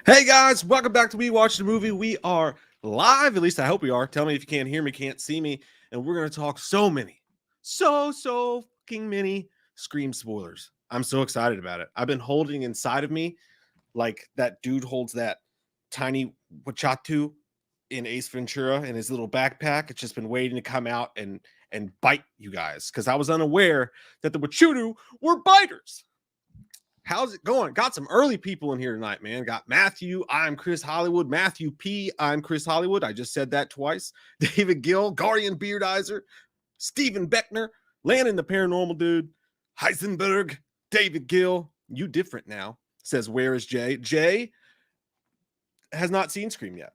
Hey guys, welcome back to We Watch the Movie. We are live, at least I hope we are. Tell me if you can't hear me, can't see me, and we're going to talk so fucking many Scream spoilers. I'm so excited about it. I've been holding inside of me like that dude holds that tiny Wachatu in Ace Ventura in his little backpack. It's just been waiting to come out and bite you guys because I was unaware that the Wachudu were biters. How's it going? Got some early people in here tonight, man. Got Matthew. I'm Chris Hollywood. Matthew P. I'm Chris Hollywood. I just said that twice. David Gill, Guardian Beardizer, Stephen Beckner, Landon the Paranormal Dude, Heisenberg, David Gill. You different now. Says, where is Jay? Jay has not seen Scream yet.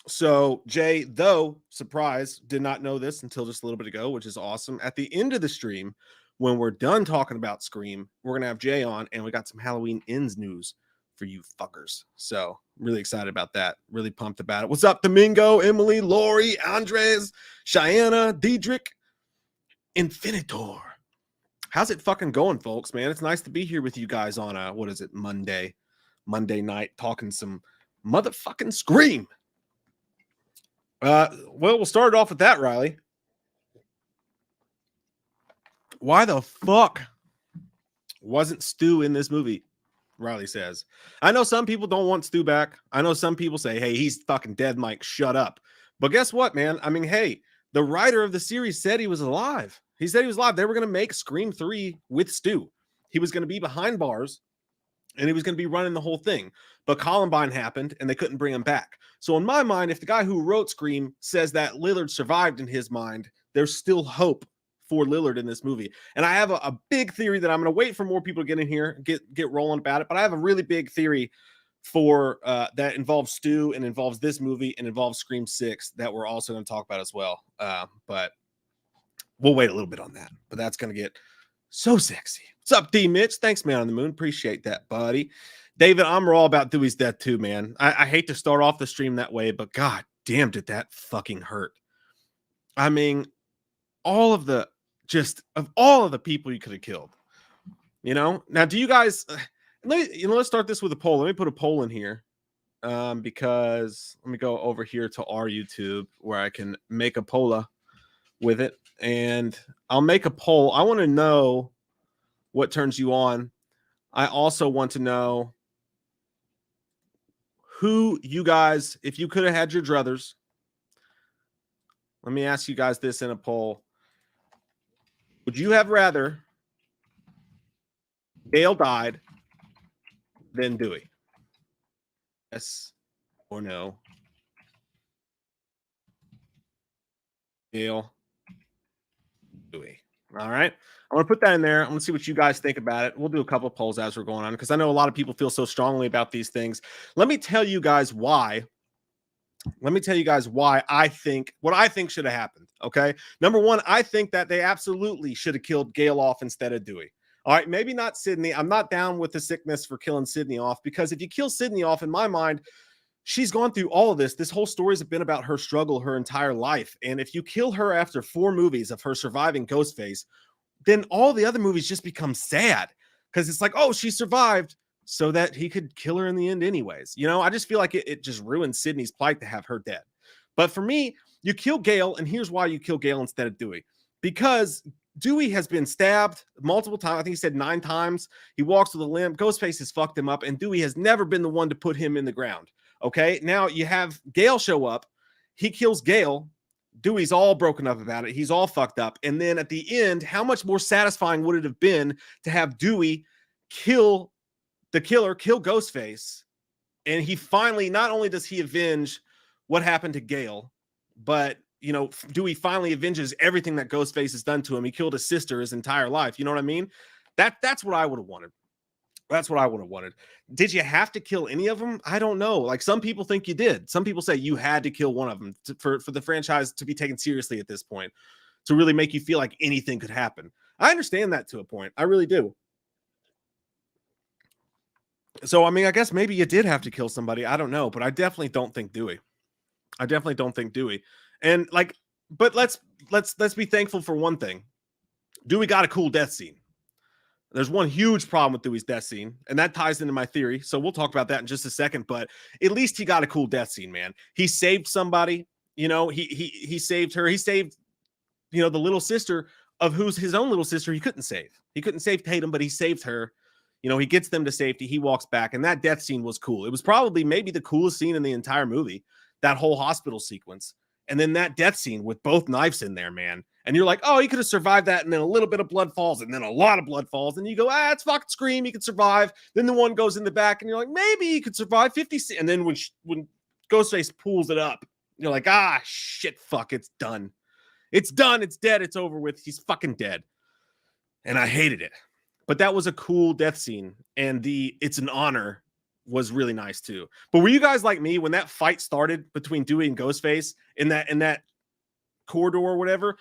So Jay, though, surprise, did not know this until just a little bit ago, which is awesome. At the end of the stream, when we're done talking about Scream, we're going to have Jay on, and we got some Halloween Ends news for you fuckers. So really excited about that. Really pumped about it. What's up, Domingo, Emily, Lori, Andres, Cheyenne, Diedrich, Infinitor? How's it fucking going, folks, man? It's nice to be here with you guys on a, what is it, Monday night, talking some motherfucking Scream. Well, we'll start it off with that, Riley. Why the fuck wasn't Stu in this movie? Riley says. I know some people don't want Stu back. I know some people say, hey, he's fucking dead, Mike. Shut up. But guess what, man? I mean, hey, the writer of the series said he was alive. He said he was alive. They were going to make Scream 3 with Stu. He was going to be behind bars, and he was going to be running the whole thing. But Columbine happened, and they couldn't bring him back. So in my mind, if the guy who wrote Scream says that Lillard survived in his mind, there's still hope for Lillard in this movie. And I have a big theory that I'm going to wait for more people to get in here, get rolling about it. But I have a really big theory for that involves Stu and involves this movie and involves Scream 6 that we're also going to talk about as well. But we'll wait a little bit on that. But that's going to get so sexy. What's up, D Mitch? Thanks, man on the moon. Appreciate that, buddy. David, I'm all about Dewey's death too, man. I hate to start off the stream that way, but god damn, did that fucking hurt. I mean, all of the people you could have killed. You know? Now, do you guys let's start this with a poll. Let me put a poll in here. Because let me go over here to our YouTube where I can make a poll with it. And I'll make a poll. I want to know what turns you on. I also want to know who you guys, if you could have had your druthers. Let me ask you guys this in a poll. Would you have rather Gale died than Dewey? Yes or no? Gale, Dewey. All right. I'm going to put that in there. I'm going to see what you guys think about it. We'll do a couple of polls as we're going on because I know a lot of people feel so strongly about these things. Let me tell you guys why. I think what I think should have happened. Okay. Number one, I think that they absolutely should have killed Gale off instead of Dewey. All right. Maybe not Sydney. I'm not down with the sickness for killing Sydney off because if you kill Sydney off, in my mind, she's gone through all of this. This whole story has been about her struggle her entire life. And if you kill her after 4 movies of her surviving Ghostface, then all the other movies just become sad because it's like, oh, she survived so that he could kill her in the end anyways. You know, I just feel like it just ruined Sydney's plight to have her dead. But for me, you kill Gale, and here's why you kill Gale instead of Dewey. Because Dewey has been stabbed multiple times. I think he said 9 times. He walks with a limp. Ghostface has fucked him up, and Dewey has never been the one to put him in the ground. Okay, now you have Gale show up. He kills Gale. Dewey's all broken up about it. He's all fucked up. And then at the end, how much more satisfying would it have been to have Dewey kill the killer, kill Ghostface? And he finally, not only does he avenge what happened to Gale, but, you know, Dewey finally avenges everything that Ghostface has done to him. He killed his sister his entire life. You know what I mean? That's what I would have wanted. That's what I would have wanted. Did you have to kill any of them? I don't know. Like some people think you did. Some people say you had to kill one of them for the franchise to be taken seriously at this point, to really make you feel like anything could happen. I understand that to a point. I really do. So, I mean, I guess maybe you did have to kill somebody. I don't know, but I definitely don't think Dewey. And like, but let's be thankful for one thing. Dewey got a cool death scene. There's one huge problem with Dewey's death scene, and that ties into my theory. So we'll talk about that in just a second. But at least he got a cool death scene, man. He saved somebody. You know, he saved her. He saved, you know, the little sister of who's his own little sister he couldn't save. He couldn't save Tatum, but he saved her. You know, he gets them to safety. He walks back, and that death scene was cool. It was probably maybe the coolest scene in the entire movie, that whole hospital sequence. And then that death scene with both knives in there, man. And you're like, oh, he could have survived that. And then a little bit of blood falls, and then a lot of blood falls. And you go, it's fucking Scream. He could survive. Then the one goes in the back, and you're like, maybe he could survive 50. And then when Ghostface pulls it up, you're like, shit, fuck, it's done. It's done. It's dead. It's over with. He's fucking dead. And I hated it. But that was a cool death scene. And it's an honor was really nice too. But were you guys like me when that fight started between Dewey and Ghostface in that corridor or whatever?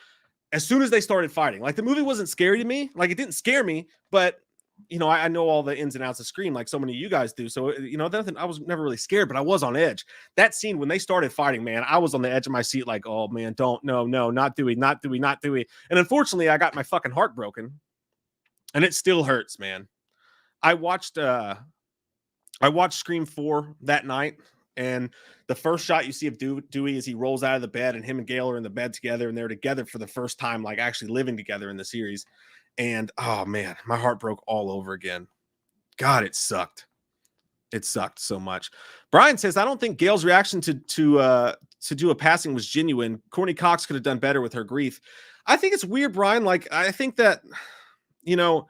As soon as they started fighting, like the movie wasn't scary to me. Like it didn't scare me, but you know, I know all the ins and outs of Scream like so many of you guys do. So, you know, I was never really scared, but I was on edge. That scene when they started fighting, man, I was on the edge of my seat like, oh man, no, not Dewey, not Dewey, not Dewey. And unfortunately, I got my fucking heart broken. And it still hurts, man. I watched Scream 4 that night, and the first shot you see of Dewey is he rolls out of the bed, and him and Gale are in the bed together, and they're together for the first time, like actually living together in the series. And oh man, my heart broke all over again. God, it sucked. It sucked so much. Brian says, I don't think Gale's reaction to do a passing was genuine. Courtney Cox could have done better with her grief. I think it's weird, Brian. Like, I think that, you know,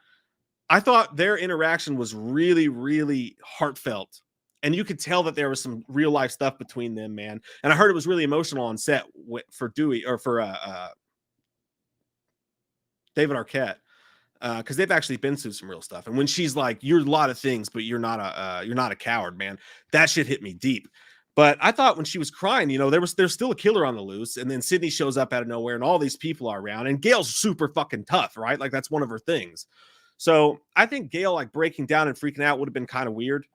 I thought their interaction was really, really heartfelt. And you could tell that there was some real life stuff between them, man. And I heard it was really emotional on set for Dewey or for David Arquette. Because they've actually been through some real stuff. And when she's like, you're a lot of things, but you're not a coward, man. That shit hit me deep. But I thought when she was crying, you know, there's still a killer on the loose. And then Sydney shows up out of nowhere and all these people are around. And Gale's super fucking tough, right? Like that's one of her things. So I think Gale like breaking down and freaking out would have been kind of weird,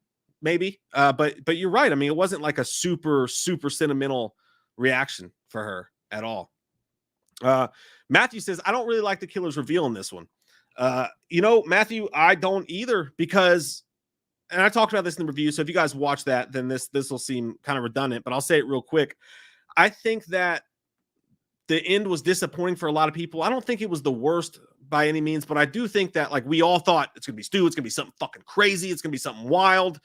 maybe. But you're right. I mean, it wasn't like a super, super sentimental reaction for her at all. Matthew says, I don't really like the killer's reveal in this one. You know, Matthew, I don't either because, and I talked about this in the review. So if you guys watch that, then this will seem kind of redundant, but I'll say it real quick. I think that the end was disappointing for a lot of people. I don't think it was the worst by any means, but I do think that like we all thought it's going to be Stu. It's going to be something fucking crazy. It's going to be something wild.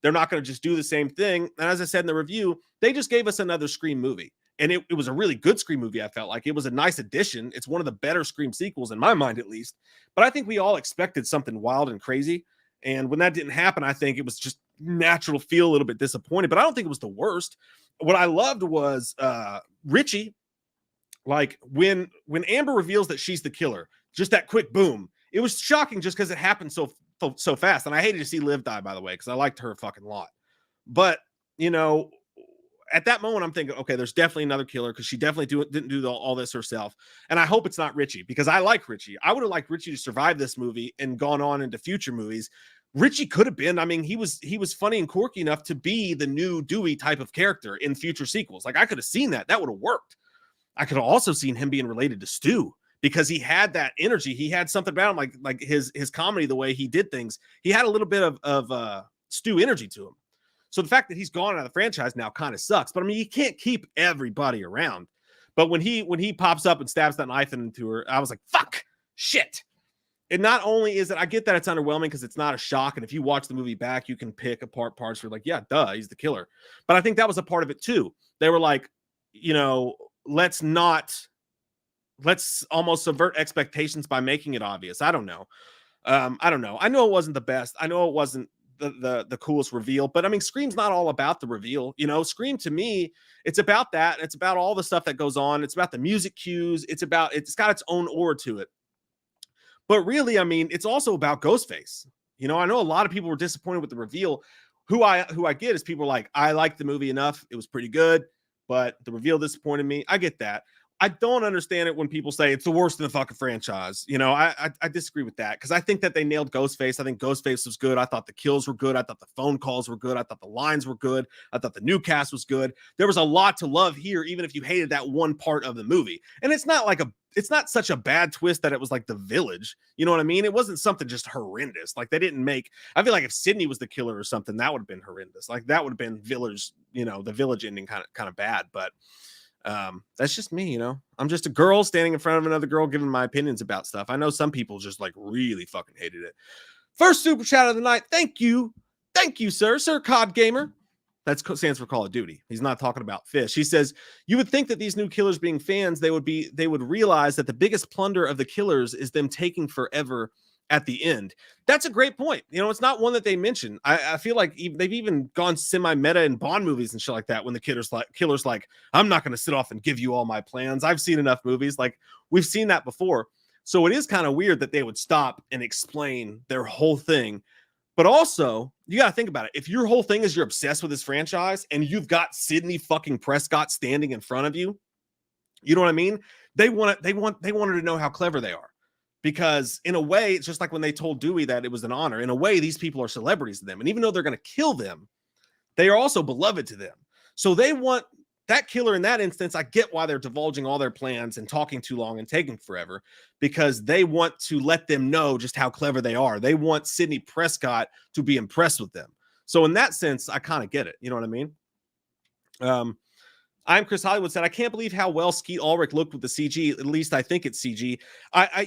They're not going to just do the same thing. And as I said in the review, they just gave us another Scream movie. And it was a really good Scream movie. I felt like it was a nice addition. It's one of the better Scream sequels in my mind, at least. But I think we all expected something wild and crazy. And when that didn't happen, I think it was just natural to feel a little bit disappointed. But I don't think it was the worst. What I loved was Richie. Like when Amber reveals that she's the killer, just that quick boom. It was shocking just because it happened so fast. And I hated to see Liv die, by the way, because I liked her a fucking lot. But, you know, at that moment, I'm thinking, okay, there's definitely another killer because she definitely didn't do all this herself. And I hope it's not Richie because I like Richie. I would have liked Richie to survive this movie and gone on into future movies. Richie could have been, I mean, he was funny and quirky enough to be the new Dewey type of character in future sequels. Like I could have seen that. That would have worked. I could have also seen him being related to Stu because he had that energy. He had something about him, like his comedy, the way he did things. He had a little bit of Stu energy to him. So the fact that he's gone out of the franchise now kind of sucks. But I mean, you can't keep everybody around. But when he pops up and stabs that knife into her, I was like, fuck, shit. And not only is it, I get that it's underwhelming because it's not a shock. And if you watch the movie back, you can pick apart parts where you're like, yeah, duh, he's the killer. But I think that was a part of it too. They were like, you know, let's almost subvert expectations by making it obvious. I don't know. I don't know. I know it wasn't the best. I know it wasn't the coolest reveal, but I mean, Scream's not all about the reveal. You know, Scream to me, it's about that. It's about all the stuff that goes on. It's about the music cues. It's got its own aura to it. But really, I mean, it's also about Ghostface. You know, I know a lot of people were disappointed with the reveal. Who I get is people are like, I liked the movie enough. It was pretty good, but the reveal disappointed me. I get that. I don't understand it when people say it's the worst in the fucking franchise. You know, I disagree with that because I think that they nailed Ghostface. I think Ghostface was good. I thought the kills were good. I thought the phone calls were good. I thought the lines were good. I thought the new cast was good. There was a lot to love here, even if you hated that one part of the movie. And it's not such a bad twist that it was like The Village. You know what I mean? It wasn't something just horrendous. Like they didn't make, I feel like if Sydney was the killer or something, that would have been horrendous. Like that would have been Village, you know, the Village ending kind of bad. But that's just me, you know. I'm just a girl standing in front of another girl giving my opinions about stuff. I know some people just like really fucking hated it. First super chat of the night. Thank you, sir COD Gamer. That stands for Call of Duty. He's not talking about fish. He says, you would think that these new killers being fans, they would realize that the biggest plunder of the killers is them taking forever at the end. That's a great point. You know, it's not one that they mention. I feel like they've even gone semi-meta in Bond movies and shit like that when the killer's like, I'm not going to sit off and give you all my plans. I've seen enough movies. Like, we've seen that before. So it is kind of weird that they would stop and explain their whole thing. But also, you got to think about it. If your whole thing is you're obsessed with this franchise and you've got Sidney fucking Prescott standing in front of you, you know what I mean? They wanted to know how clever they are. Because in a way, it's just like when they told Dewey that it was an honor. In a way, these people are celebrities to them. And even though they're going to kill them, they are also beloved to them. So they want that killer in that instance. I get why they're divulging all their plans and talking too long and taking forever, because they want to let them know just how clever they are. They want Sidney Prescott to be impressed with them. So in that sense, I kind of get it. You know what I mean? I'm Chris Hollywood said, I can't believe how well Skeet Ulrich looked with the CG. At least I think it's CG.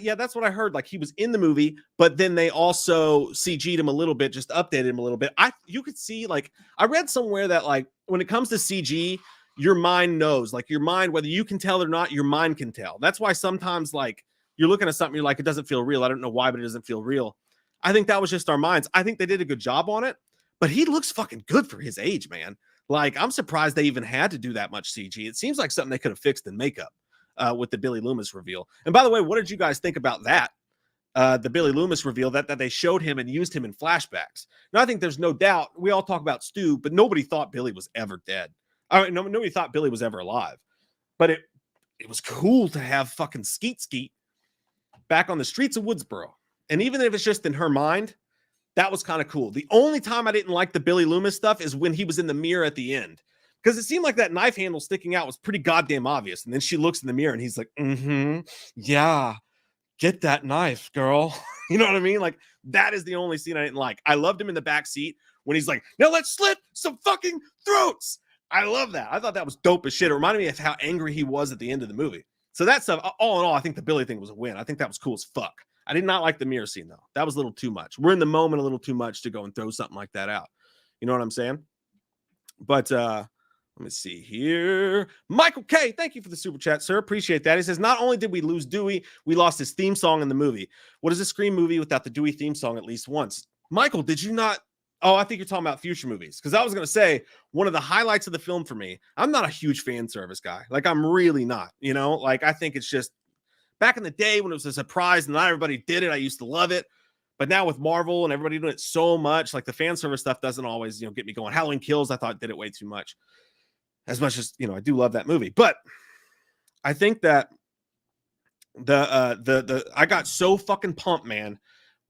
Yeah, that's what I heard. Like he was in the movie, but then they also CG'd him a little bit, just updated him a little bit. You could see, like, I read somewhere that like when it comes to CG, your mind knows, like your mind, whether you can tell or not, your mind can tell. That's why sometimes like you're looking at something, you're like, it doesn't feel real. I don't know why, but it doesn't feel real. I think that was just our minds. I think they did a good job on it, but he looks fucking good for his age, man. Like, I'm surprised they even had to do that much CG. It seems like something they could have fixed in makeup with the Billy Loomis reveal. And by the way, what did you guys think about that? The Billy Loomis reveal that they showed him and used him in flashbacks. Now, I think there's no doubt. We all talk about Stu, but nobody thought Billy was ever dead. I mean, nobody thought Billy was ever alive. But it was cool to have fucking Skeet back on the streets of Woodsboro. And even if it's just in her mind, that was kind of cool. The only time I didn't like the Billy Loomis stuff is when he was in the mirror at the end. Because it seemed like that knife handle sticking out was pretty goddamn obvious. And then she looks in the mirror and he's like, yeah, get that knife, girl. You know what I mean? Like, that is the only scene I didn't like. I loved him in the back seat when he's like, now let's slit some fucking throats. I love that. I thought that was dope as shit. It reminded me of how angry he was at the end of the movie. So that stuff, all in all, I think the Billy thing was a win. I think that was cool as fuck. I did not like the mirror scene, though. That was a little too much. We're in the moment a little too much to go and throw something like that out. You know what I'm saying? But let me see here. Michael K, thank you for the super chat, sir. Appreciate that. He says, not only did we lose Dewey, we lost his theme song in the movie. What is a Scream movie without the Dewey theme song at least once? Michael, did you not? Oh, I think you're talking about future movies. Because I was going to say, one of the highlights of the film for me, I'm not a huge fan service guy. Like, I'm really not. You know, like, I think it's just, back in the day when it was a surprise and not everybody did it, I used to love it. But now with Marvel and everybody doing it so much, like the fan service stuff doesn't always, you know, get me going. Halloween Kills, I thought did it way too much. As much as, you know, I do love that movie. But I think that I got so fucking pumped, man,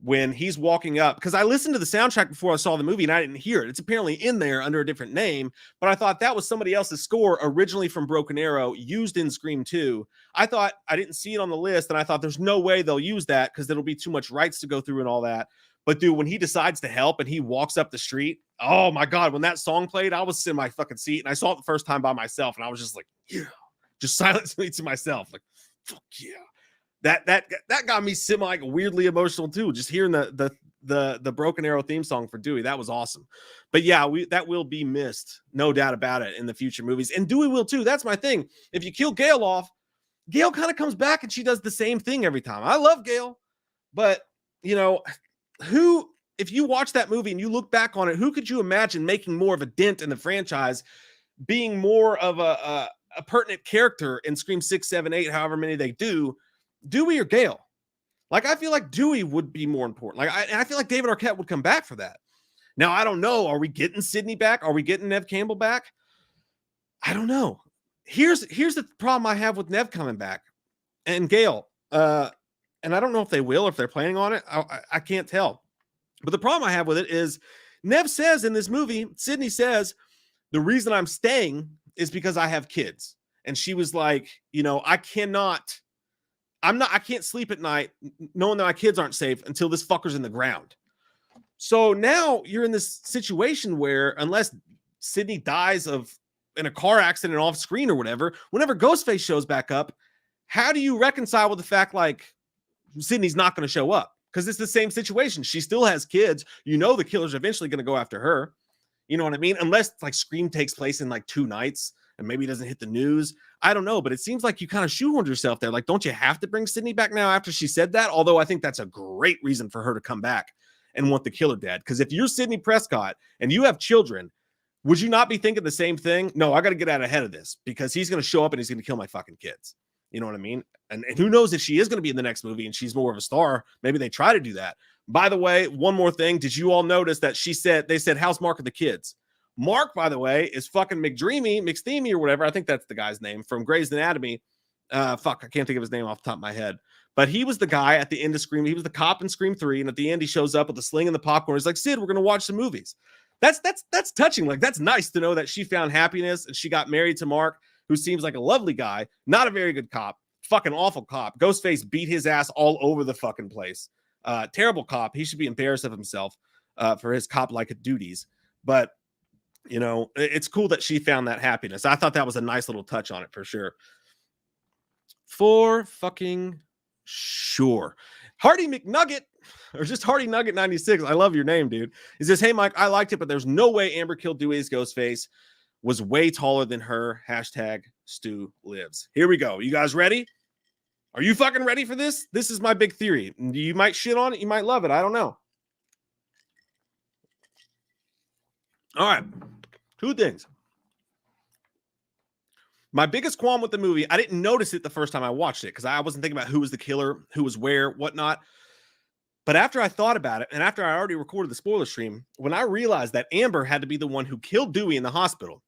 when he's walking up, because I listened to the soundtrack before I saw the movie and I didn't hear it. It's apparently in there under a different name, but I thought that was somebody else's score originally from Broken Arrow used in Scream 2. I didn't see it on the list, and I thought there's no way they'll use that because it'll be too much rights to go through and all that. But dude, when he decides to help and he walks up the street, oh my God, when that song played, I was in my fucking seat and I saw it the first time by myself and I was just like, yeah, just silently to myself, like, fuck yeah. That got me semi weirdly emotional too. Just hearing the Broken Arrow theme song for Dewey, that was awesome. But yeah, that will be missed, no doubt about it, in the future movies. And Dewey will too. That's my thing. If you kill Gail off, Gail kind of comes back and she does the same thing every time. I love Gail, but you know, if you watch that movie and you look back on it, who could you imagine making more of a dent in the franchise, being more of a pertinent character in Scream 6, 7, 8, however many they do? Dewey or Gail? Like, I feel like Dewey would be more important. Like, I feel like David Arquette would come back for that. Now, I don't know. Are we getting Sidney back? Are we getting Nev Campbell back? I don't know. here's the problem I have with Nev coming back and Gale. And I don't know if they will, if they're planning on it. I can't tell. But the problem I have with it is Nev says in this movie, Sydney says, the reason I'm staying is because I have kids. And she was like, you know, I can't sleep at night knowing that my kids aren't safe until this fucker's in the ground. So now you're in this situation where unless Sydney dies in a car accident off screen or whatever, whenever Ghostface shows back up, how do you reconcile with the fact like Sydney's not going to show up? Because it's the same situation. She still has kids. You know the killer's eventually going to go after her. You know what I mean? Unless like Scream takes place in like 2 nights and maybe it doesn't hit the news. I don't know, but it seems like you kind of shoehorned yourself there. Like, don't you have to bring Sydney back now after she said that? Although I think that's a great reason for her to come back and want the killer dead. Because if you're Sydney Prescott and you have children, would you not be thinking the same thing? No, I got to get out ahead of this because he's going to show up and he's going to kill my fucking kids. You know what I mean? And who knows if she is going to be in the next movie and she's more of a star. Maybe they try to do that. By the way, one more thing. Did you all notice that they said, how's Mark of the kids? Mark, by the way, is fucking McDreamy or whatever. I think that's the guy's name from Grey's Anatomy. I can't think of his name off the top of my head. But he was the guy at the end of Scream. He was the cop in Scream 3. And at the end, he shows up with the sling and the popcorn. He's like, Sid, we're going to watch some movies. That's touching. Like, that's nice to know that she found happiness and she got married to Mark, who seems like a lovely guy, not a very good cop, fucking awful cop. Ghostface beat his ass all over the fucking place. Terrible cop. He should be embarrassed of himself for his cop-like duties. But, you know, it's cool that she found that happiness. I thought that was a nice little touch on it for sure. For fucking sure. Hardy McNugget, or just Hardy Nugget 96. I love your name, dude. He says, hey, Mike, I liked it, but there's no way Amber killed Dewey's Ghostface. Was way taller than her. Hashtag Stu lives. Here we go. You guys ready? Are you fucking ready for this? This is my big theory. You might shit on it. You might love it. I don't know. All right. 2 things. My biggest qualm with the movie, I didn't notice it the first time I watched it because I wasn't thinking about who was the killer, who was where, whatnot. But after I thought about it, and after I already recorded the spoiler stream, when I realized that Amber had to be the one who killed Dewey in the hospital,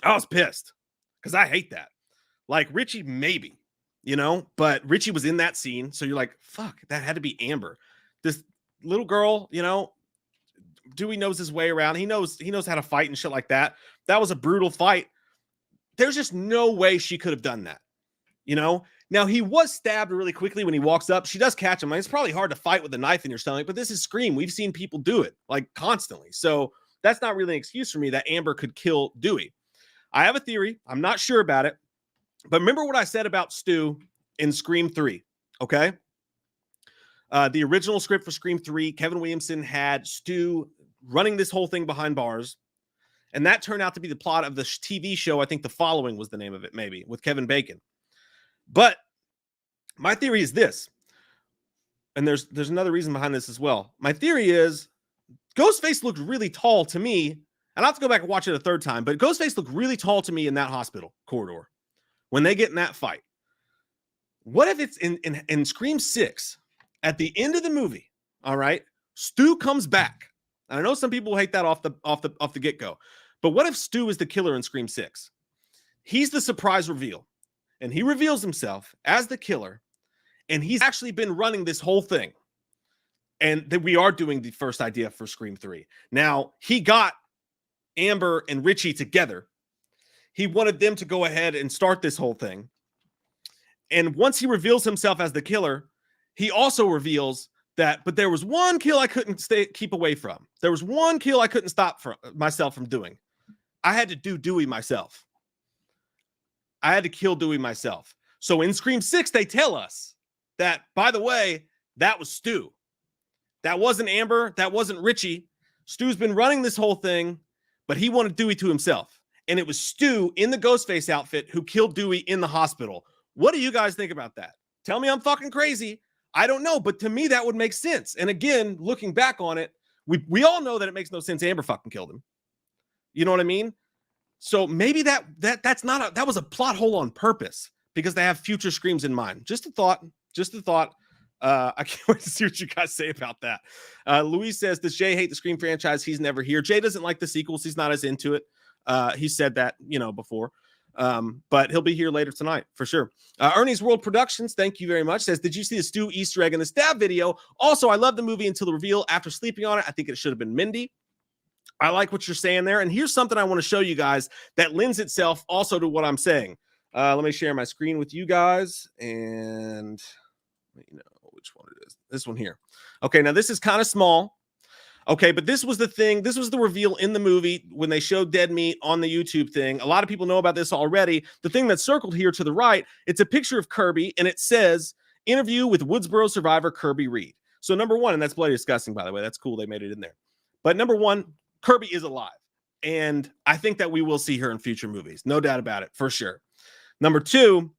I was pissed because I hate that. Like Richie, maybe, you know, but Richie was in that scene. So you're like, fuck, that had to be Amber. This little girl, you know, Dewey knows his way around. He knows how to fight and shit like that. That was a brutal fight. There's just no way she could have done that, you know? Now, he was stabbed really quickly when he walks up. She does catch him. I mean, it's probably hard to fight with a knife in your stomach, but this is Scream. We've seen people do it, like, constantly. So that's not really an excuse for me that Amber could kill Dewey. I have a theory. I'm not sure about it. But remember what I said about Stu in Scream 3, okay? The original script for Scream 3, Kevin Williamson had Stu running this whole thing behind bars. And that turned out to be the plot of the TV show. I think The Following was the name of it, maybe, with Kevin Bacon. But my theory is this, and there's another reason behind this as well. My theory is Ghostface looked really tall to me, and I'll have to go back and watch it a 3rd time, but Ghostface looked really tall to me in that hospital corridor when they get in that fight. What if it's in Scream 6, at the end of the movie, all right, Stu comes back. And I know some people hate that off the get-go. But what if Stu is the killer in Scream 6? He's the surprise reveal. And he reveals himself as the killer. And he's actually been running this whole thing. And that we are doing the first idea for Scream 3. Now, he got Amber and Richie together. He wanted them to go ahead and start this whole thing. And once he reveals himself as the killer, he also reveals that, but there was one kill I couldn't keep away from. There was one kill I couldn't stop myself from doing. I had to do Dewey myself. I had to kill Dewey myself. So in Scream 6, they tell us that, by the way, that was Stu. That wasn't Amber. That wasn't Richie. Stu's been running this whole thing, but he wanted Dewey to himself. And it was Stu in the Ghostface outfit who killed Dewey in the hospital. What do you guys think about that? Tell me I'm fucking crazy. I don't know, but to me, that would make sense. And again, looking back on it, we all know that it makes no sense Amber fucking killed him. You know what I mean? So maybe that was a plot hole on purpose because they have future Screams in mind. Just a thought. I can't wait to see what you guys say about that. Louise says, does Jay hate the Scream franchise? He's never here. Jay doesn't like the sequels. He's not as into it. He said that, before. But he'll be here later tonight for sure. Ernie's World Productions, thank you very much, says, did you see the Stu Easter egg in the stab video? Also, I love the movie until the reveal. After sleeping on it, I think it should have been Mindy. I like what you're saying there. And here's something I want to show you guys that lends itself also to what I'm saying. Let me share my screen with you guys and let you know which one it is. This one here. Okay, now this is kind of small. Okay, but this was the thing. This was the reveal in the movie when they showed dead meat on the YouTube thing. A lot of people know about this already. The thing that's circled here to the right, it's a picture of Kirby, and it says, interview with Woodsboro survivor Kirby Reed. So number one, and that's bloody disgusting, by the way. That's cool they made it in there. But number one, Kirby is alive. And I think that we will see her in future movies. No doubt about it, for sure. Number two,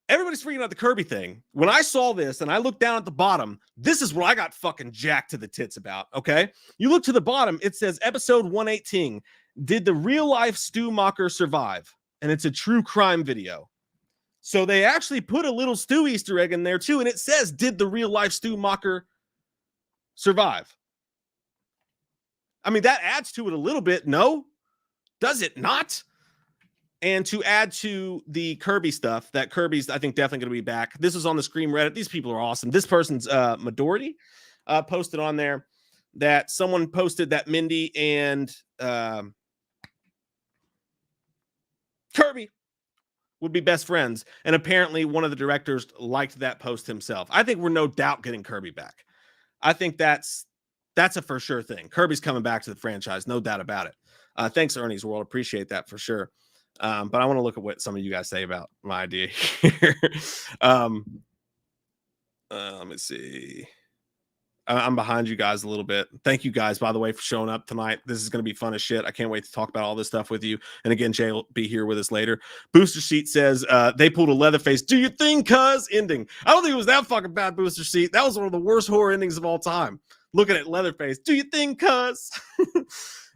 everybody's freaking out the Kirby thing. When I saw this and I looked down at the bottom, this is what I got fucking jacked to the tits about, okay? You look to the bottom, it says episode 118, did the real life Stu Macher survive? And it's a true crime video. So they actually put a little Stu Easter egg in there too, and it says, did the real life Stu Macher survive? I mean, that adds to it a little bit, no? Does it not? And to add to the Kirby stuff, that Kirby's, I think, definitely going to be back. This is on the Scream Reddit. These people are awesome. This person's Midority posted on there that someone posted that Mindy and Kirby would be best friends. And apparently one of the directors liked that post himself. I think we're no doubt getting Kirby back. I think that's a for sure thing. Kirby's coming back to the franchise. No doubt about it. Thanks, Ernie's World. Appreciate that for sure. But I want to look at what some of you guys say about my idea here. Let me see. I'm behind you guys a little bit. Thank you guys, by the way, for showing up tonight. This is going to be fun as shit. I can't wait to talk about all this stuff with you. And again, Jay will be here with us later. Booster Seat says they pulled a Leatherface. Do you think, cuz ending? I don't think it was that fucking bad, Booster Seat. That was one of the worst horror endings of all time. Looking at Leatherface. Do you think, cuz?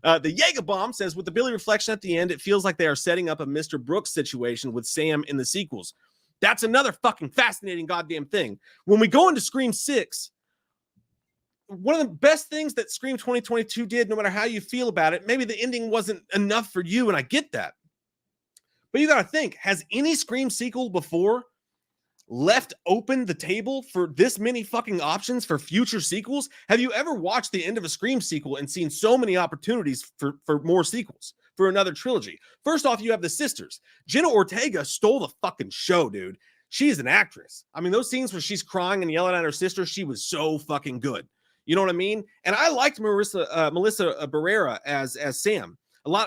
The Jaeger Bomb says, with the Billy reflection at the end, it feels like they are setting up a Mr. Brooks situation with Sam in the sequels. That's another fucking fascinating goddamn thing. When we go into Scream 6, one of the best things that Scream 2022 did, no matter how you feel about it, maybe the ending wasn't enough for you, and I get that. But you got to think, has any Scream sequel before left open the table for this many fucking options for future sequels? Have you ever watched the end of a Scream sequel and seen so many opportunities for more sequels, for another trilogy? First off, you have the sisters. Jenna Ortega stole the fucking show, dude. She's an actress. I mean, those scenes where she's crying and yelling at her sister, she was so fucking good. You know what I mean? And I liked Melissa Barrera as Sam.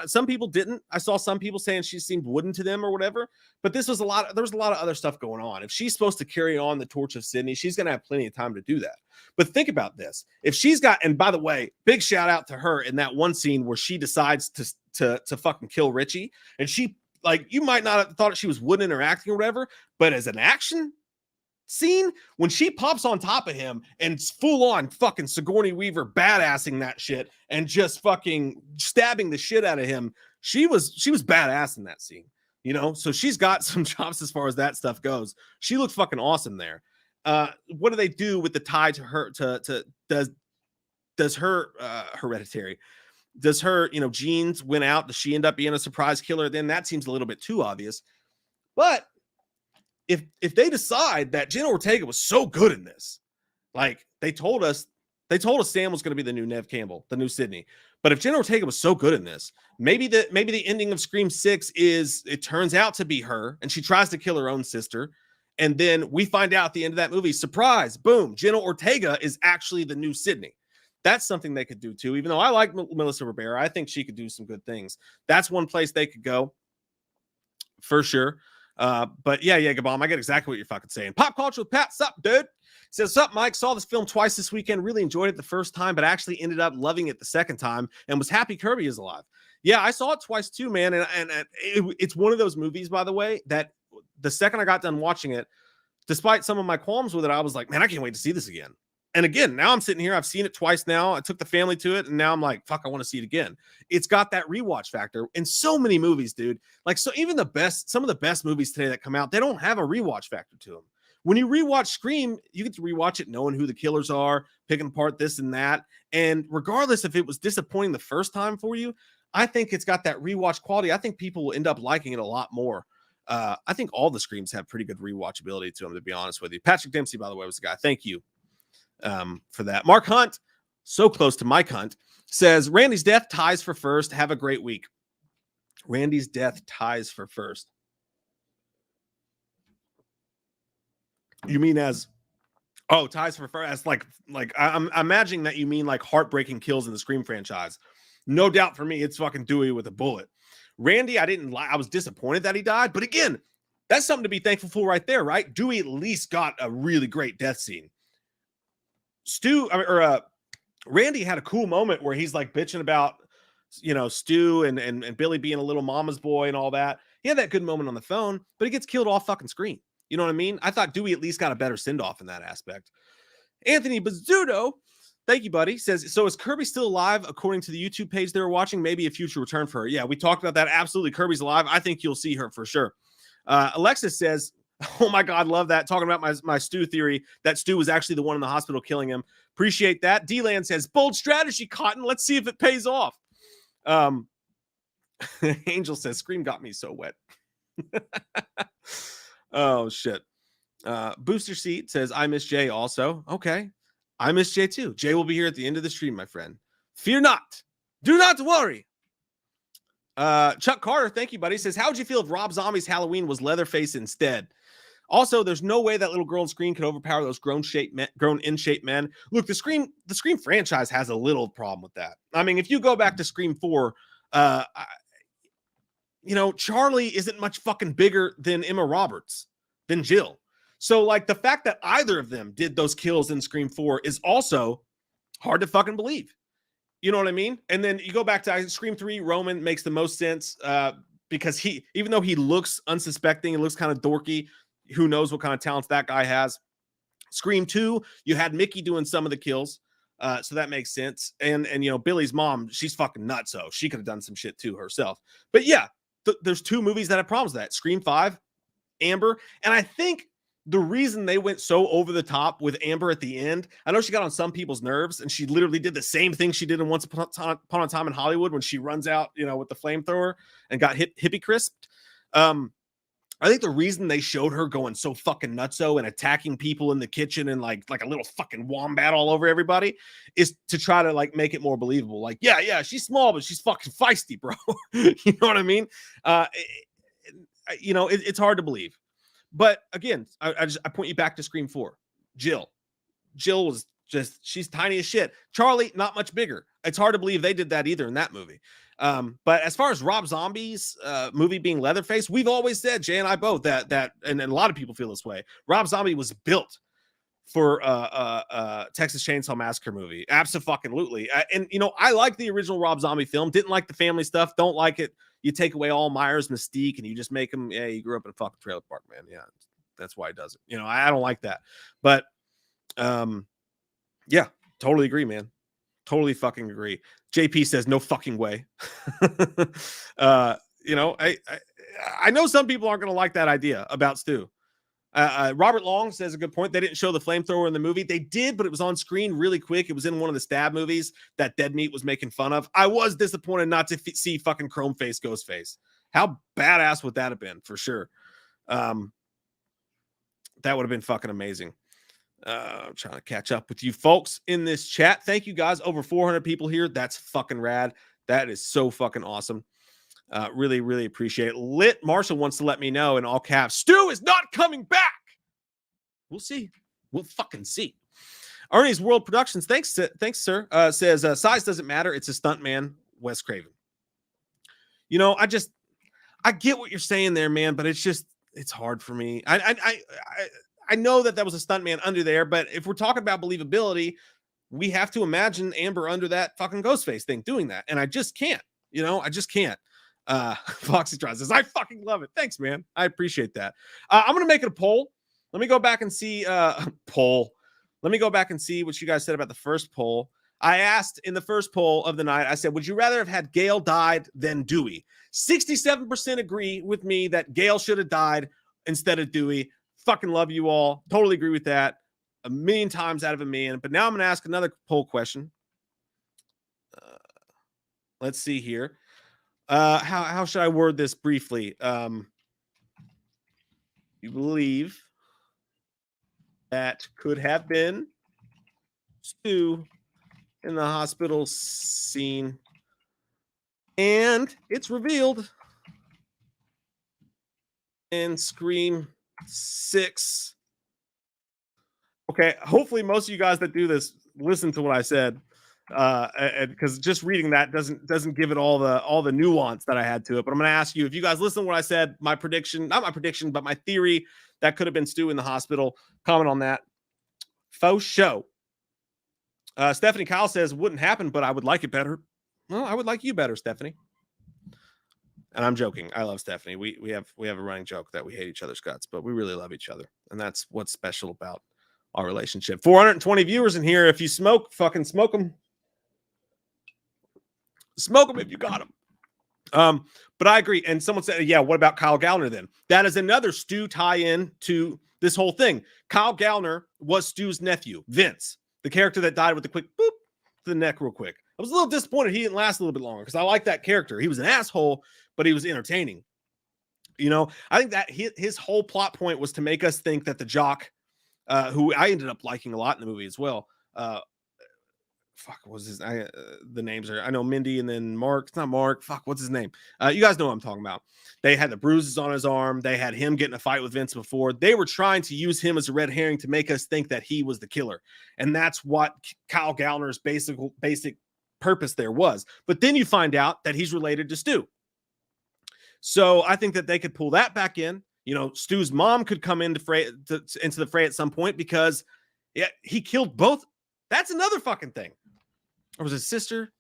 Some people didn't. I saw some people saying she seemed wooden to them or whatever, but there was a lot of other stuff going on. If she's supposed to carry on the torch of Sydney, she's going to have plenty of time to do that. But think about this. If she's got, and by the way, big shout out to her in that one scene where she decides to fucking kill Richie. And she, like, you might not have thought she was wooden or acting or whatever, but as an action scene, when she pops on top of him and full on fucking Sigourney Weaver badassing that shit and just fucking stabbing the shit out of him, she was badass in that scene, you know? So she's got some chops as far as that stuff goes. She looked fucking awesome there. What do they do with the tie to her, does her Hereditary, does her, you know, genes win out? Does she end up being a surprise killer? Then that seems a little bit too obvious. But if they decide that Jenna Ortega was so good in this, like they told us Sam was going to be the new Nev Campbell, the new Sydney. But if Jenna Ortega was so good in this, maybe the ending of Scream 6 is it turns out to be her and she tries to kill her own sister. And then we find out at the end of that movie, surprise, boom, Jenna Ortega is actually the new Sydney. That's something they could do too. Even though I like Melissa Rivera, I think she could do some good things. That's one place they could go for sure. But yeah, Gabam, I get exactly what you're fucking saying. Pop culture with Pat, sup, dude? Says, sup, Mike? Saw this film twice this weekend. Really enjoyed it the first time, but actually ended up loving it the second time and was happy Kirby is alive. Yeah, I saw it twice too, man. And it's one of those movies, by the way, that the second I got done watching it, despite some of my qualms with it, I was like, man, I can't wait to see this again. And again, now I'm sitting here. I've seen it twice now. I took the family to it, and now I'm like, fuck, I want to see it again. It's got that rewatch factor in so many movies, dude. Like, so even some of the best movies today that come out, they don't have a rewatch factor to them. When you rewatch Scream, you get to rewatch it knowing who the killers are, picking apart this and that. And regardless if it was disappointing the first time for you, I think it's got that rewatch quality. I think people will end up liking it a lot more. I think all the Screams have pretty good rewatchability to them, to be honest with you. Patrick Dempsey, by the way, was the guy. Thank you for that. Mark Hunt, so close to Mike Hunt, says Randy's death ties for first. Have a great week. Randy's death ties for first. You mean as ties for first? As like I'm imagining that you mean like heartbreaking kills in the Scream franchise. No doubt for me, it's fucking Dewey with a bullet. Randy, I was disappointed that he died, but again, that's something to be thankful for right there, right? Dewey at least got a really great death scene. Randy had a cool moment where he's like bitching about, Stu and Billy being a little mama's boy and all that. He had that good moment on the phone, but he gets killed off fucking screen. You know what I mean? I thought Dewey at least got a better send-off in that aspect. Anthony Bazzuto, thank you, buddy, says, so is Kirby still alive according to the YouTube page they were watching? Maybe a future return for her. Yeah, we talked about that. Absolutely, Kirby's alive. I think you'll see her for sure. Alexis says, oh my God, love that. Talking about my Stu theory that Stu was actually the one in the hospital killing him. Appreciate that. D-Land says, bold strategy, Cotton. Let's see if it pays off. Angel says, Scream got me so wet. Oh, shit. Booster Seat says, I miss Jay also. Okay. I miss Jay too. Jay will be here at the end of the stream, my friend. Fear not. Do not worry. Chuck Carter, thank you, buddy. Says, how would you feel if Rob Zombie's Halloween was Leatherface instead? Also, there's no way that little girl on screen could overpower those grown in shape men. Look, the Scream franchise has a little problem with that. I mean, if you go back to Scream 4, Charlie isn't much fucking bigger than Emma Roberts, than Jill. So, like, the fact that either of them did those kills in Scream 4 is also hard to fucking believe. You know what I mean? And then you go back to Scream 3, Roman makes the most sense because even though he looks unsuspecting and looks kind of dorky, who knows what kind of talents that guy has. Scream 2, you had Mickey doing some of the kills. So that makes sense. And Billy's mom, she's fucking nuts. So she could have done some shit too herself. But yeah, there's two movies that have problems with that. Scream 5, Amber. And I think the reason they went so over the top with Amber at the end, I know she got on some people's nerves, and she literally did the same thing she did in Once Upon a Time in Hollywood when she runs out, with the flamethrower and got hippie crisped. I think the reason they showed her going so fucking nutso and attacking people in the kitchen and like a little fucking wombat all over everybody is to try to like make it more believable. Like, yeah, she's small, but she's fucking feisty, bro. You know what I mean? It's hard to believe. But again, I point you back to Scream 4. Jill was she's tiny as shit. Charlie, not much bigger. It's hard to believe they did that either in that movie. But as far as Rob Zombie's movie being Leatherface, we've always said, Jay and I both, that and a lot of people feel this way. Rob Zombie was built for Texas Chainsaw Massacre movie. Absolutely. And I like the original Rob Zombie film. Didn't like the family stuff. Don't like it. You take away all Myers' mystique and you just make him, he grew up in a fucking trailer park, man. Yeah, that's why he does it. I don't like that. But yeah, totally agree, man. Totally fucking agree. JP says no fucking way. I know some people aren't going to like that idea about Stu. Robert Long says a good point. They didn't show the flamethrower in the movie. They did, but it was on screen really quick. It was in one of the stab movies that Dead Meat was making fun of. I was disappointed not to see fucking Chrome Face Ghostface. How badass would that have been? For sure. That would have been fucking amazing. I'm trying to catch up with you folks in this chat. Thank you guys. Over 400 people here. That's fucking rad. That is so fucking awesome. Really, really appreciate it. Lit Marshall wants to let me know in all caps, Stu is not coming back. We'll see. We'll fucking see. Ernie's World Productions. Thanks, sir. Says size doesn't matter. It's a stuntman, Wes Craven. I get what you're saying there, man, but it's hard for me. I know that was a stuntman under there, but if we're talking about believability, we have to imagine Amber under that fucking Ghostface thing doing that. And I just can't, I just can't. Foxy Tron says, I fucking love it. Thanks, man. I appreciate that. I'm going to make it a poll. Let me go back and see poll. Let me go back and see what you guys said about the first poll. I asked in the first poll of the night, I said, would you rather have had Gail died than Dewey? 67% agree with me that Gail should have died instead of Dewey. Fucking love you all. Totally agree with that. A million times out of a million. But now I'm going to ask another poll question. Let's see here. How should I word this briefly? You believe that could have been Stu in the hospital scene, and it's revealed in Scream 6. Okay, hopefully most of you guys that do this listen to what I said, because just reading that doesn't give it all the nuance that I had to it. But I'm going to ask you, if you guys listen to what I said, my prediction, not my prediction, but my theory that could have been Stu in the hospital. Comment on that. Faux show. Stephanie Kyle says wouldn't happen, but I would like it better. Well, I would like you better, Stephanie. And I'm joking. I love Stephanie. We have a running joke that we hate each other's guts, but we really love each other, and that's what's special about our relationship. 420 viewers in here. If you smoke, fucking smoke them. Smoke them if you got them. But I agree. And someone said, yeah, what about Kyle Gallner then? That is another Stu tie-in to this whole thing. Kyle Gallner was Stu's nephew, Vince, the character that died with the quick boop to the neck real quick. I was a little disappointed he didn't last a little bit longer because I like that character. He was an asshole, but he was entertaining. You know, I think that his whole plot point was to make us think that the jock, who I ended up liking a lot in the movie as well. Fuck, what was his? The names are, I know Mindy and then Mark. It's not Mark. Fuck, what's his name? You guys know what I'm talking about. They had the bruises on his arm. They had him getting a fight with Vince before. They were trying to use him as a red herring to make us think that he was the killer, and that's what Kyle Gallner's basic purpose there was. But then you find out that he's related to Stu. So I think that they could pull that back in. You know, Stu's mom could come into the fray at some point because he killed both. That's another fucking thing. Or was it sister,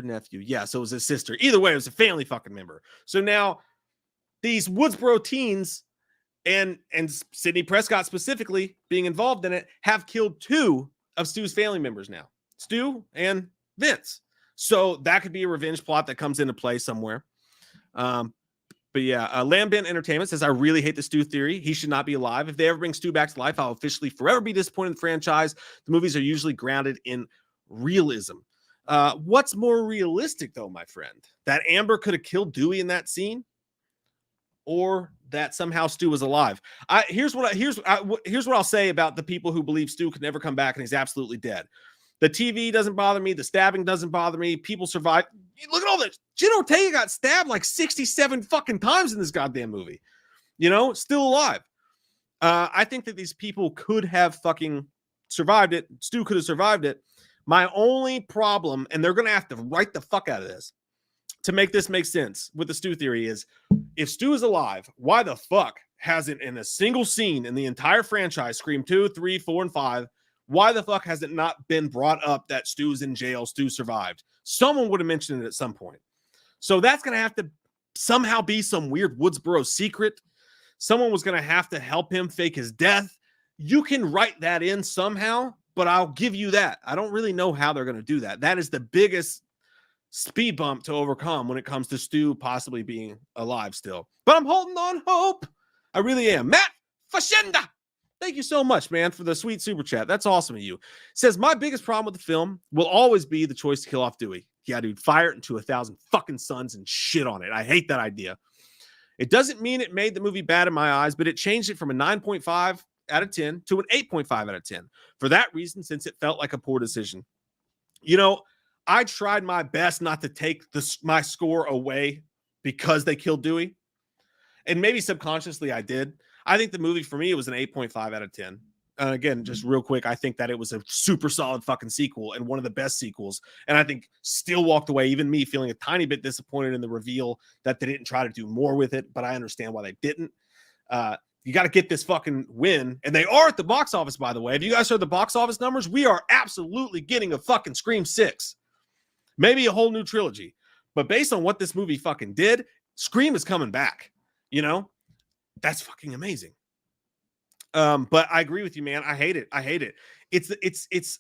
nephew? Yeah, so it was his sister. Either way, it was a family fucking member. So now these Woodsboro teens and Sidney Prescott specifically being involved in it have killed two of Stu's family members now. Stu and Vince. So that could be a revenge plot that comes into play somewhere. But yeah, Lambent Entertainment says, I really hate the Stu theory. He should not be alive. If they ever bring Stu back to life, I'll officially forever be disappointed in the franchise. The movies are usually grounded in realism. What's more realistic, though, my friend? That Amber could have killed Dewey in that scene? Or that somehow Stu was alive? Here's what I'll say about the people who believe Stu could never come back and he's absolutely dead. The TV doesn't bother me. The stabbing doesn't bother me. People survive. Look at all this. Jen Ortega got stabbed like 67 fucking times in this goddamn movie. You know, still alive. I think that these people could have fucking survived it. Stu could have survived it. My only problem, and they're going to have to write the fuck out of this to make this make sense with the Stu theory, is if Stu is alive, why the fuck hasn't in a single scene in the entire franchise, Scream 2, 3, 4, and 5, why the fuck has it not been brought up that Stu's in jail, Stu survived? Someone would have mentioned it at some point. So that's going to have to somehow be some weird Woodsboro secret. Someone was going to have to help him fake his death. You can write that in somehow, but I'll give you that. I don't really know how they're going to do that. That is the biggest speed bump to overcome when it comes to Stu possibly being alive still. But I'm holding on hope. I really am. Matt Fashenda. Thank you so much, man, for the sweet super chat. That's awesome of you. Says, my biggest problem with the film will always be the choice to kill off Dewey. Yeah, dude, fire it into 1,000 fucking suns and shit on it. I hate that idea. It doesn't mean it made the movie bad in my eyes, but it changed it from a 9.5 out of 10 to an 8.5 out of 10. For that reason, since it felt like a poor decision. You know, I tried my best not to take my score away because they killed Dewey. And maybe subconsciously I did. I think the movie for me, it was an 8.5 out of 10. Again, just real quick, I think that it was a super solid fucking sequel and one of the best sequels. And I think still walked away, even me feeling a tiny bit disappointed in the reveal that they didn't try to do more with it, but I understand why they didn't. You got to get this fucking win. And they are at the box office, by the way. If you guys heard the box office numbers, we are absolutely getting a fucking Scream 6. Maybe a whole new trilogy. But based on what this movie fucking did, Scream is coming back. You know? That's fucking amazing. But I agree with you, man. I hate it. It's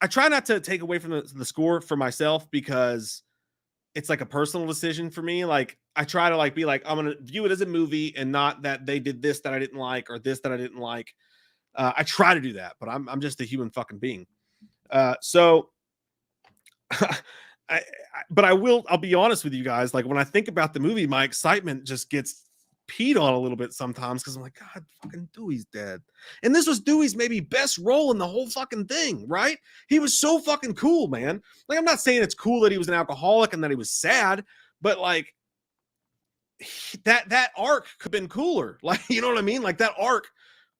I try not to take away from the score for myself because it's like a personal decision for me. Like I try to be like, I'm going to view it as a movie and not that they did this that I didn't like or this that I didn't like. I try to do that, but I'm just a human fucking being. So but I'll be honest with you guys. Like when I think about the movie, my excitement just gets peed on a little bit sometimes because I'm like, God, fucking Dewey's dead. And this was Dewey's maybe best role in the whole fucking thing, right? He was so fucking cool, man. Like, I'm not saying it's cool that he was an alcoholic and that he was sad, but like that arc could have been cooler. Like, you know what I mean? Like that arc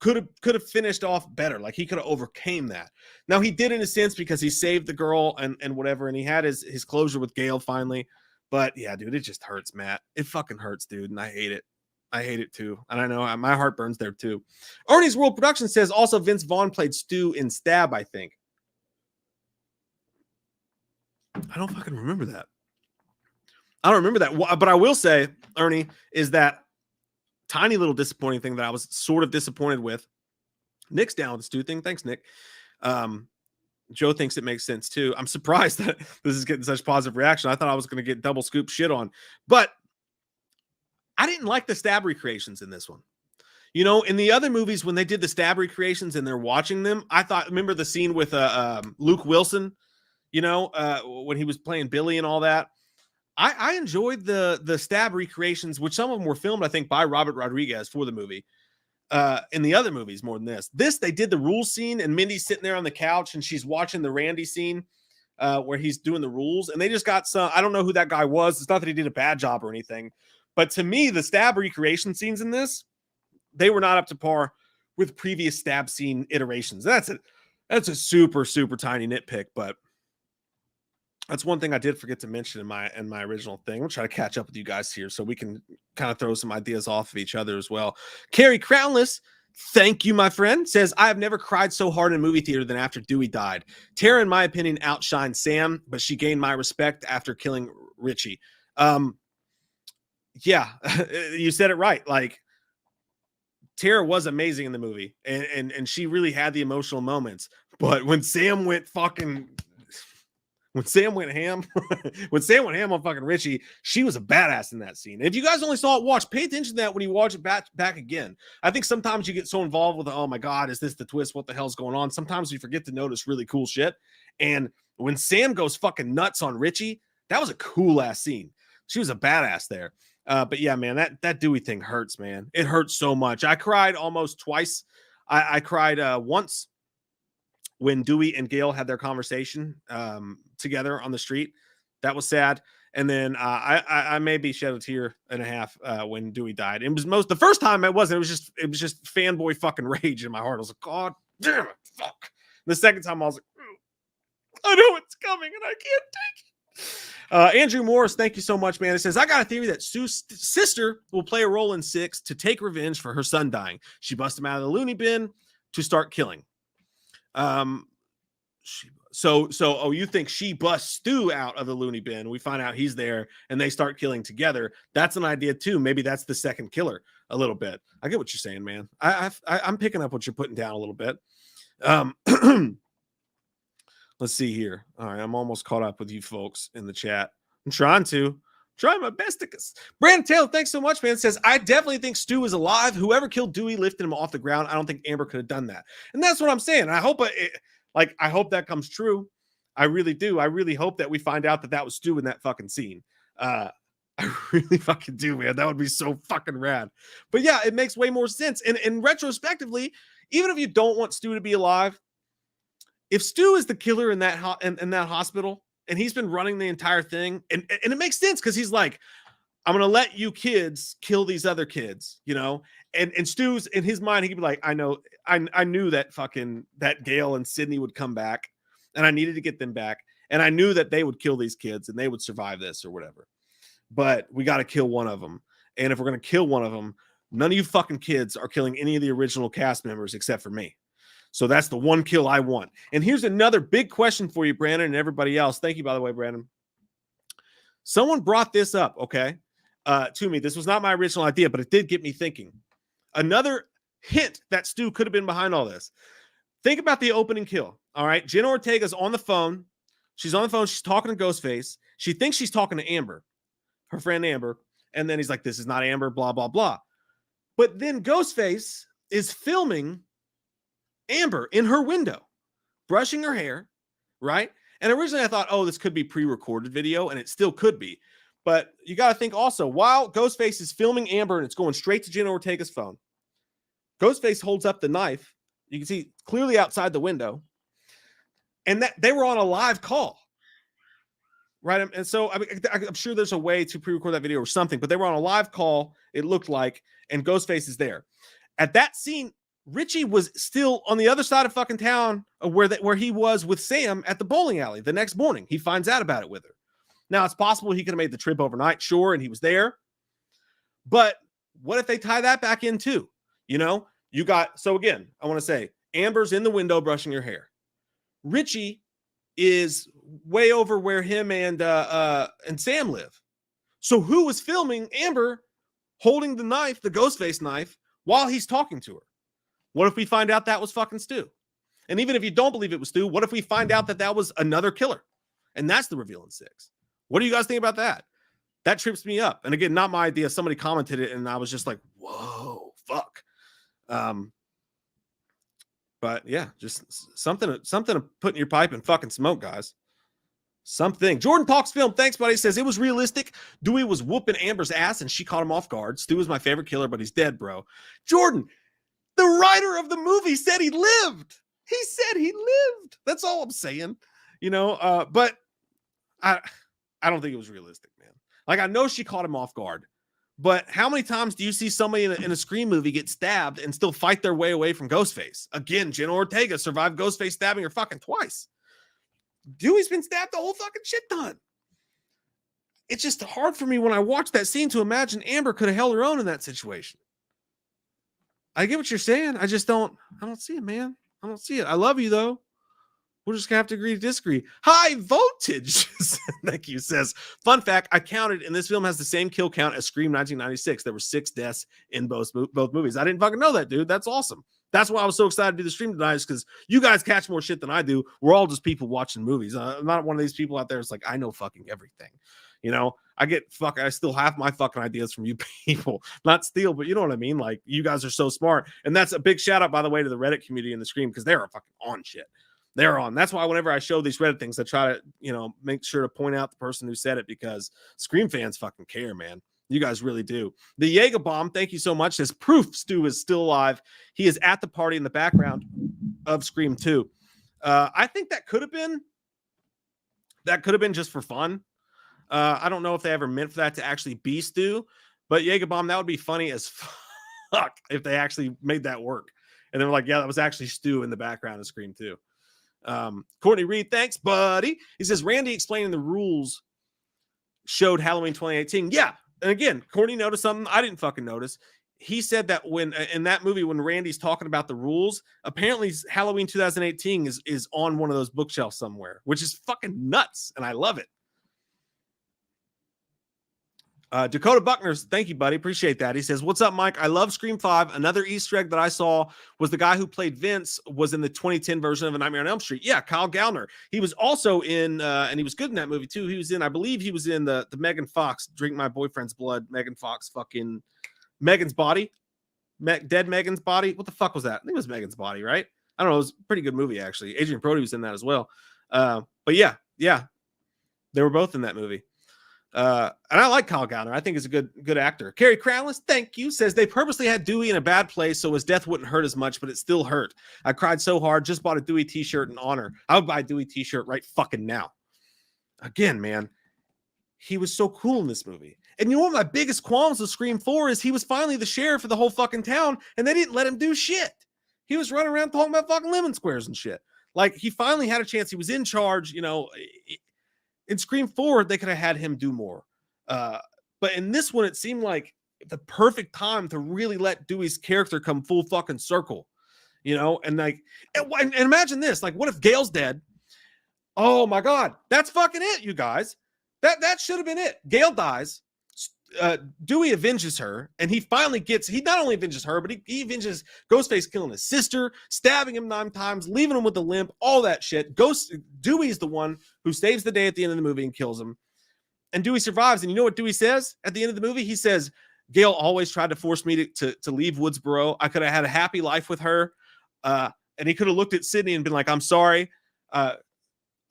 could have finished off better. Like he could have overcame that. Now he did in a sense because he saved the girl and whatever, and he had his closure with Gail finally. But yeah, dude, it just hurts, Matt. It fucking hurts, dude, and I hate it. I hate it too. And I know my heart burns there too. Ernie's World Production says also Vince Vaughn played Stu in Stab, I think. I don't fucking remember that. I don't remember that. But I will say, Ernie, is that tiny little disappointing thing that I was sort of disappointed with. Nick's down with the Stu thing. Thanks, Nick. Joe thinks it makes sense too. I'm surprised that this is getting such positive reaction. I thought I was going to get double scoop shit on. But I didn't like the stab recreations in this one. You know, in the other movies, when they did the stab recreations and they're watching them, I thought, remember the scene with Luke Wilson, you know, when he was playing Billy and all that. I enjoyed the stab recreations, which some of them were filmed, I think, by Robert Rodriguez for the movie. In the other movies more than this. This, they did the rules scene, and Mindy's sitting there on the couch, and she's watching the Randy scene where he's doing the rules, and they just got some, I don't know who that guy was. It's not that he did a bad job or anything, but to me, the stab recreation scenes in this, they were not up to par with previous stab scene iterations. That's a super, super tiny nitpick, but that's one thing I did forget to mention in my original thing. We'll try to catch up with you guys here so we can kind of throw some ideas off of each other as well. Carrie Crownless, thank you, my friend, says, I have never cried so hard in a movie theater than after Dewey died. Tara, in my opinion, outshined Sam, but she gained my respect after killing Richie. Yeah, you said it right. Like, Tara was amazing in the movie, and she really had the emotional moments. But when Sam went ham, when Sam went ham on fucking Richie, she was a badass in that scene. And if you guys only saw it, pay attention to that when you watch it back again. I think sometimes you get so involved with, oh my God, is this the twist? What the hell's going on? Sometimes you forget to notice really cool shit. And when Sam goes fucking nuts on Richie, that was a cool ass scene. She was a badass there. But yeah, man, that Dewey thing hurts, man. It hurts so much. I cried almost twice. I cried once when Dewey and Gail had their conversation together on the street. That was sad. And then I maybe shed a tear and a half when Dewey died. It was the first time it wasn't. It was just fanboy fucking rage in my heart. I was like, God damn it, fuck. And the second time I was like, I know it's coming and I can't take it. Andrew Morris, thank you so much, man. It says, I got a theory that Stu's sister will play a role in 6 to take revenge for her son dying. She busts him out of the loony bin to start killing. So you think she busts Stu out of the loony bin? We find out he's there and they start killing together. That's an idea too. Maybe that's the second killer a little bit. I get what you're saying, man. I'm picking up what you're putting down a little bit. Let's see here. All right, I'm almost caught up with you folks in the chat. I'm trying my best. Brandon Taylor, thanks so much, man. Says, I definitely think Stu is alive. Whoever killed Dewey lifted him off the ground. I don't think Amber could have done that. And that's what I'm saying. I hope I hope that comes true. I really do. I really hope that we find out that was Stu in that fucking scene. I really fucking do, man. That would be so fucking rad. But yeah, it makes way more sense. And retrospectively, even if you don't want Stu to be alive, if Stu is the killer in that hospital and he's been running the entire thing, and it makes sense because he's like, I'm gonna let you kids kill these other kids, you know. And Stu's in his mind, he could be like, I knew that Gail and Sydney would come back, and I needed to get them back, and I knew that they would kill these kids and they would survive this or whatever. But we got to kill one of them, and if we're gonna kill one of them, none of you fucking kids are killing any of the original cast members except for me. So that's the one kill I want. And here's another big question for you, Brandon, and everybody else. Thank you, by the way, Brandon. Someone brought this up, okay, to me. This was not my original idea, but it did get me thinking. Another hint that Stu could have been behind all this. Think about the opening kill, all right? Jenna Ortega's on the phone. She's on the phone. She's talking to Ghostface. She thinks she's talking to Amber, her friend Amber. And then he's like, this is not Amber, blah, blah, blah. But then Ghostface is filming Amber in her window, brushing her hair, right? And originally I thought, oh, this could be pre-recorded video, and it still could be. But you got to think also, while Ghostface is filming Amber and it's going straight to Jenna Ortega's phone, Ghostface holds up the knife. You can see clearly outside the window. And that they were on a live call. Right. And so I'm sure there's a way to pre-record that video or something, but they were on a live call, it looked like, and Ghostface is there. At that scene, Richie was still on the other side of fucking town where he was with Sam at the bowling alley the next morning. He finds out about it with her. Now, it's possible he could have made the trip overnight, sure, and he was there. But what if they tie that back in too? You know, so again, I want to say, Amber's in the window brushing her hair. Richie is way over where him and Sam live. So who was filming Amber holding the knife, the Ghostface knife, while he's talking to her? What if we find out that was fucking Stu? And even if you don't believe it was Stu, what if we find out that that was another killer? And that's the reveal in 6. What do you guys think about that? That trips me up. And again, not my idea. Somebody commented it and I was just like, whoa, fuck. But yeah, just something to put in your pipe and fucking smoke, guys. Something. Jordan Talks Film. Thanks, buddy. Says it was realistic. Dewey was whooping Amber's ass and she caught him off guard. Stu is my favorite killer, but he's dead, bro. Jordan, the writer of the movie said he lived. He said he lived. That's all I'm saying. You know, but I don't think it was realistic, man. Like, I know she caught him off guard. But how many times do you see somebody in a Scream movie get stabbed and still fight their way away from Ghostface? Again, Jenna Ortega survived Ghostface stabbing her fucking twice. Dewey's been stabbed the whole fucking shit ton. It's just hard for me when I watch that scene to imagine Amber could have held her own in that situation. I get what you're saying. I don't see it, man. I don't see it. I love you, though. We're just going to have to agree to disagree. High voltage. Thank you. Says, fun fact, I counted, and this film has the same kill count as Scream 1996. There were 6 deaths in both movies. I didn't fucking know that, dude. That's awesome. That's why I was so excited to do the stream tonight, is because you guys catch more shit than I do. We're all just people watching movies. I'm not one of these people out there that's like, I know fucking everything. You know, I still have my fucking ideas from you people. Not steal, but you know what I mean? Like, you guys are so smart. And that's a big shout out, by the way, to the Reddit community and the Scream, because they're fucking on shit. They're on. That's why whenever I show these Reddit things, I try to, you know, make sure to point out the person who said it, because Scream fans fucking care, man. You guys really do. The Jaeger Bomb, thank you so much, says proof Stu is still alive. He is at the party in the background of Scream 2. I think that could have been just for fun. I don't know if they ever meant for that to actually be Stu, but Jaeger Bomb, that would be funny as fuck if they actually made that work. And they were like, yeah, that was actually Stu in the background of Scream 2. Courtney Reed, thanks, buddy. He says Randy explaining the rules showed Halloween 2018. Yeah, and again, Courtney noticed something I didn't fucking notice. He said that when in that movie, when Randy's talking about the rules, apparently Halloween 2018 is on one of those bookshelves somewhere, which is fucking nuts, and I love it. Dakota Buckner's, thank you, buddy. Appreciate that. He says, what's up, Mike? I love Scream 5. Another Easter egg that I saw was the guy who played Vince was in the 2010 version of A Nightmare on Elm Street. Yeah, Kyle Gallner. He was also in, and he was good in that movie too. I believe he was in the Megan Fox, Drink My Boyfriend's Blood, Megan Fox fucking Megan's Body. Dead Megan's Body. What the fuck was that? I think it was Megan's Body, right? I don't know. It was a pretty good movie, actually. Adrian Brody was in that as well. But yeah. They were both in that movie. And I like Kyle Gallner. I think he's a good actor. Carrie Crowless, thank you, says they purposely had Dewey in a bad place so his death wouldn't hurt as much, but it still hurt. I cried so hard, just bought a Dewey t-shirt in honor. I would buy a Dewey t-shirt right fucking now. Again, man, he was so cool in this movie. And you know what my biggest qualms with Scream 4 is? He was finally the sheriff of the whole fucking town, and they didn't let him do shit. He was running around talking about fucking lemon squares and shit. Like, he finally had a chance. He was in charge, you know. In Scream 4, they could have had him do more. But in this one, it seemed like the perfect time to really let Dewey's character come full fucking circle, you know? And like, and imagine this, like, what if Gail's dead? Oh my God, that's fucking it, you guys. That should have been it. Gail dies. Dewey avenges her, and he not only avenges her, but he avenges Ghostface killing his sister, stabbing him 9 times, leaving him with a limp, all that shit. Dewey's the one who saves the day at the end of the movie and kills him. And Dewey survives. And you know what Dewey says at the end of the movie? He says, Gail always tried to force me to leave Woodsboro. I could have had a happy life with her. And he could have looked at Sydney and been like, I'm sorry.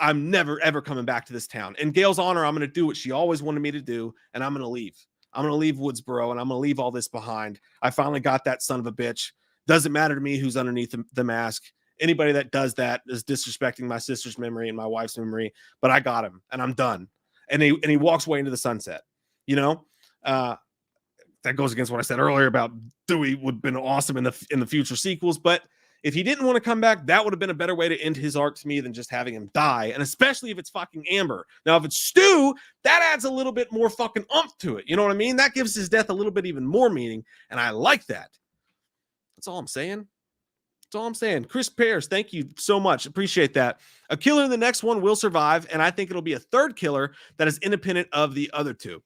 I'm never, ever coming back to this town. In Gail's honor, I'm going to do what she always wanted me to do, and I'm going to leave. I'm going to leave Woodsboro, and I'm going to leave all this behind. I finally got that son of a bitch. Doesn't matter to me who's underneath the mask. Anybody that does that is disrespecting my sister's memory and my wife's memory, but I got him, and I'm done. And he walks away into the sunset. You know, that goes against what I said earlier about Dewey would have been awesome in the future sequels, but if he didn't want to come back, that would have been a better way to end his arc to me than just having him die. And especially if it's fucking Amber. Now, if it's Stu, that adds a little bit more fucking oomph to it. You know what I mean? That gives his death a little bit even more meaning. And I like that. That's all I'm saying. That's all I'm saying. Chris Pears, thank you so much. Appreciate that. A killer in the next one will survive. And I think it'll be a third killer that is independent of the other two.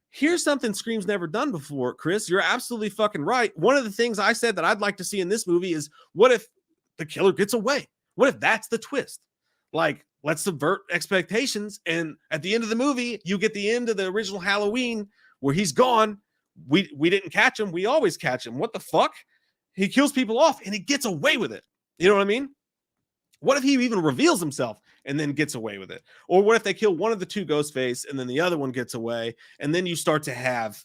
Here's something Scream's never done before, Chris. You're absolutely fucking right. One of the things I said that I'd like to see in this movie is what if the killer gets away? What if that's the twist? Like, let's subvert expectations. And at the end of the movie, you get the end of the original Halloween where he's gone. We didn't catch him. We always catch him. What the fuck? He kills people off and he gets away with it. You know what I mean? What if he even reveals himself and then gets away with it? Or what if they kill one of the two Ghostface and then the other one gets away? And then you start to have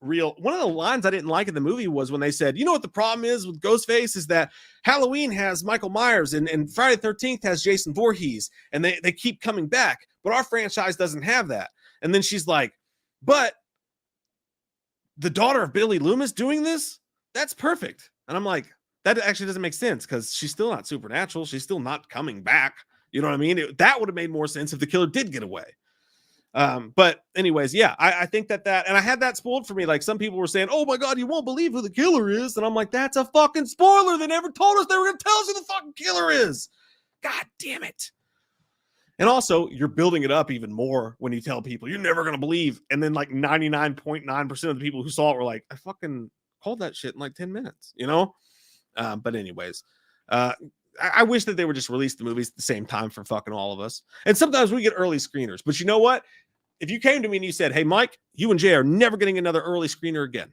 real. One of the lines I didn't like in the movie was when they said, you know what the problem is with Ghostface is that Halloween has Michael Myers and Friday the 13th has Jason Voorhees and they keep coming back, but our franchise doesn't have that. And then she's like, but the daughter of Billy Loomis doing this? That's perfect. And I'm like, that actually doesn't make sense because she's still not supernatural. She's still not coming back. You know what I mean? That would have made more sense if the killer did get away. But anyways, yeah, I think that, and I had that spoiled for me. Like some people were saying, oh my God, you won't believe who the killer is. And I'm like, that's a fucking spoiler. They never told us they were going to tell us who the fucking killer is. God damn it. And also you're building it up even more when you tell people you're never going to believe. And then like 99.9% of the people who saw it were like, I fucking called that shit in like 10 minutes, you know? But anyways, I wish that they would just release the movies at the same time for fucking all of us. And sometimes we get early screeners, but you know what? If you came to me and you said, hey, Mike, you and Jay are never getting another early screener again.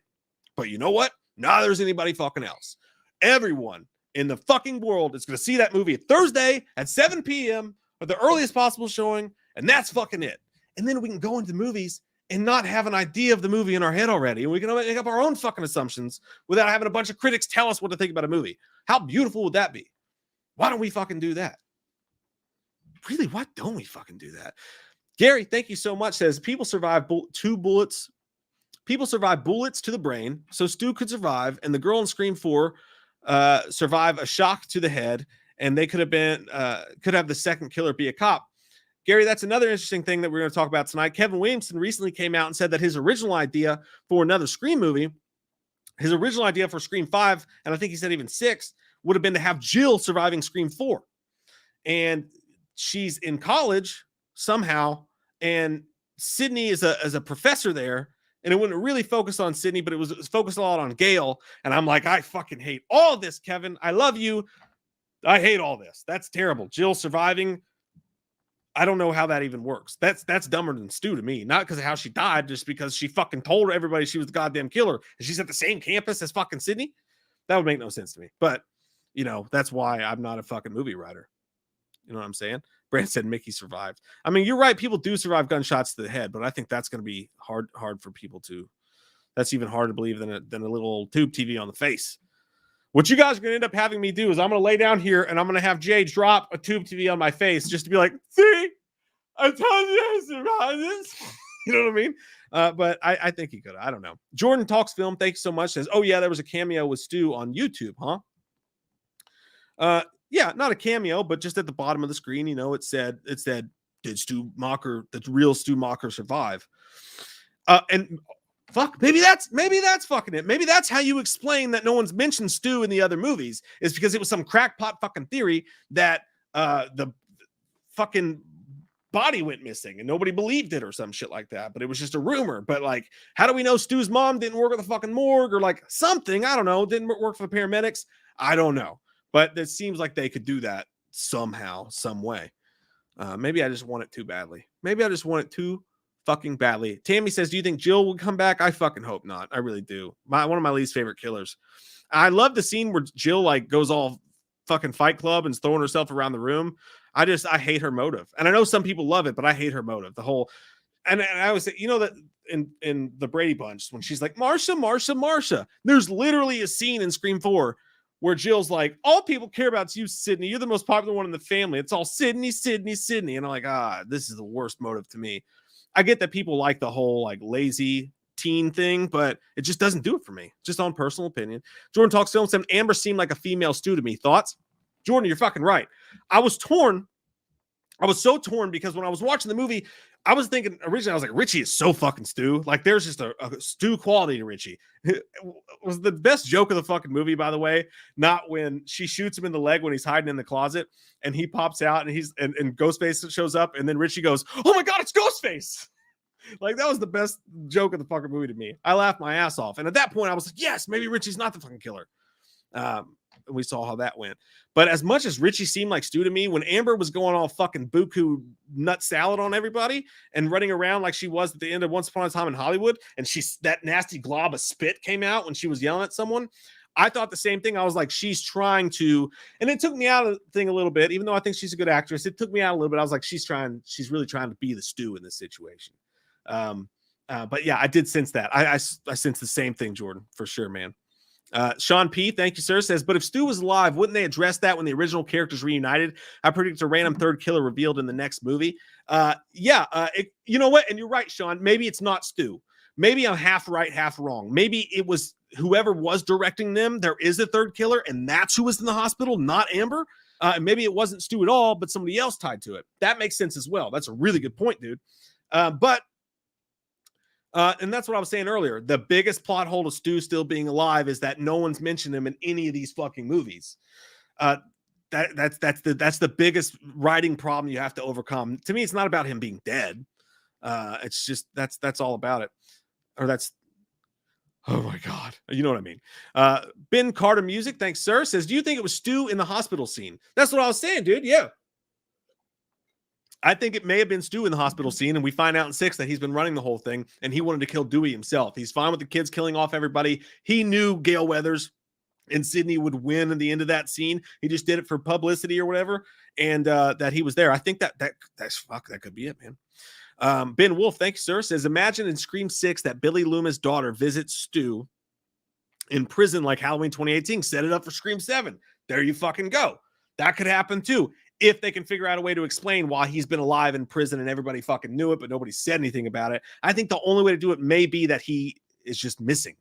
But you know what? Neither is anybody fucking else. Everyone in the fucking world is going to see that movie Thursday at 7 p.m. or the earliest possible showing. And that's fucking it. And then we can go into the movies and not have an idea of the movie in our head already. And we can make up our own fucking assumptions without having a bunch of critics tell us what to think about a movie. How beautiful would that be? Why don't we fucking do that? Really, why don't we fucking do that? Gary, thank you so much. Says people survive two bullets. People survive bullets to the brain. So Stu could survive. And the girl in Scream 4 survive a shock to the head. And they could have the second killer be a cop. Gary, that's another interesting thing that we're going to talk about tonight. Kevin Williamson recently came out and said that his original idea for another Scream movie, his original idea for Scream 5, and I think he said even 6, would have been to have Jill surviving Scream 4. And she's in college somehow, and Sydney is a professor there, and it wouldn't really focus on Sydney, but it was focused a lot on Gail. And I'm like, I fucking hate all this, Kevin. I love you. I hate all this. That's terrible. Jill surviving. I don't know how that even works. That's dumber than Stu to me. Not because of how she died, just because she fucking told everybody she was the goddamn killer. And she's at the same campus as fucking Sydney. That would make no sense to me. But, you know, that's why I'm not a fucking movie writer. You know what I'm saying? Brand said Mickey survived. I mean, you're right. People do survive gunshots to the head, but I think that's going to be hard for people to. That's even harder to believe than a little tube TV on the face. What you guys are going to end up having me do is I'm going to lay down here and I'm going to have Jay drop a tube TV on my face just to be like, see, I told you I survived this. You know what I mean? But I think he could. I don't know. Jordan Talks Film, thanks so much. Says, oh, yeah, there was a cameo with Stu on YouTube, huh? Yeah, not a cameo, but just at the bottom of the screen, you know, it said, did Stu Macher, the real Stu Macher, survive? And fuck, maybe that's fucking it. Maybe that's how you explain that no one's mentioned Stu in the other movies, is because it was some crackpot fucking theory that the fucking body went missing and nobody believed it or some shit like that. But it was just a rumor. But like, how do we know Stu's mom didn't work at the fucking morgue or like something? I don't know. Didn't work for the paramedics. I don't know. But it seems like they could do that somehow, some way. Maybe I just want it too badly. Maybe I just want it too fucking badly. Tammy says, do you think Jill will come back? I fucking hope not. I really do. One of my least favorite killers. I love the scene where Jill like goes all fucking Fight Club and is throwing herself around the room. I hate her motive. And I know some people love it, but I hate her motive. The whole, and I always say, you know, that in the Brady Bunch, when she's like, Marsha, Marsha, Marsha, there's literally a scene in Scream 4 where Jill's like, all people care about is you, Sydney. You're the most popular one in the family. It's all Sydney, Sydney, Sydney. And I'm like, this is the worst motive to me. I get that people like the whole like lazy teen thing, but it just doesn't do it for me. Just on personal opinion. Jordan Talks Film said Amber seemed like a female Stu to me. Thoughts? Jordan, you're fucking right. I was torn. I was so torn because when I was watching the movie, I was thinking originally, I was like, Richie is so fucking Stu. Like, there's just a Stu quality to Richie. It was the best joke of the fucking movie, by the way. Not when she shoots him in the leg when he's hiding in the closet and he pops out and Ghostface shows up, and then Richie goes, "Oh my God, it's Ghostface." Like, that was the best joke of the fucking movie to me. I laughed my ass off. And at that point, I was like, yes, maybe Richie's not the fucking killer. We saw how that went. But as much as Richie seemed like Stu to me, when Amber was going all fucking buku nut salad on everybody and running around like she was at the end of Once Upon a Time in Hollywood, and that nasty glob of spit came out when she was yelling at someone, I thought the same thing. I was like, she's trying to, and it took me out of the thing a little bit, even though I think she's a good actress. It took me out a little bit. I was like, she's really trying to be the Stu in this situation. But yeah, I did sense that. I sense the same thing, Jordan, for sure, man. Sean P, thank you, sir, says, but if Stu was alive, wouldn't they address that when the original characters reunited? I predict a random third killer revealed in the next movie. You know what? And you're right, Sean. Maybe it's not Stu. Maybe I'm half right, half wrong. Maybe it was whoever was directing them. There is a third killer, and that's who was in the hospital, not Amber. Maybe it wasn't Stu at all, but somebody else tied to it. That makes sense as well. That's a really good point, dude. And that's what I was saying earlier. The biggest plot hole of Stu still being alive is that no one's mentioned him in any of these fucking movies. That's the biggest writing problem you have to overcome. To me, it's not about him being dead. It's just that's all about it. Or that's, oh my God, you know what I mean. Ben Carter Music, thanks, sir, says, do you think it was Stu in the hospital scene? That's what I was saying, dude. Yeah. I think it may have been Stu in the hospital scene, and we find out in 6 that he's been running the whole thing, and he wanted to kill Dewey himself. He's fine with the kids killing off everybody. He knew Gale Weathers and Sydney would win at the end of that scene. He just did it for publicity or whatever, and that he was there. I think that could be it, man. Ben Wolf, thanks, sir, says, imagine in Scream 6 that Billy Loomis' daughter visits Stu in prison like Halloween 2018. Set it up for Scream 7. There you fucking go. That could happen too, if they can figure out a way to explain why he's been alive in prison and everybody fucking knew it, but nobody said anything about it. I think the only way to do it may be that he is just missing.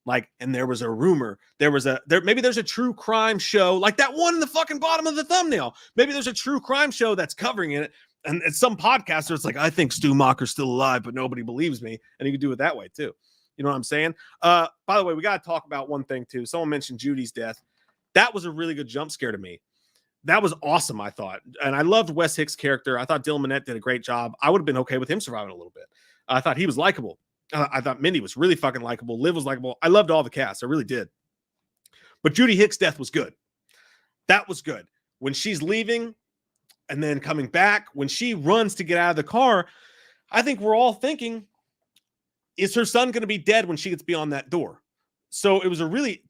Like, and there was a rumor, maybe there's a true crime show like that one in the fucking bottom of the thumbnail. Maybe there's a true crime show that's covering it. And some podcaster, it's like, I think Stu Macher's still alive, but nobody believes me. And you can do it that way too. You know what I'm saying? By the way, we got to talk about one thing too. Someone mentioned Judy's death. That was a really good jump scare to me. That was awesome, I thought. And I loved Wes Hicks' character. I thought Dylan Minnette did a great job. I would have been okay with him surviving a little bit. I thought he was likable. I thought Mindy was really fucking likable. Liv was likable. I loved all the cast. I really did. But Judy Hicks' death was good. That was good. When she's leaving and then coming back, when she runs to get out of the car, I think we're all thinking, is her son going to be dead when she gets beyond that door? So it was to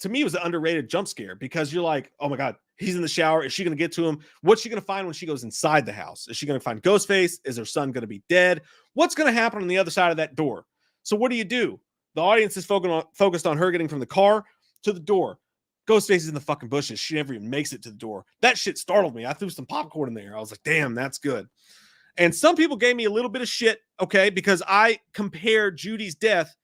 me, it was an underrated jump scare, because you're like, oh my God, he's in the shower. Is she going to get to him? What's she going to find when she goes inside the house? Is she going to find Ghostface? Is her son going to be dead? What's going to happen on the other side of that door? So what do? The audience is focused on her getting from the car to the door. Ghostface is in the fucking bushes. She never even makes it to the door. That shit startled me. I threw some popcorn in there. I was like, damn, that's good. And some people gave me a little bit of shit, okay, because I compared Judy's death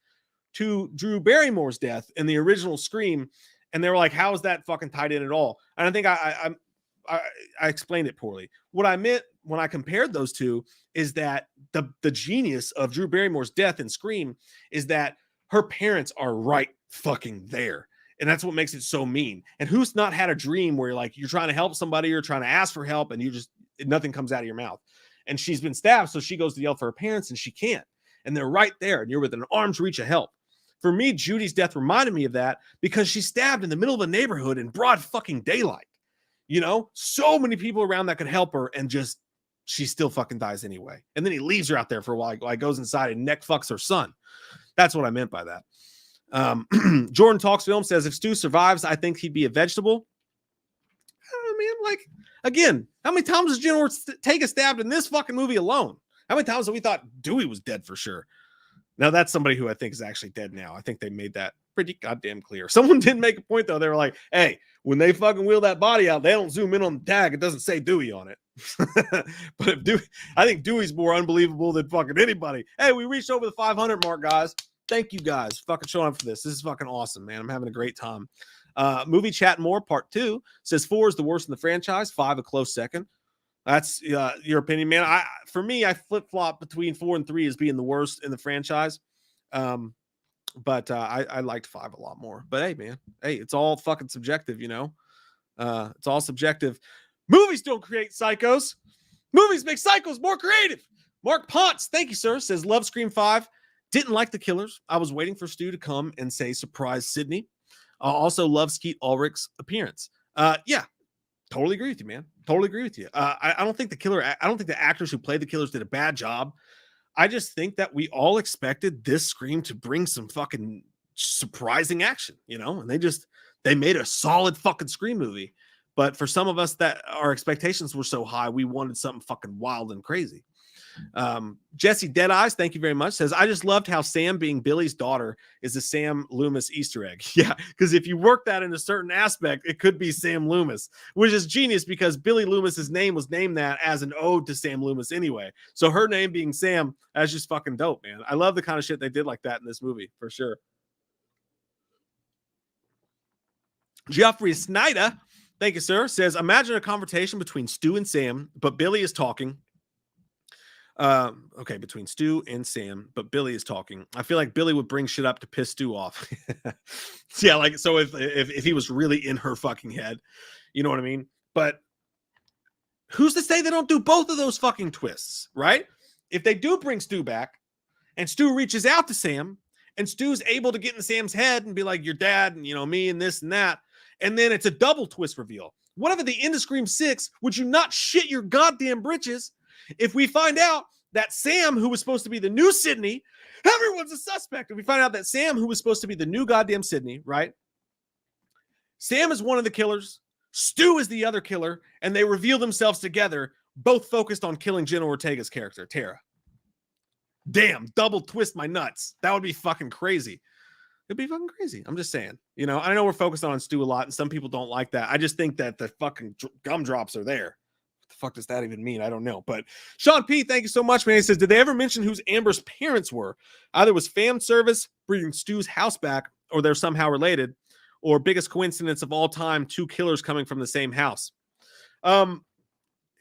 to Drew Barrymore's death in the original Scream, and they were like, how is that fucking tied in at all? And I think I explained it poorly. What I meant when I compared those two is that the genius of Drew Barrymore's death in Scream is that her parents are right fucking there. And that's what makes it so mean. And who's not had a dream where you're trying to help somebody or trying to ask for help and nothing comes out of your mouth. And she's been stabbed, so she goes to yell for her parents and she can't. And they're right there and you're within an arm's reach of help. For me, Judy's death reminded me of that because she's stabbed in the middle of a neighborhood in broad fucking daylight. You know, so many people around that could help her, and just she still fucking dies anyway. And then he leaves her out there for a while. Like goes inside and neck fucks her son. That's what I meant by that. Jordan Talks Film says, if Stu survives, I think he'd be a vegetable. on, man. Like, again, how many times does General Ortega stabbed in this fucking movie alone? How many times have we thought Dewey was dead for sure? Now, that's somebody who I think is actually dead now. I think they made that pretty goddamn clear. Someone did make a point, though. They were like, hey, when they fucking wheel that body out, they don't zoom in on the tag. It doesn't say Dewey on it. But if Dewey, I think Dewey's more unbelievable than fucking anybody. Hey, we reached over the 500 mark, guys. Thank you guys fucking showing up for this. This is fucking awesome, man. I'm having a great time. Movie Chat More Part 2 says 4 is the worst in the franchise, 5 a close second. That's your opinion, man. For me, I flip-flop between 4 and 3 as being the worst in the franchise. But I liked 5 a lot more. But hey, man, hey, it's all fucking subjective, you know. It's all subjective. Movies don't create psychos. Movies make psychos more creative. Mark Ponce, thank you, sir, says love Scream 5. Didn't like the killers. I was waiting for Stu to come and say surprise Sydney. Also love Skeet Ulrich's appearance. Yeah, totally agree with you, man. Totally agree with you. I don't think I don't think the actors who played the killers did a bad job. I just think that we all expected this Scream to bring some fucking surprising action, you know, and they made a solid fucking Scream movie. But for some of us that our expectations were so high, we wanted something fucking wild and crazy. Jesse Deadeyes, thank you very much, says, I just loved how Sam being Billy's daughter is a Sam Loomis Easter egg. Yeah, because if you work that in a certain aspect, it could be Sam Loomis, which is genius because Billy Loomis's name was named that as an ode to Sam Loomis anyway. So her name being Sam, that's just fucking dope, man. I love the kind of shit they did like that in this movie, for sure. Geoffrey Snyder, thank you, sir, says, imagine a conversation between Stu and Sam, but Billy is talking. Okay, between Stu and Sam, but Billy is talking. I feel like Billy would bring shit up to piss Stu off. Yeah, like, so if he was really in her fucking head, you know what I mean? But who's to say they don't do both of those fucking twists, right? If they do bring Stu back and Stu reaches out to Sam and Stu's able to get in Sam's head and be like, your dad and, you know, me and this and that, and then it's a double twist reveal. What if at the end of Scream 6, would you not shit your goddamn britches if we find out that Sam, who was supposed to be the new Sydney, everyone's a suspect. And we find out that Sam, who was supposed to be the new goddamn Sydney, right? Sam is one of the killers. Stu is the other killer. And they reveal themselves together, both focused on killing Jenna Ortega's character, Tara. Damn, double twist my nuts. That would be fucking crazy. It'd be fucking crazy. I'm just saying. You know, I know we're focused on Stu a lot, and some people don't like that. I just think that the fucking gumdrops are there. What the fuck does that even mean? I don't know. But Sean P, thank you so much, man. He says, did they ever mention whose Amber's parents were? Either was fan service bringing Stu's house back, or they're somehow related, or biggest coincidence of all time, 2 killers coming from the same house.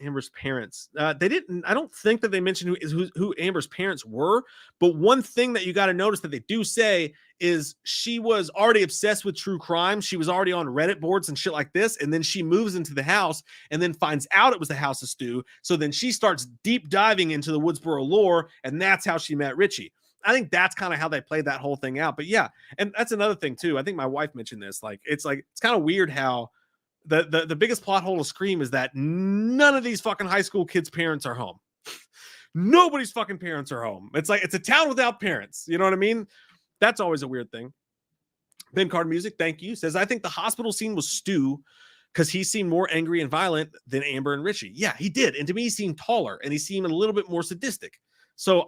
Amber's parents. They didn't. I don't think that they mentioned who Amber's parents were. But one thing that you got to notice that they do say is she was already obsessed with true crime. She was already on Reddit boards and shit like this. And then she moves into the house and then finds out it was the house of Stu. So then she starts deep diving into the Woodsboro lore, and that's how she met Richie. I think that's kind of how they played that whole thing out. But yeah, and that's another thing too. I think my wife mentioned this. It's kind of weird how the biggest plot hole of Scream is that none of these fucking high school kids' parents are home. Nobody's fucking parents are home. It's like it's a town without parents. You know what I mean? That's always a weird thing. Ben Card Music, thank you, says, I think the hospital scene was Stu because he seemed more angry and violent than Amber and Richie. Yeah, he did. And to me, he seemed taller and he seemed a little bit more sadistic. So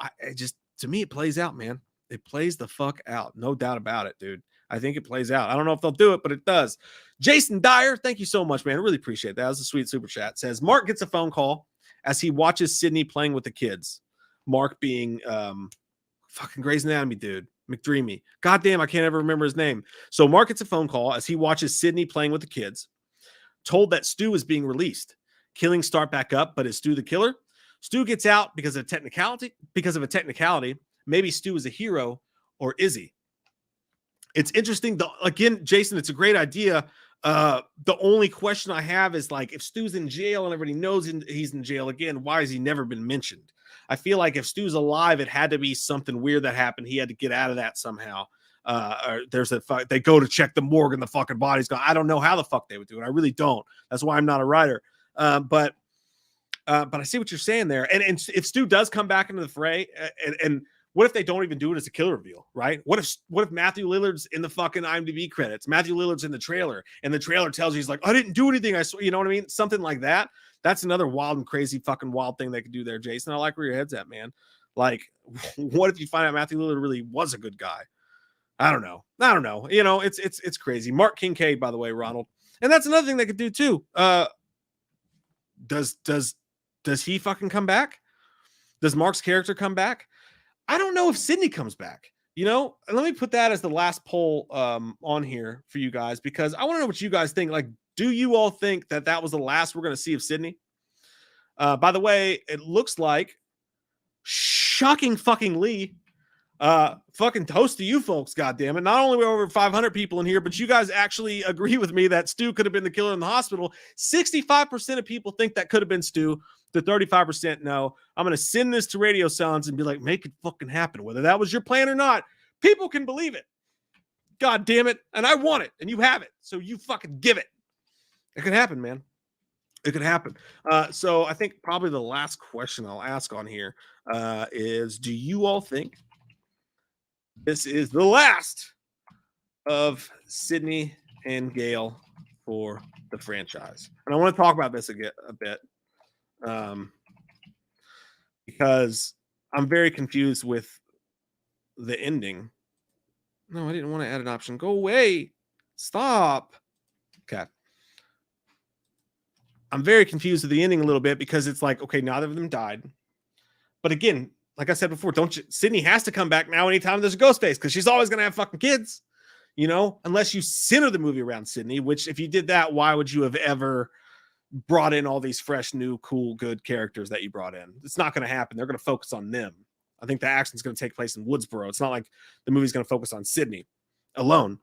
to me, it plays out, man. It plays the fuck out. No doubt about it, dude. I think it plays out. I don't know if they'll do it, but it does. Jason Dyer, thank you so much, man. I really appreciate that. That was a sweet super chat. Says, Mark gets a phone call as he watches Sydney playing with the kids. Mark being fucking Grey's Anatomy dude. McDreamy. Goddamn, I can't ever remember his name. So Mark gets a phone call as he watches Sydney playing with the kids. Told that Stu is being released. Killings start back up, but is Stu the killer? Stu gets out because of a technicality. Maybe Stu is a hero, or is he? It's interesting. Again, Jason, it's a great idea. The only question I have is, like, if Stu's in jail and everybody knows he's in jail again, why has he never been mentioned? I feel like if Stu's alive, it had to be something weird that happened. He had to get out of that somehow. Or they go to check the morgue and the fucking body's gone. I don't know how the fuck they would do it. I really don't. That's why I'm not a writer. But I see what you're saying there. And if Stu does come back into the fray, and What if they don't even do it as a killer reveal, right? What if Matthew Lillard's in the fucking IMDb credits? Matthew Lillard's in the trailer, and the trailer tells you he's like, I didn't do anything. I swear, you know what I mean? Something like that. That's another wild and crazy fucking wild thing they could do there, Jason. I like where your head's at, man. Like, what if you find out Matthew Lillard really was a good guy? I don't know. You know, it's crazy. Mark Kincaid, by the way, Ronald. And that's another thing they could do too. Does he fucking come back? Does Mark's character come back? I don't know if Sydney comes back. You know, and let me put that as the last poll on here for you guys, because I want to know what you guys think. Like, do you all think that was the last we're going to see of Sydney? By the way, it looks like, shocking fucking Lee, fucking toast to you folks, goddammit. Not only were over 500 people in here, but you guys actually agree with me that Stu could have been the killer in the hospital. 65% of people think that could have been Stu. The 35% no. I'm going to send this to Radio Silence and be like, make it fucking happen. Whether that was your plan or not, people can believe it. God damn it. And I want it. And you have it. So you fucking give it. It could happen, man. It could happen. So I think probably the last question I'll ask on here is, do you all think this is the last of Sydney and Gale for the franchise? And I want to talk about this a bit. Because I'm very confused with the ending. No, I didn't want to add an option. Go away. Stop. Okay. I'm very confused with the ending a little bit, because it's like, okay, neither of them died. But again, like I said before, Sydney has to come back now anytime there's a ghost face, because she's always going to have fucking kids, you know, unless you center the movie around Sydney, which if you did that, why would you have ever brought in all these fresh, new, cool, good characters that you brought in? It's not going to happen. They're going to focus on them. I think the action's going to take place in Woodsboro. It's not like the movie's going to focus on Sydney alone.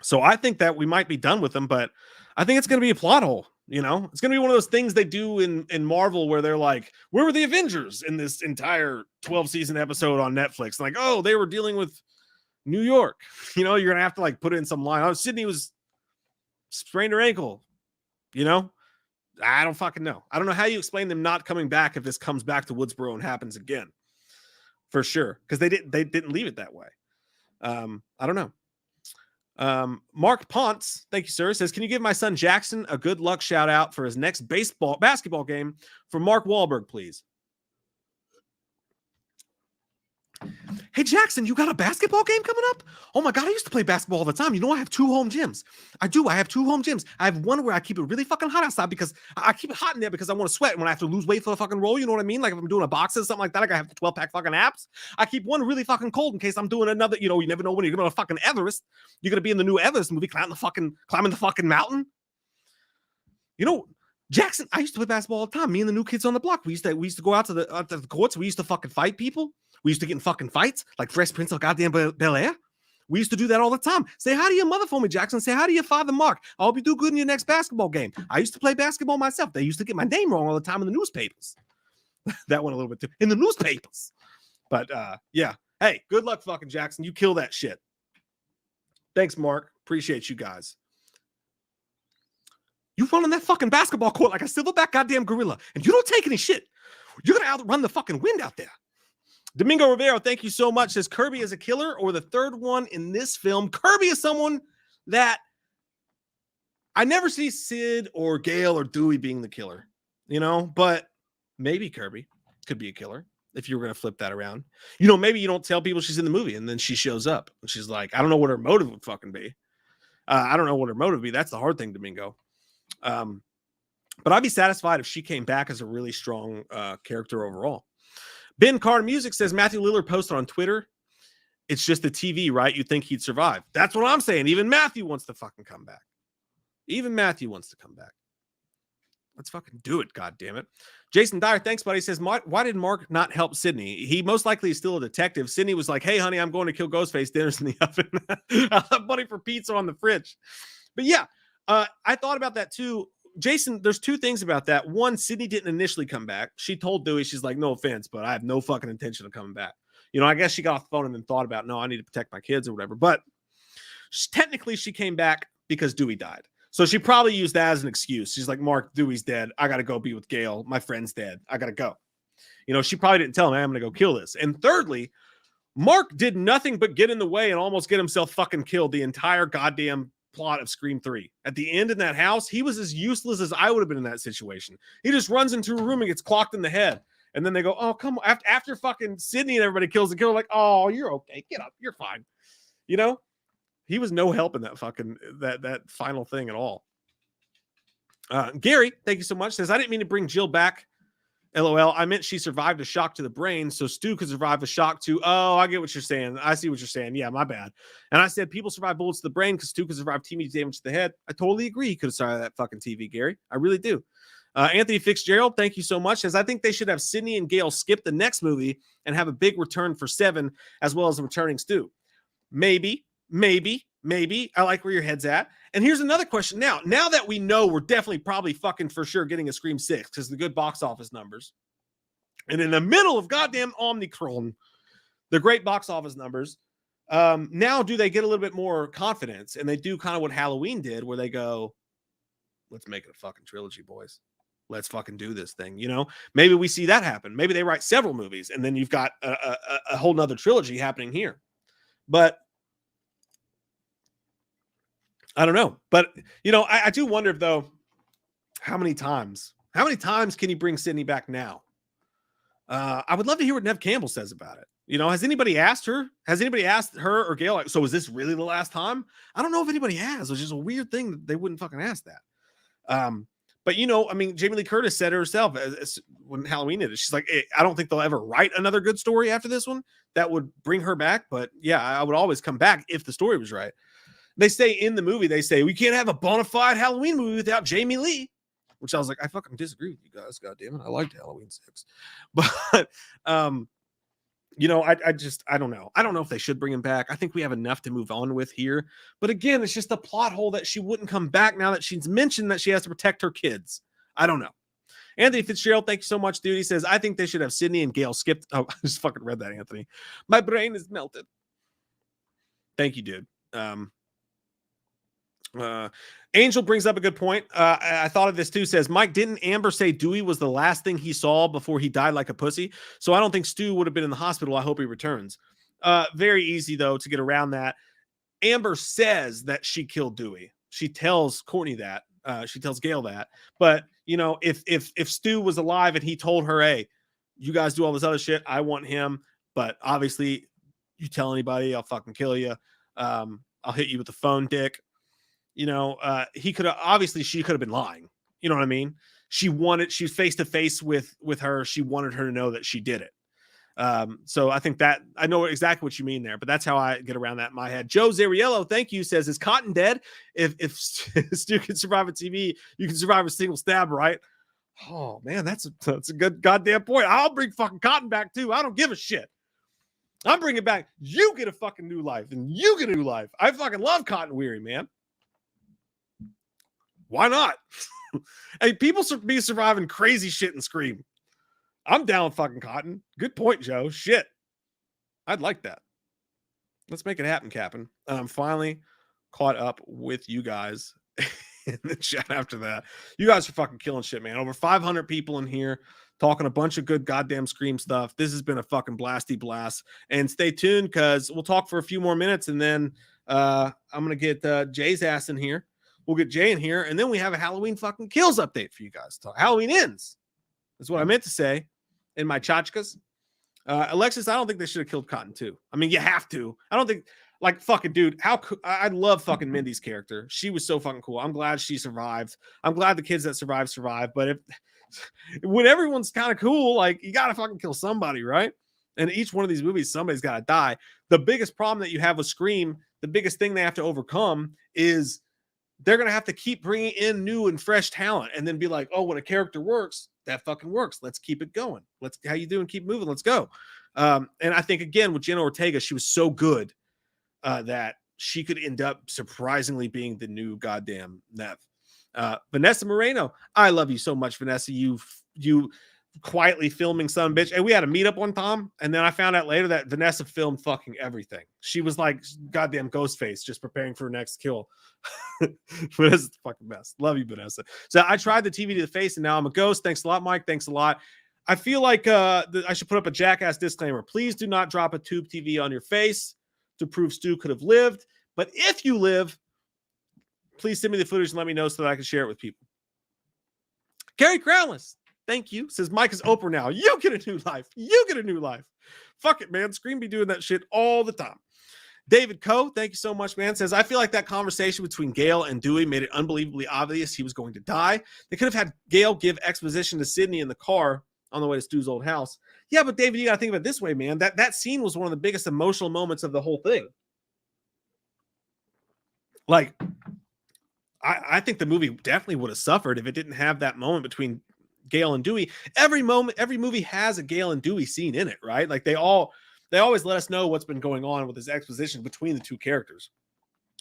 So I think that we might be done with them, but I think it's going to be a plot hole. You know, it's going to be one of those things they do in Marvel where they're like, where were the Avengers in this entire 12-season episode on Netflix? Like, oh, they were dealing with New York. You know, you're going to have to like put in some line. Oh, Sydney was sprained her ankle. You know, I don't fucking know. I don't know how you explain them not coming back if this comes back to Woodsboro and happens again. For sure. Because they didn't leave it that way. I don't know. Mark Ponce, thank you, sir, says, can you give my son Jackson a good luck shout out for his next basketball game for Mark Wahlberg, please? Hey, Jackson, you got a basketball game coming up? Oh my God, I used to play basketball all the time. You know, I have 2 home gyms. I do. I have 2 home gyms. I have one where I keep it really fucking hot outside because I keep it hot in there because I want to sweat when I have to lose weight for the fucking roll. You know what I mean? Like if I'm doing a box or something like that, like I have the 12-pack fucking abs. I keep one really fucking cold in case I'm doing another, you know, you never know when you're going to fucking Everest. You're going to be in the new Everest movie, climbing the fucking mountain. You know, Jackson, I used to play basketball all the time. Me and the new kids on the block, we used to go out to the courts. We used to fucking fight people. We used to get in fucking fights like Fresh Prince of goddamn Bel-Air. We used to do that all the time. Say hi to your mother for me, Jackson. Say hi to your father, Mark. I hope you do good in your next basketball game. I used to play basketball myself. They used to get my name wrong all the time in the newspapers. That went a little bit too in the newspapers. But yeah. Hey, good luck, fucking Jackson. You kill that shit. Thanks, Mark. Appreciate you guys. You run on that fucking basketball court like a silverback goddamn gorilla, and you don't take any shit. You're gonna outrun the fucking wind out there. Domingo Rivero, thank you so much. Says Kirby is a killer or the third one in this film. Kirby is someone that I never see Sid or Gale or Dewey being the killer, you know, but maybe Kirby could be a killer if you were going to flip that around. You know, maybe you don't tell people she's in the movie and then she shows up and she's like, I don't know what her motive would fucking be. I don't know what her motive would be. That's the hard thing, Domingo. But I'd be satisfied if she came back as a really strong character overall. Ben Carter Music says Matthew Lillard posted on Twitter. It's just the TV, right? You think he'd survive. That's what I'm saying. Even Matthew wants to fucking come back. Even Matthew wants to come back. Let's fucking do it, God damn it. Jason Dyer, thanks, buddy. Says, why did Mark not help Sydney? He most likely is still a detective. Sydney was like, hey, honey, I'm going to kill Ghostface. Dinner's in the oven. I'll have money for pizza on the fridge. But yeah, I thought about that too. Jason, there's 2 things about that. one, Sydney didn't initially come back. She told Dewey, she's like, no offense, but I have no fucking intention of coming back. You know, I guess she got off the phone and then thought about, no, I need to protect my kids or whatever. But technically she came back because Dewey died. So she probably used that as an excuse. She's like, Mark, Dewey's dead. I got to go be with Gale. My friend's dead. I got to go. You know, she probably didn't tell him, hey, I'm going to go kill this. And thirdly, Mark did nothing but get in the way and almost get himself fucking killed the entire goddamn plot of Scream 3. At the end in that house, he was as useless as I would have been in that situation. He just runs into a room and gets clocked in the head. And then they go, oh, come on. After fucking Sydney and everybody kills the killer, like, oh, you're okay. Get up. You're fine. You know? He was no help in that fucking, that final thing at all. Gary, thank you so much, says, I didn't mean to bring Jill back. LOL. I meant she survived a shock to the brain, so Stu could survive a shock to. Oh, I get what you're saying. I see what you're saying. Yeah, my bad. And I said people survive bullets to the brain because Stu could survive TV damage to the head. I totally agree. He could have survived that fucking TV, Gary. I really do. Anthony Fitzgerald, thank you so much. Says I think they should have Sydney and Gail skip the next movie and have a big return for 7 as well as a returning Stu. Maybe. I like where your head's at. And here's another question. Now that we know we're definitely probably fucking for sure getting a Scream 6 because the good box office numbers. And in the middle of goddamn Omicron, the great box office numbers, now do they get a little bit more confidence? And they do kind of what Halloween did where they go, let's make it a fucking trilogy, boys. Let's fucking do this thing. You know, maybe we see that happen. Maybe they write several movies and then you've got a whole nother trilogy happening here. But I don't know. But, you know, I do wonder if, though, how many times can you bring Sydney back now? I would love to hear what Nev Campbell says about it. You know, has anybody asked her? Has anybody asked her or Gail, like, so is this really the last time? I don't know if anybody has, which is a weird thing that they wouldn't fucking ask that. But, you know, I mean, Jamie Lee Curtis said it herself when Halloween did it. She's like, I don't think they'll ever write another good story after this one that would bring her back. But, yeah, I would always come back if the story was right. They say in the movie, they say, we can't have a bona fide Halloween movie without Jamie Lee, which I was like, I fucking disagree with you guys. God damn it. I liked Halloween 6. But, you know, I don't know. I don't know if they should bring him back. I think we have enough to move on with here. But again, it's just a plot hole that she wouldn't come back now that she's mentioned that she has to protect her kids. I don't know. Anthony Fitzgerald, thank you so much, dude. He says, I think they should have Sydney and Gail skipped. Oh, I just fucking read that, Anthony. My brain is melted. Thank you, dude. Angel brings up a good point. I thought of this too. Says Mike, didn't Amber say Dewey was the last thing he saw before he died like a pussy? So I don't think Stu would have been in the hospital. I hope he returns. Very easy though to get around that. Amber says that she killed Dewey. She tells Courtney that. She tells Gail that. But you know, if Stu was alive and he told her, hey, you guys do all this other shit, I want him. But obviously, you tell anybody, I'll fucking kill you. I'll hit you with the phone, dick. You know, he could have, obviously she could have been lying. You know what I mean? She's face to face with her. She wanted her to know that she did it. So I think that I know exactly what you mean there, but that's how I get around that in my head. Joe Zariello, thank you, says, is Cotton dead? If Stu can survive a TV, you can survive a single stab, right? Oh man, that's a good goddamn point. I'll bring fucking Cotton back too. I don't give a shit. I'm bringing back. You get a fucking new life and you get a new life. I fucking love Cotton Weary, man. Why not? Hey, people be surviving crazy shit and Scream. I'm down with fucking Cotton. Good point, Joe. Shit. I'd like that. Let's make it happen, Captain. And I'm finally caught up with you guys in the chat after that. You guys are fucking killing shit, man. Over 500 people in here talking a bunch of good goddamn Scream stuff. This has been a fucking blasty blast. And stay tuned because we'll talk for a few more minutes and then I'm going to get Jay's ass in here. We'll get Jay in here, and then we have a Halloween fucking kills update for you guys. Halloween ends. That's what I meant to say in my tchotchkes. Alexis, I don't think they should have killed Cotton too. I mean, you have to. I don't think, like, fucking dude, I love fucking Mindy's character. She was so fucking cool. I'm glad she survived. I'm glad the kids that survived. But when everyone's kind of cool, like, you got to fucking kill somebody, right? And each one of these movies, somebody's got to die. The biggest problem that you have with Scream, the biggest thing they have to overcome is they're going to have to keep bringing in new and fresh talent and then be like, oh, when a character works, that fucking works. Let's keep it going. How you doing? Keep moving. Let's go. And I think, again, with Jenna Ortega, she was so good that she could end up surprisingly being the new goddamn Nev. Vanessa Moreno, I love you so much, Vanessa. You quietly filming some bitch. And we had a meetup one time, and then I found out later that Vanessa filmed fucking everything. She was like goddamn Ghostface, just preparing for her next kill. Vanessa's the fucking best. Love you, Vanessa. So I tried the TV to the face, and now I'm a ghost. Thanks a lot, Mike. Thanks a lot. I feel like I should put up a jackass disclaimer. Please do not drop a tube TV on your face to prove Stu could have lived. But if you live, please send me the footage and let me know so that I can share it with people. Gary Crowless, thank you. Says Mike is Oprah now. You get a new life. You get a new life. Fuck it, man. Scream be doing that shit all the time. David Coe, thank you so much, man. Says, I feel like that conversation between Gale and Dewey made it unbelievably obvious he was going to die. They could have had Gale give exposition to Sydney in the car on the way to Stu's old house. Yeah, but David, you got to think about it this way, man. That scene was one of the biggest emotional moments of the whole thing. Like, I think the movie definitely would have suffered if it didn't have that moment between Gale and Dewey. Every movie has a Gale and Dewey scene in it, right? Like they always let us know what's been going on with this exposition between the two characters.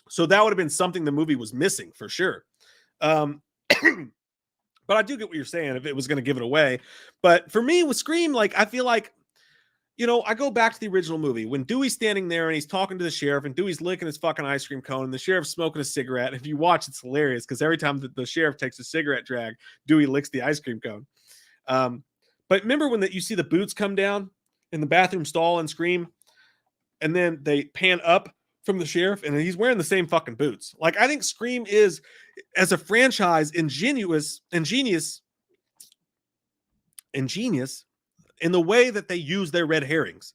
So that would have been something the movie was missing for sure. But I do get what you're saying if it was going to give it away. But for me with Scream, like I feel like, you know, I go back to the original movie when Dewey's standing there and he's talking to the sheriff and Dewey's licking his fucking ice cream cone and the sheriff's smoking a cigarette. If you watch, it's hilarious because every time the sheriff takes a cigarette drag, Dewey licks the ice cream cone. But remember when you see the boots come down in the bathroom stall and Scream, and then they pan up from the sheriff and he's wearing the same fucking boots. Like I think Scream is, as a franchise, ingenious in the way that they use their red herrings.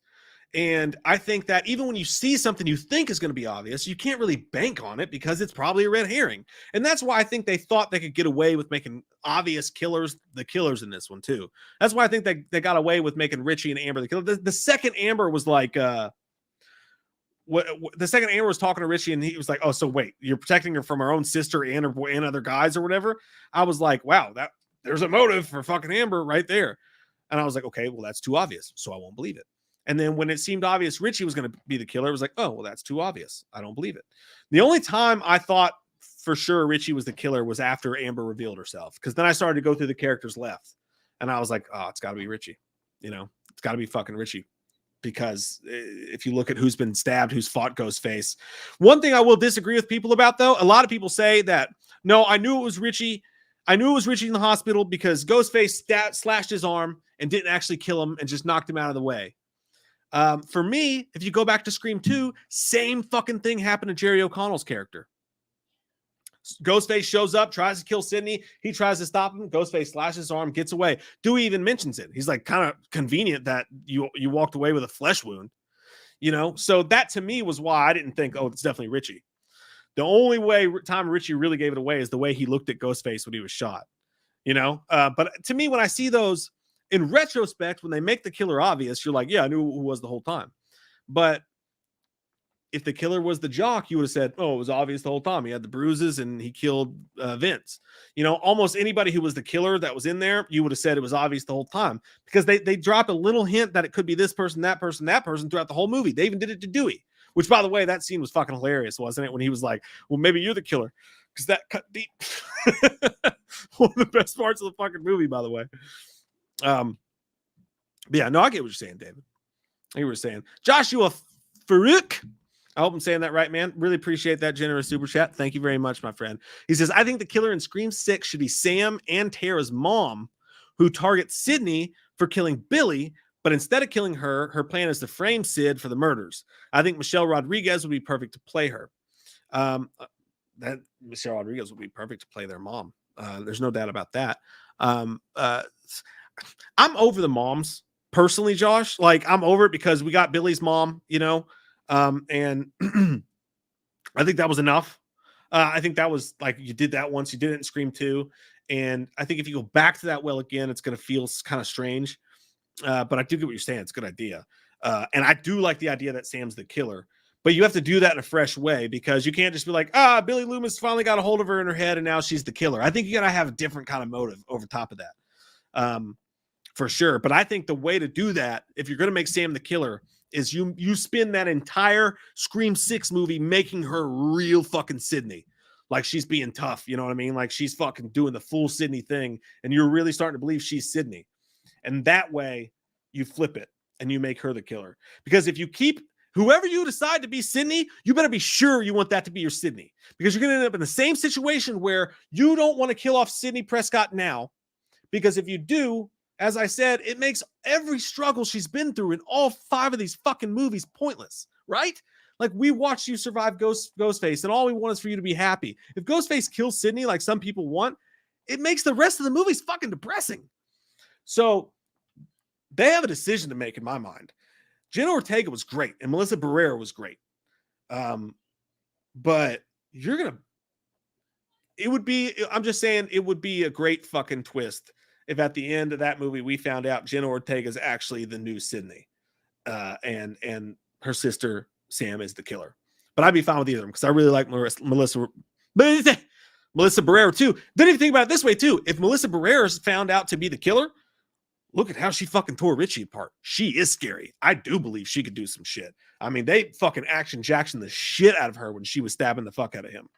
And I think that even when you see something you think is going to be obvious, you can't really bank on it because it's probably a red herring. And that's why I think they thought they could get away with making obvious killers the killers in this one too. That's why I think they got away with making Richie and Amber the killer. The second Amber was like, the second Amber was talking to Richie and he was like, oh, so wait, you're protecting her from her own sister and her boy and other guys or whatever. I was like, wow, there's a motive for fucking Amber right there. And I was like, okay, well, that's too obvious, so I won't believe it. And then when it seemed obvious Richie was going to be the killer, it was like, oh, well, that's too obvious. I don't believe it. The only time I thought for sure Richie was the killer was after Amber revealed herself, because then I started to go through the characters left. And I was like, oh, it's got to be Richie. You know, it's got to be fucking Richie. Because if you look at who's been stabbed, who's fought Ghostface. One thing I will disagree with people about, though, a lot of people say that, no, I knew it was Richie. I knew it was Richie in the hospital because Ghostface slashed his arm and didn't actually kill him and just knocked him out of the way. For me, if you go back to Scream 2, same fucking thing happened to Jerry O'Connell's character. Ghostface shows up, tries to kill Sydney. He tries to stop him. Ghostface slashes his arm, gets away. Dewey even mentions it. He's like, kind of convenient that you walked away with a flesh wound, you know? So that to me was why I didn't think, oh, it's definitely Richie. The only time Richie really gave it away is the way he looked at Ghostface when he was shot, you know? But to me, when I see those in retrospect, when they make the killer obvious, you're like, yeah, I knew who was the whole time. But if the killer was the jock, you would have said, oh, it was obvious the whole time. He had the bruises and he killed Vince. You know, almost anybody who was the killer that was in there, you would have said it was obvious the whole time because they dropped a little hint that it could be this person, that person, that person throughout the whole movie. They even did it to Dewey, which, by the way, that scene was fucking hilarious, wasn't it? When he was like, well, maybe you're the killer, because that cut deep. One of the best parts of the fucking movie, by the way. But yeah, no, I get what you're saying, David. I get what you're saying. Joshua Farouk. I hope I'm saying that right, man. Really appreciate that generous super chat. Thank you very much, my friend. He says, I think the killer in Scream 6 should be Sam and Tara's mom, who targets Sydney for killing Billy, but instead of killing her, her plan is to frame Sid for the murders. I think Michelle Rodriguez would be perfect to play her. That Michelle Rodriguez would be perfect to play their mom. There's no doubt about that. I'm over the moms personally, Josh. Like, I'm over it because we got Billy's mom, you know, and I think that was enough. I think that was like, you did that once, you did it in Scream 2. And I think if you go back to that well again, it's going to feel kind of strange. But I do get what you're saying. It's a good idea. And I do like the idea that Sam's the killer, but you have to do that in a fresh way because you can't just be like, Billy Loomis finally got a hold of her in her head and now she's the killer. I think you got to have a different kind of motive over top of that. For sure. But I think the way to do that, if you're going to make Sam the killer, is you spin that entire Scream 6 movie making her real fucking Sydney. Like she's being tough, you know what I mean? Like she's fucking doing the full Sydney thing, and you're really starting to believe she's Sydney. And that way you flip it and you make her the killer. Because if you keep whoever you decide to be Sydney, you better be sure you want that to be your Sydney. Because you're going to end up in the same situation where you don't want to kill off Sydney Prescott now. Because if you do, as I said, it makes every struggle she's been through in all 5 of these fucking movies pointless, right? Like, we watched you survive Ghostface, and all we want is for you to be happy. If Ghostface kills Sydney like some people want, it makes the rest of the movies fucking depressing. So they have a decision to make in my mind. Jenna Ortega was great, and Melissa Barrera was great. But I'm just saying, it would be a great fucking twist if at the end of that movie we found out Jenna Ortega is actually the new Sydney, and her sister Sam is the killer. But I'd be fine with either of them because I really like Melissa Barrera too. Then if you think about it this way too, if Melissa Barrera is found out to be the killer, look at how she fucking tore Richie apart. She is scary. I do believe she could do some shit. I mean, they fucking Action Jackson the shit out of her when she was stabbing the fuck out of him.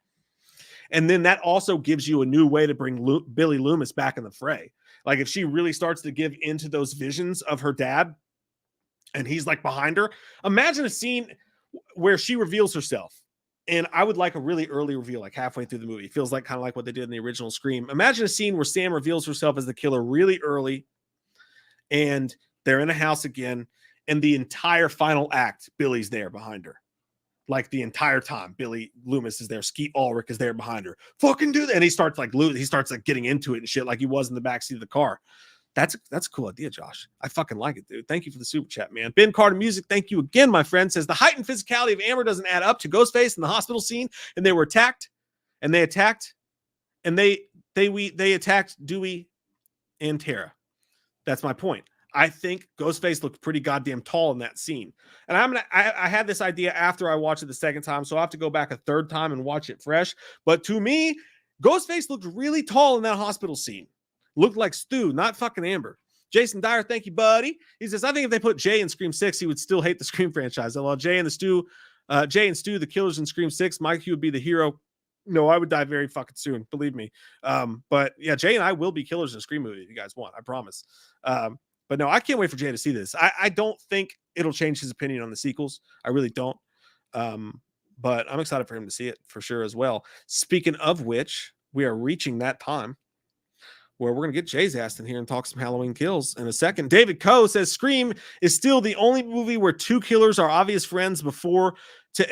And then that also gives you a new way to bring Billy Loomis back in the fray. Like, if she really starts to give into those visions of her dad and he's like behind her, imagine a scene where she reveals herself. And I would like a really early reveal, like halfway through the movie. It feels like kind of like what they did in the original Scream. Imagine a scene where Sam reveals herself as the killer really early, and they're in a house again, and the entire final act, Billy's there behind her. Like, the entire time, Billy Loomis is there. Skeet Ulrich is there behind her. Fucking do that. And he starts like getting into it and shit like he was in the backseat of the car. That's a cool idea, Josh. I fucking like it, dude. Thank you for the super chat, man. Ben Carter Music, thank you again, my friend. Says the heightened physicality of Amber doesn't add up to Ghostface in the hospital scene, and they attacked Dewey and Tara. That's my point. I think Ghostface looked pretty goddamn tall in that scene. And I had this idea after I watched it the second time, so I'll have to go back a third time and watch it fresh. But to me, Ghostface looked really tall in that hospital scene. Looked like Stu, not fucking Amber. Jason Dyer, thank you, buddy. He says, I think if they put Jay in Scream 6, he would still hate the Scream franchise. Although Jay and Stu, the killers in Scream 6, Mike, he would be the hero. No, I would die very fucking soon, believe me. But yeah, Jay and I will be killers in a Scream movie if you guys want, I promise. But no, I can't wait for Jay to see this. I don't think it'll change his opinion on the sequels. I really don't. But I'm excited for him to see it for sure as well. Speaking of which, we are reaching that time where we're going to get Jay's ass in here and talk some Halloween kills in a second. David Coe says Scream is still the only movie where 2 killers are obvious friends before to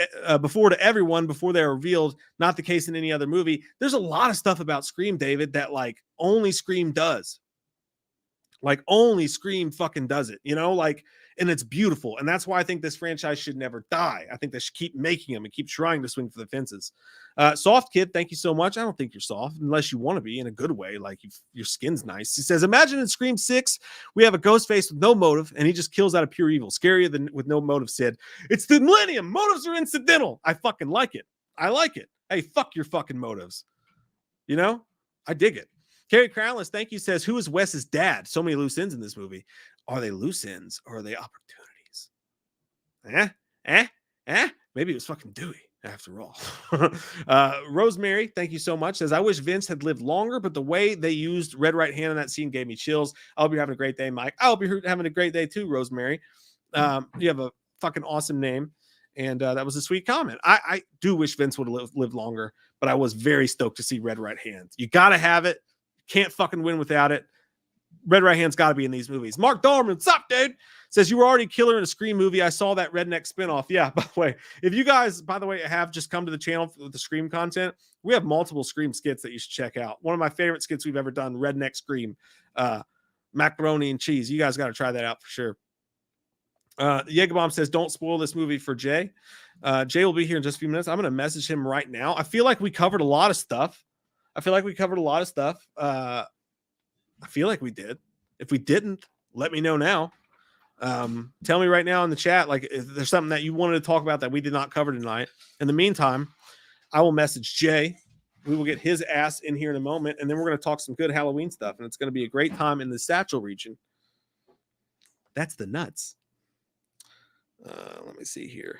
everyone before they're revealed. Not the case in any other movie. There's a lot of stuff about Scream, David, that like only Scream does. Like, only Scream fucking does it, and it's beautiful. And that's why I think this franchise should never die. I think they should keep making them and keep trying to swing for the fences. Soft Kid, thank you so much. I don't think you're soft unless you want to be in a good way. Like, your skin's nice. He says, imagine in Scream 6, we have a ghost face with no motive and he just kills out of pure evil. Scarier than with no motive, Sid. It's the millennium. Motives are incidental. I fucking like it. I like it. Hey, fuck your fucking motives. I dig it. Carrie Crownless, thank you, says, who is Wes's dad? So many loose ends in this movie. Are they loose ends or are they opportunities? Maybe it was fucking Dewey after all. Rosemary, thank you so much, says, I wish Vince had lived longer, but the way they used Red Right Hand in that scene gave me chills. I hope you're having a great day, Mike. I hope you're having a great day too, Rosemary. You have a fucking awesome name. And that was a sweet comment. I do wish Vince would have lived longer, but I was very stoked to see Red Right Hand. You got to have it. Can't fucking win without it. Red Right Hand's got to be in these movies. Mark Dorman, what's up, dude? Says, you were already killer in a Scream movie. I saw that redneck spinoff. Yeah, by the way, if you guys, by the way, have just come to the channel with the Scream content, we have multiple Scream skits that you should check out. One of my favorite skits we've ever done, Redneck Scream, macaroni and cheese. You guys got to try that out for sure. Jägerbomb says, don't spoil this movie for Jay. Jay will be here in just a few minutes. I'm going to message him right now. I feel like we covered a lot of stuff. I feel like we did. If we didn't, let me know now. Tell me right now in the chat, like, if there's something that you wanted to talk about that we did not cover tonight. In the meantime, I will message Jay. We will get his ass in here in a moment, and then we're going to talk some good Halloween stuff, and it's going to be a great time in the Satchel region. That's the nuts. Let me see here.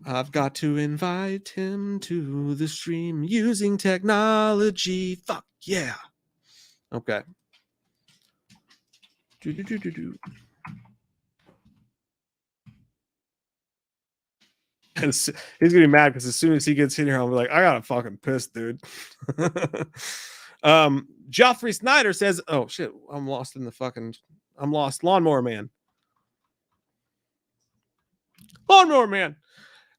I've got to invite him to the stream using technology. Fuck yeah. Okay. He's gonna be mad because as soon as he gets in here, I'll be like, I gotta fucking piss, dude. Joffrey Snyder says, oh shit, I'm lost. Lawnmower Man.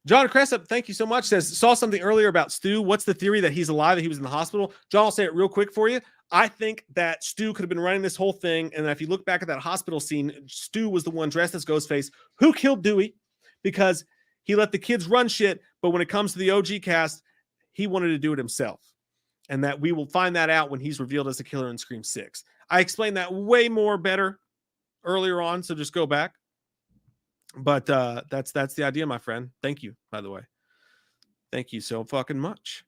John Cressup, thank you so much. Says, saw something earlier about Stu. What's the theory that he's alive, that he was in the hospital? John, I'll say it real quick for you. I think that Stu could have been running this whole thing. And if you look back at that hospital scene, Stu was the one dressed as Ghostface who killed Dewey because he let the kids run shit. But when it comes to the OG cast, he wanted to do it himself. And that we will find that out when he's revealed as a killer in Scream 6. I explained that way more better earlier on, so just go back. But that's the idea, my friend. Thank you, by the way. Thank you so fucking much.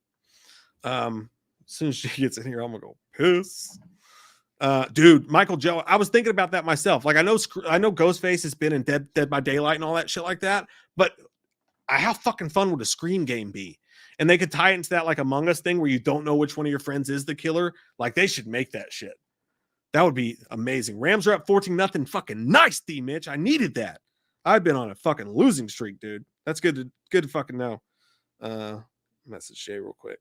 As soon as she gets in here, I'm gonna go piss. Dude, Michael Joe. I was thinking about that myself. Like I know Ghostface has been in Dead by Daylight and all that shit like that, but how fucking fun would a Scream game be? And they could tie it into that like Among Us thing where you don't know which one of your friends is the killer. Like they should make that shit. That would be amazing. Rams are up 14-0. Fucking nice, D Mitch. I needed that. I've been on a fucking losing streak, dude. That's good to fucking know. Message Shay real quick.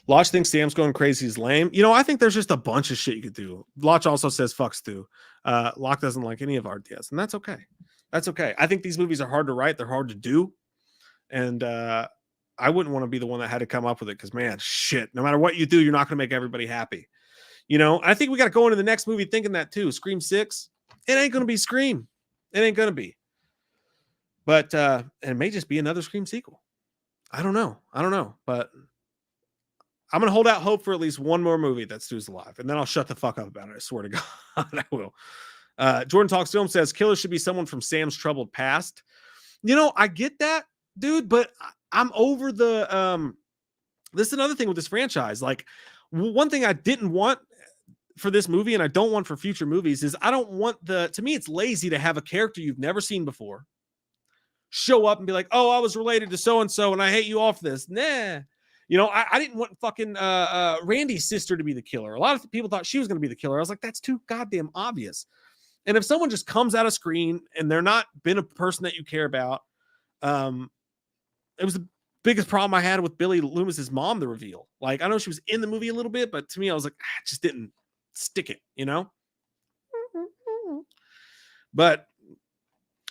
Lodge thinks Sam's going crazy is lame. You know, I think there's just a bunch of shit you could do. Lodge also says fuck Stu. Locke doesn't like any of our ideas, and that's okay. That's okay. I think these movies are hard to write. They're hard to do. And I wouldn't want to be the one that had to come up with it because, man, shit, no matter what you do, you're not going to make everybody happy. You know, I think we got to go into the next movie thinking that too. Scream 6, it ain't going to be Scream. It ain't going to be. But it may just be another Scream sequel. I don't know. But I'm going to hold out hope for at least one more movie that Stu's alive. And then I'll shut the fuck up about it. I swear to God, I will. Jordan Talks Film says, killer should be someone from Sam's troubled past. You know, I get that, dude, but I'm over the this is another thing with this franchise. Like one thing I didn't want for this movie and I don't want for future movies is I don't want to me it's lazy to have a character you've never seen before show up and be like, oh, I was related to so and so and I hate you off this. Nah. You know, I didn't want fucking Randy's sister to be the killer. A lot of people thought she was going to be the killer. I was like, that's too goddamn obvious. And if someone just comes out of screen and they're not been a person that you care about, it was the biggest problem I had with Billy Loomis's mom, the reveal. Like, I know she was in the movie a little bit, but to me, I was like, it just didn't stick it, you know? But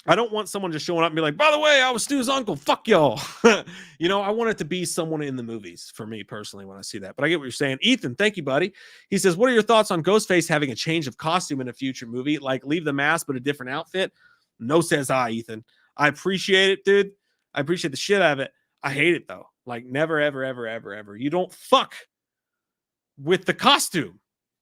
I don't want someone just showing up and be like, by the way, I was Stu's uncle. Fuck y'all. You know, I want it to be someone in the movies for me personally when I see that. But I get what you're saying. Ethan, thank you, buddy. He says, what are your thoughts on Ghostface having a change of costume in a future movie? Like leave the mask, but a different outfit? No, says I, Ethan. I appreciate it, dude. I appreciate the shit out of it. I hate it, though. Like never, ever, ever, ever, ever. You don't fuck with the costume.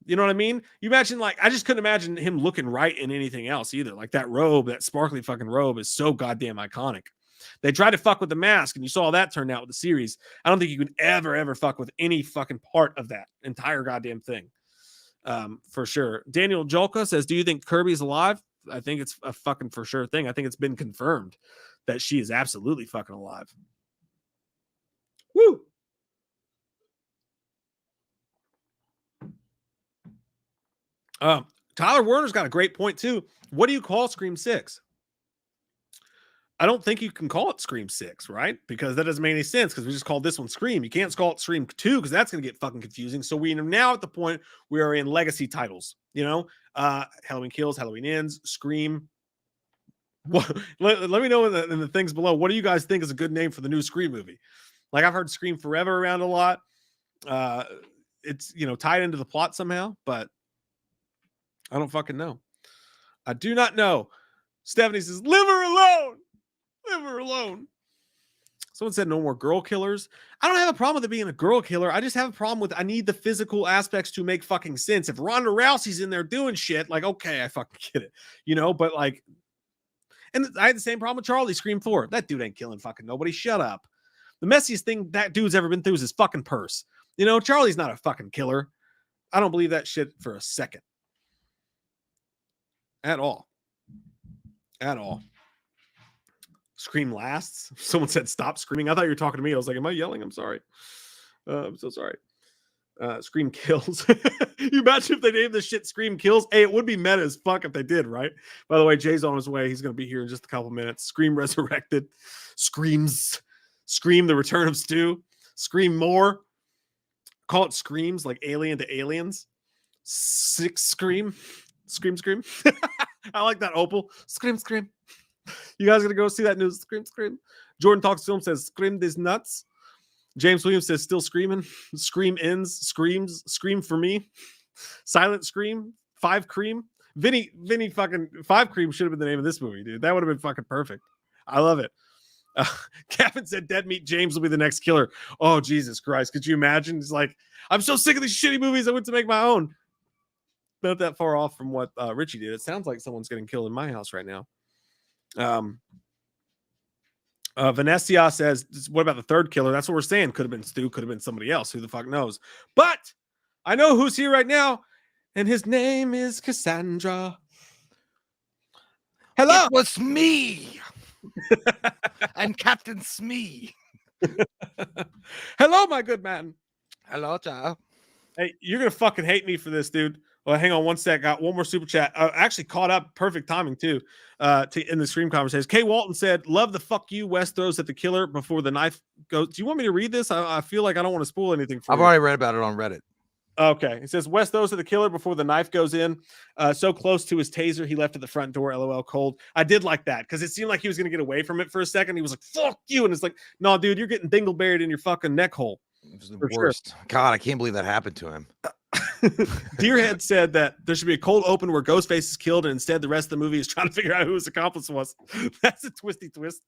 You know what I mean? You imagine, like, I just couldn't imagine him looking right in anything else either. Like that robe, that sparkly fucking robe is so goddamn iconic. They tried to fuck with the mask and you saw how that turned out with the series. I don't think you can ever fuck with any fucking part of that entire goddamn thing. For sure. Daniel Jolka says, do you think Kirby's alive? I think it's a fucking for sure thing. I think it's been confirmed that she is absolutely fucking alive. Woo! Tyler Werner's got a great point too. What do you call Scream 6? I don't think you can call it Scream 6, right? Because that doesn't make any sense because we just called this one Scream. You can't call it Scream 2 because that's going to get fucking confusing. So we are now at the point we are in legacy titles, you know? Halloween Kills, Halloween Ends, Scream. What, let me know in the things below. What do you guys think is a good name for the new Scream movie? Like I've heard Scream Forever around a lot. It's, you know, tied into the plot somehow, but I don't fucking know. I do not know. Stephanie says, leave her alone. Leave her alone. Someone said no more girl killers. I don't have a problem with it being a girl killer. I just have a problem with I need the physical aspects to make fucking sense. If Ronda Rousey's in there doing shit, like, okay, I fucking get it. You know, but like, and I had the same problem with Charlie, Scream 4. That dude ain't killing fucking nobody. Shut up. The messiest thing that dude's ever been through is his fucking purse. You know, Charlie's not a fucking killer. I don't believe that shit for a second. At all. At all. Scream lasts. Someone said stop screaming. I thought you were talking to me. I was like, am I yelling? I'm sorry. I'm so sorry. Scream Kills. You imagine if they named this shit Scream Kills? Hey, it would be meta as fuck if they did, right? By the way, Jay's on his way. He's going to be here in just a couple minutes. Scream Resurrected. Screams. Scream The Return of Stu. Scream More. Call it Screams, like Alien to Aliens. Six Scream. Scream. I like that, Opal. Scream. You guys going to go see that news? Scream. Jordan Talks Film says, Scream these nuts. James Williams says, still screaming. Scream ends. Screams. Scream for me. Silent Scream. 5 Cream. Vinny fucking 5 Cream should have been the name of this movie, dude. That would have been fucking perfect. I love it. Kevin said Dead Meat James will be the next killer. Oh, Jesus Christ. Could you imagine? He's like, I'm so sick of these shitty movies. I went to make my own. Not that far off from what Richie did. It sounds like someone's getting killed in my house right now. Vanessa says, what about the third killer? That's what we're saying. Could have been Stu, could have been somebody else. Who the fuck knows? But I know who's here right now, and his name is Cassandra. Hello. It was me. I'm Captain Smee. Hello, my good man. Hello, child. Hey, you're gonna fucking hate me for this, dude. Well, hang on one sec. Got one more super chat. Actually caught up. Perfect timing too. In the stream conversation, Kay Walton said, "Love the fuck you." Wes throws at the killer before the knife goes. Do you want me to read this? I feel like I don't want to spoil anything for you. I've already read about it on Reddit. Okay. It says Wes throws at the killer before the knife goes in. So close to his taser, he left at the front door. LOL cold. I did like that because it seemed like he was gonna get away from it for a second. He was like, "Fuck you," and it's like, "No, dude, you're getting dingleberried in your fucking neck hole." It was the worst. Sure. God, I can't believe that happened to him. Deerhead said that there should be a cold open where Ghostface is killed, and instead the rest of the movie is trying to figure out who his accomplice was. That's a twisty twist.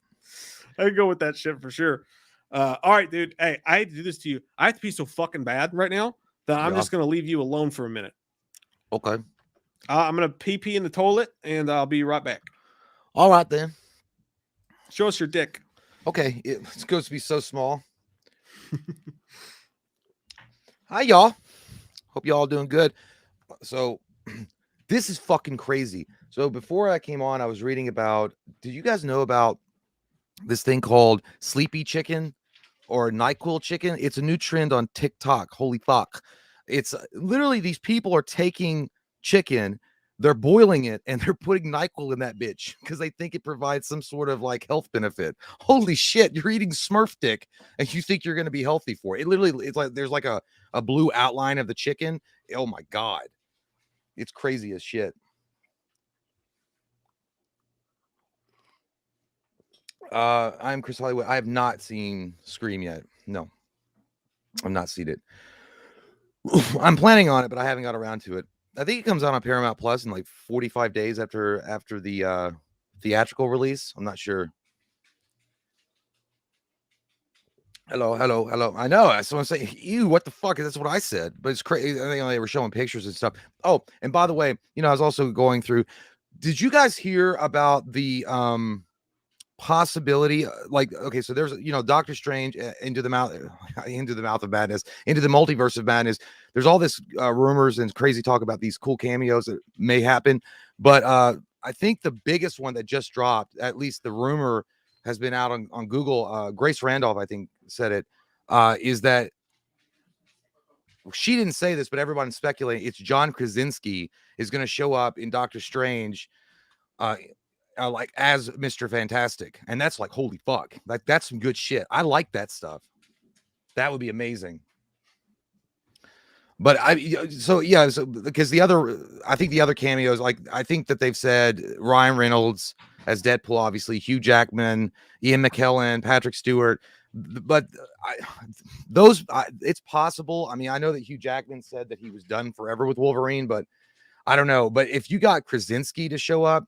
I can go with that shit for sure. All right, dude. Hey, I hate to do this to you. I have to be so fucking bad right now that I'm just gonna leave you alone for a minute. Okay. I'm gonna pee in the toilet, and I'll be right back. All right then. Show us your dick. Okay, it's supposed to be so small. Hi, y'all. Hope y'all doing good. So this is fucking crazy. So before I came on, I was reading about, did you guys know about this thing called sleepy chicken or NyQuil chicken? It's a new trend on TikTok. Holy fuck. It's literally these people are taking chicken, they're boiling it, and they're putting NyQuil in that bitch because they think it provides some sort of like health benefit. Holy shit, you're eating Smurf dick and you think you're going to be healthy for it. It literally, it's like there's like a blue outline of the chicken. Oh my God. It's crazy as shit. I'm Chris Hollywood. I have not seen Scream yet. No, I've not seen it. I'm planning on it, but I haven't got around to it. I think it comes out on Paramount Plus in like 45 days after the theatrical release. I'm not sure. Hello. I know. Someone say, ew, what the fuck? That's what I said. But it's crazy. I think they were showing pictures and stuff. Oh, and by the way, I was also going through. Did you guys hear about the possibility? Like, okay, so there's Doctor Strange into the mouth of madness, into the multiverse of madness. There's all this rumors and crazy talk about these cool cameos that may happen. But I think the biggest one that just dropped, at least the rumor has been out on Google. Grace Randolph, I think, said it, is that she didn't say this, but everyone's speculating it's John Krasinski is going to show up in Doctor Strange like as Mr. Fantastic. And that's like, holy fuck. Like, that's some good shit. I like that stuff. That would be amazing. But because I think the other cameos, like, I think that they've said Ryan Reynolds as Deadpool, obviously, Hugh Jackman, Ian McKellen, Patrick Stewart. But it's possible. I mean, I know that Hugh Jackman said that he was done forever with Wolverine, but I don't know. But if you got Krasinski to show up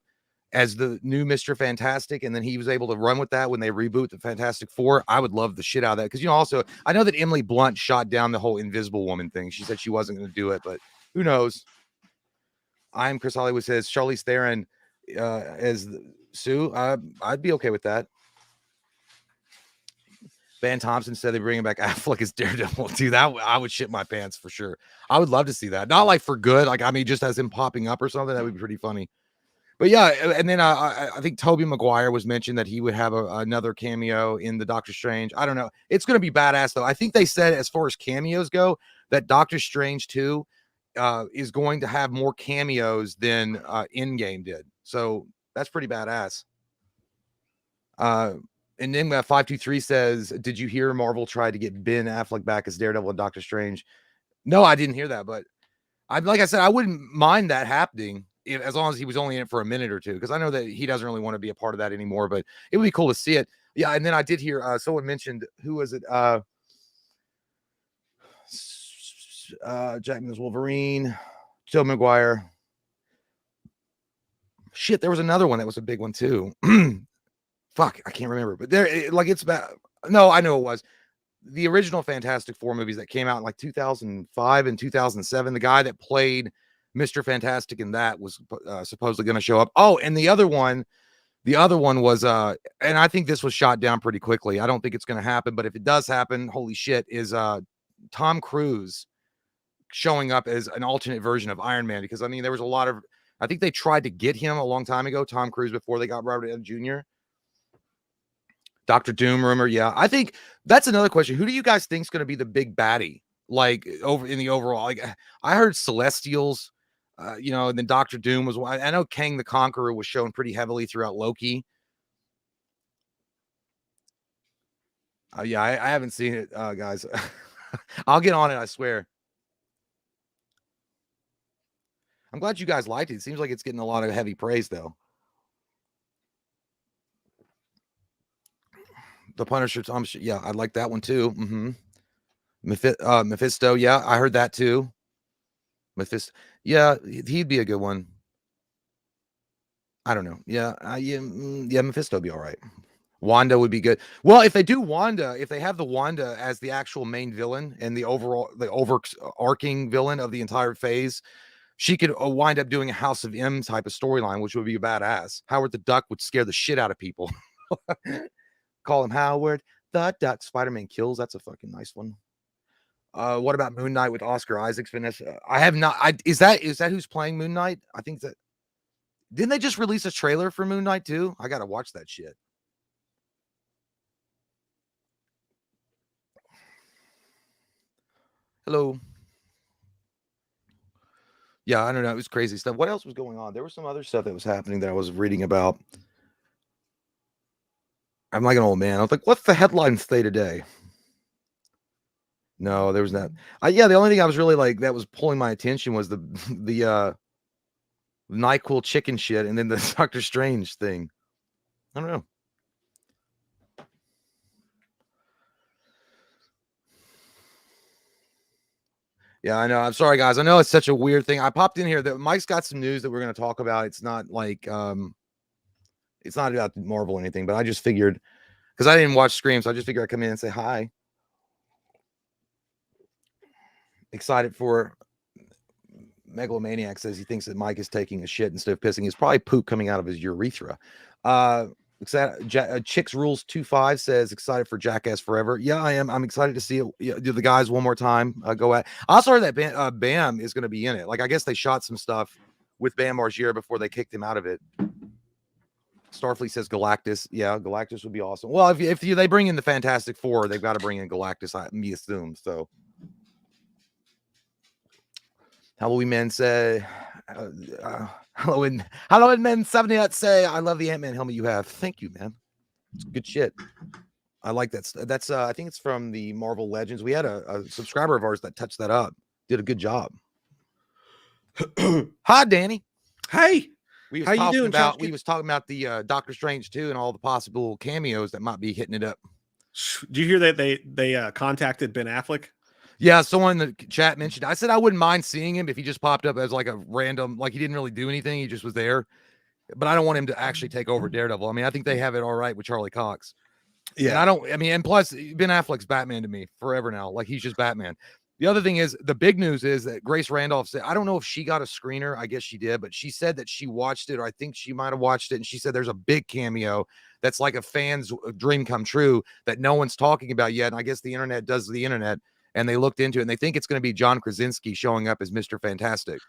as the new Mr. Fantastic, and then he was able to run with that when they reboot the Fantastic Four, I would love the shit out of that. Because, also, I know that Emily Blunt shot down the whole Invisible Woman thing. She said she wasn't going to do it, but who knows? I'm Chris Hollywood says Charlize Theron as Sue. I'd be okay with that. Van Thompson said they're bringing back Affleck as Daredevil. Dude, that I would shit my pants for sure. I would love to see that. Not like for good. Like, I mean, just as him popping up or something, that would be pretty funny. But yeah, and then I think Tobey Maguire was mentioned that he would have another cameo in the Doctor Strange. I don't know. It's going to be badass, though. I think they said as far as cameos go, that Doctor Strange 2 is going to have more cameos than Endgame did. So that's pretty badass. Enigma 523 says, did you hear Marvel tried to get Ben Affleck back as Daredevil and Doctor Strange? No, I didn't hear that, but like I said, I wouldn't mind that happening as long as he was only in it for a minute or two, because I know that he doesn't really want to be a part of that anymore, but it would be cool to see it. Yeah, and then I did hear someone mentioned, who was it? Jackman's Wolverine, Joe Maguire. Shit, there was another one that was a big one too. Fuck, I can't remember, but it's bad. No, I know it was the original Fantastic Four movies that came out in like 2005 and 2007. The guy that played Mr. Fantastic in that was supposedly going to show up. Oh, and the other one was, and I think this was shot down pretty quickly. I don't think it's going to happen, but if it does happen, holy shit, is Tom Cruise showing up as an alternate version of Iron Man, because I mean, there was a lot of, I think they tried to get him a long time ago, Tom Cruise, before they got Robert Downey Jr. Dr. Doom rumor. Yeah, I think that's another question. Who do you guys think is going to be the big baddie? Like over in the overall, like I heard Celestials, and then Dr. Doom was one. I know Kang the Conqueror was shown pretty heavily throughout Loki. Yeah, I haven't seen it, guys. I'll get on it, I swear. I'm glad you guys liked it. It seems like it's getting a lot of heavy praise, though. The Punisher, yeah, I like that one too. Mephisto, yeah, I heard that too. Mephisto, yeah, he'd be a good one. I don't know. Yeah, Mephisto would be all right. Wanda would be good. Well, if they do Wanda, if they have the Wanda as the actual main villain and the overarching villain of the entire phase, she could wind up doing a House of M type of storyline, which would be badass. Howard the Duck would scare the shit out of people. Call him Howard the Duck. Spider-Man Kills. That's a fucking nice one. What about Moon Knight with Oscar Isaac's Vanessa? I have not. Is that who's playing Moon Knight? I think that. Didn't they just release a trailer for Moon Knight too? I gotta watch that shit. Hello. Yeah, I don't know. It was crazy stuff. What else was going on? There was some other stuff that was happening that I was reading about. I'm like an old man. I was like, what's the headline say today? No, there was not. Yeah, the only thing I was really like that was pulling my attention was the NyQuil chicken shit, and then the Doctor Strange thing. I don't know. Yeah, I know. I'm sorry, guys. I know it's such a weird thing. I popped in here that Mike's got some news that we're going to talk about. It's not like it's not about Marvel or anything, but I just figured, because I didn't watch Scream, so I just figured I'd come in and say hi. Excited for Megalomaniac says he thinks that Mike is taking a shit instead of pissing. It's probably poop coming out of his urethra. Chicks Rules 25 says excited for Jackass Forever. Yeah, I am. I'm excited to see it. Do the guys one more time. Go at. I also heard that Bam is going to be in it. Like, I guess they shot some stuff with Bam Margera before they kicked him out of it. Starfleet says Galactus. Yeah, Galactus would be awesome. Well, if they bring in the Fantastic Four, they've got to bring in Galactus, I assume. So, Halloween Men say, Halloween Men 70 say, I love the Ant-Man helmet you have. Thank you, man. It's good shit. I like that. That's I think it's from the Marvel Legends. We had a subscriber of ours that touched that up. Did a good job. Hi, Danny. Hey. How you doing? We was talking about the Doctor Strange 2 and all the possible cameos that might be hitting it up. Do you hear that they contacted Ben Affleck? Yeah, someone in the chat mentioned. I said I wouldn't mind seeing him if he just popped up as like a random, like he didn't really do anything. He just was there. But I don't want him to actually take over Daredevil. I mean, I think they have it all right with Charlie Cox. Yeah, and and plus Ben Affleck's Batman to me forever now. Like, he's just Batman. The other thing is, the big news is that Grace Randolph said, I don't know if she got a screener. I guess she did, but she said that she watched it, or I think she might have watched it. And she said there's a big cameo that's like a fan's dream come true that no one's talking about yet. And I guess the internet does the internet, and they looked into it and they think it's going to be John Krasinski showing up as Mr. Fantastic.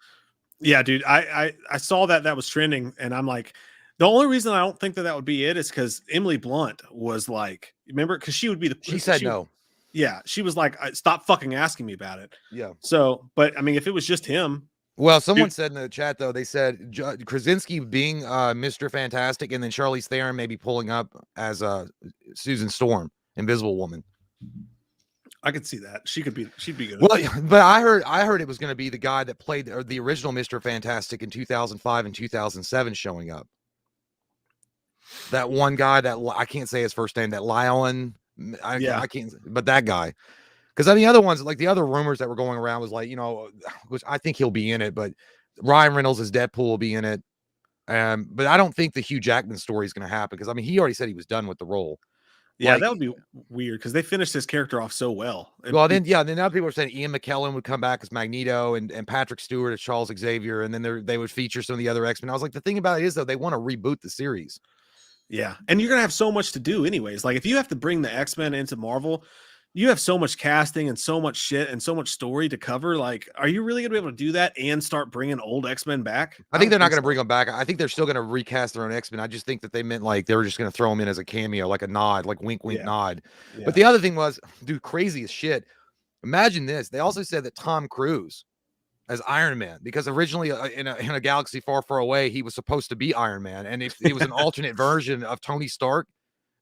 Yeah, dude. I saw that was trending, and I'm like, the only reason I don't think that would be it is because Emily Blunt was like, remember, because she would be she said no. Yeah, she was like, "Stop fucking asking me about it." Yeah. So, but I mean, if it was just him, Well, someone said in the chat though, they said Krasinski being Mr. Fantastic, and then Charlize Theron maybe pulling up as Susan Storm, Invisible Woman. I could see that. She'd be good. Well, but I heard it was going to be the guy that played the original Mr. Fantastic in 2005 and 2007 showing up. That one guy that I can't say his first name, that Lyon. I can't, but that guy. Because the other ones, like the other rumors that were going around was like, which I think he'll be in it, but Ryan Reynolds as Deadpool will be in it. But I don't think the Hugh Jackman story is going to happen because he already said he was done with the role. Yeah, that would be weird because they finished his character off so well. Well, then other people were saying Ian McKellen would come back as Magneto and Patrick Stewart as Charles Xavier, and then they would feature some of the other X-Men. I was like, the thing about it is though, they want to reboot the series. Yeah, and you're gonna have so much to do anyways. Like if you have to bring the X-Men into Marvel, you have so much casting and so much shit and so much story to cover. Like, are you really gonna be able to do that and start bringing old X-Men back? I think they're not going to bring them back. I think they're still going to recast their own X-Men. I just think that they meant like they were just going to throw them in as a cameo, like a nod, like wink, wink, nod. Yeah. But the other thing was, dude, crazy as shit. Imagine this. They also said that Tom Cruise as Iron Man, because originally in a galaxy far, far away, he was supposed to be Iron Man, and it was an alternate version of Tony Stark.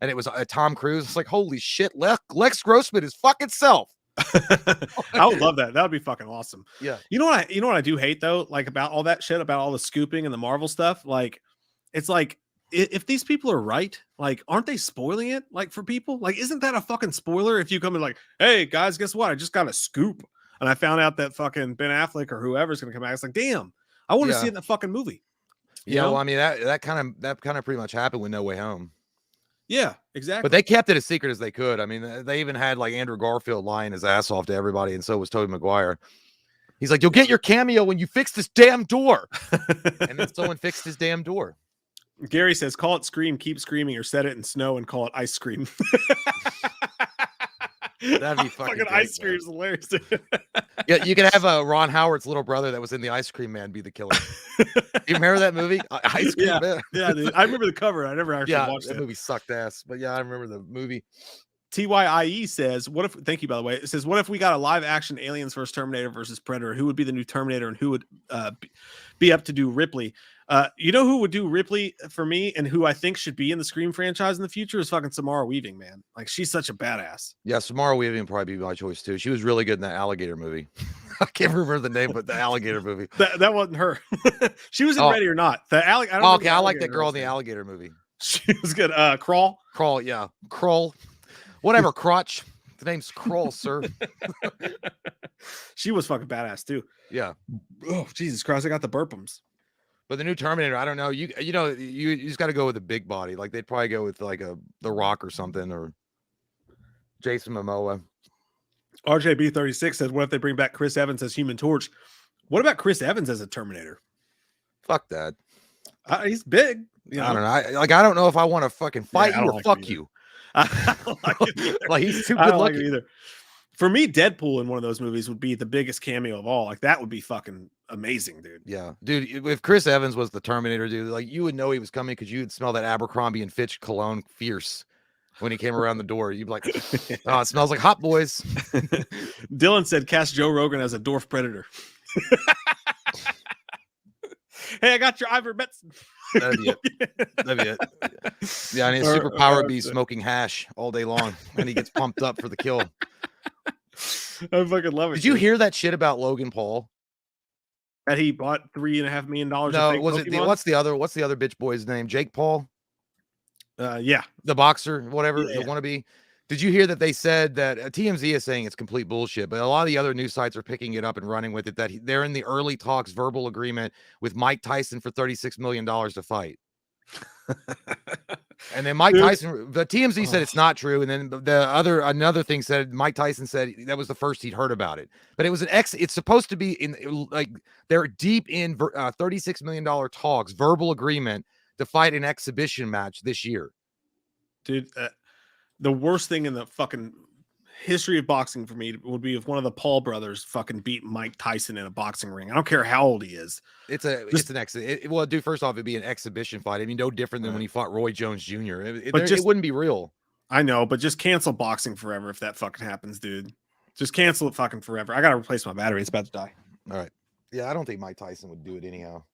And it was Tom Cruise. It's like, holy shit, Lex Grossman is fucking self. I would love that. That would be fucking awesome. Yeah. You know what I do hate though, like about all that shit, about all the scooping and the Marvel stuff. Like, it's like if these people are right, like, aren't they spoiling it? Like for people, like, isn't that a fucking spoiler? If you come in like, hey guys, guess what? I just got a scoop, and I found out that fucking Ben Affleck or whoever's gonna come back. It's like, damn, I want to see it in the fucking movie. You know? Well, I mean that kind of pretty much happened with No Way Home. Yeah, exactly. But they kept it as secret as they could. I mean, they even had like Andrew Garfield lying his ass off to everybody, and so was Tobey Maguire. He's like, "You'll get your cameo when you fix this damn door." And then someone fixed his damn door. Gary says, "Call it Scream, keep screaming, or set it in snow and call it ice cream." That'd be fucking great, ice cream is hilarious. Yeah, you could have Ron Howard's little brother that was in the Ice Cream Man be the killer. You remember that movie? Ice Cream Man. Yeah, dude. I remember the cover. I never actually watched it. That movie sucked ass. But yeah, I remember the movie. TYIE says, "What if?" Thank you, by the way. It says, "What if we got a live action Aliens vs Terminator versus Predator? Who would be the new Terminator, and who would be up to do Ripley?" You know who would do Ripley for me, and who I think should be in the Scream franchise in the future is fucking Samara Weaving, man. Like, she's such a badass. Yeah, Samara Weaving would probably be my choice too. She was really good in that alligator movie. I can't remember the name, but the alligator movie. That wasn't her. She was in Ready or Not. I like that girl in the alligator movie. She was good. Crawl. Yeah, Crawl. Whatever, Crotch. The name's Crawl, sir. She was fucking badass too. Yeah. Oh, Jesus Christ! I got the burpums. But the new Terminator, I don't know. You just got to go with a big body. Like they'd probably go with like The Rock or something, or Jason Momoa. RJB36 says, "What if they bring back Chris Evans as Human Torch? What about Chris Evans as a Terminator?" Fuck that. He's big. You know? I don't know. I don't know if I want to fucking fight you or fuck you. I don't like it either. Like he's too good looking. Either. For me, Deadpool in one of those movies would be the biggest cameo of all. Like that would be fucking amazing, dude. Yeah, dude. If Chris Evans was the Terminator, dude, like you would know he was coming because you would smell that Abercrombie and Fitch cologne fierce when he came around the door. You'd be like, "Oh, it smells like Hot Boys." Dylan said, "Cast Joe Rogan as a dwarf predator." Hey, I got your ivermectin. That'd be it. Yeah, and his superpower would be smoking hash all day long, and he gets pumped up for the kill. I fucking love it. Did you hear that shit about Logan Paul? That he bought $3.5 million. No, was it? What's the other bitch boy's name? Jake Paul. Yeah, the boxer, whatever, the wannabe. Did you hear that they said that TMZ is saying it's complete bullshit, but a lot of the other news sites are picking it up and running with it, that they're in the early talks, verbal agreement with Mike Tyson for $36 million to fight. And then Mike Tyson, the TMZ said it's not true. And then another thing said Mike Tyson said that was the first he'd heard about it, but it was it's supposed to be in like they're deep in $36 million talks, verbal agreement to fight an exhibition match this year. Dude, the worst thing in the fucking history of boxing for me would be if one of the Paul brothers fucking beat Mike Tyson in a boxing ring. I don't care how old he is. It's an exhibition. Well, dude, first off, it'd be an exhibition fight. I mean, no different than when he fought Roy Jones Jr. It wouldn't be real. I know, but just cancel boxing forever if that fucking happens, dude. Just cancel it fucking forever. I gotta replace my battery. It's about to die. All right. Yeah, I don't think Mike Tyson would do it anyhow.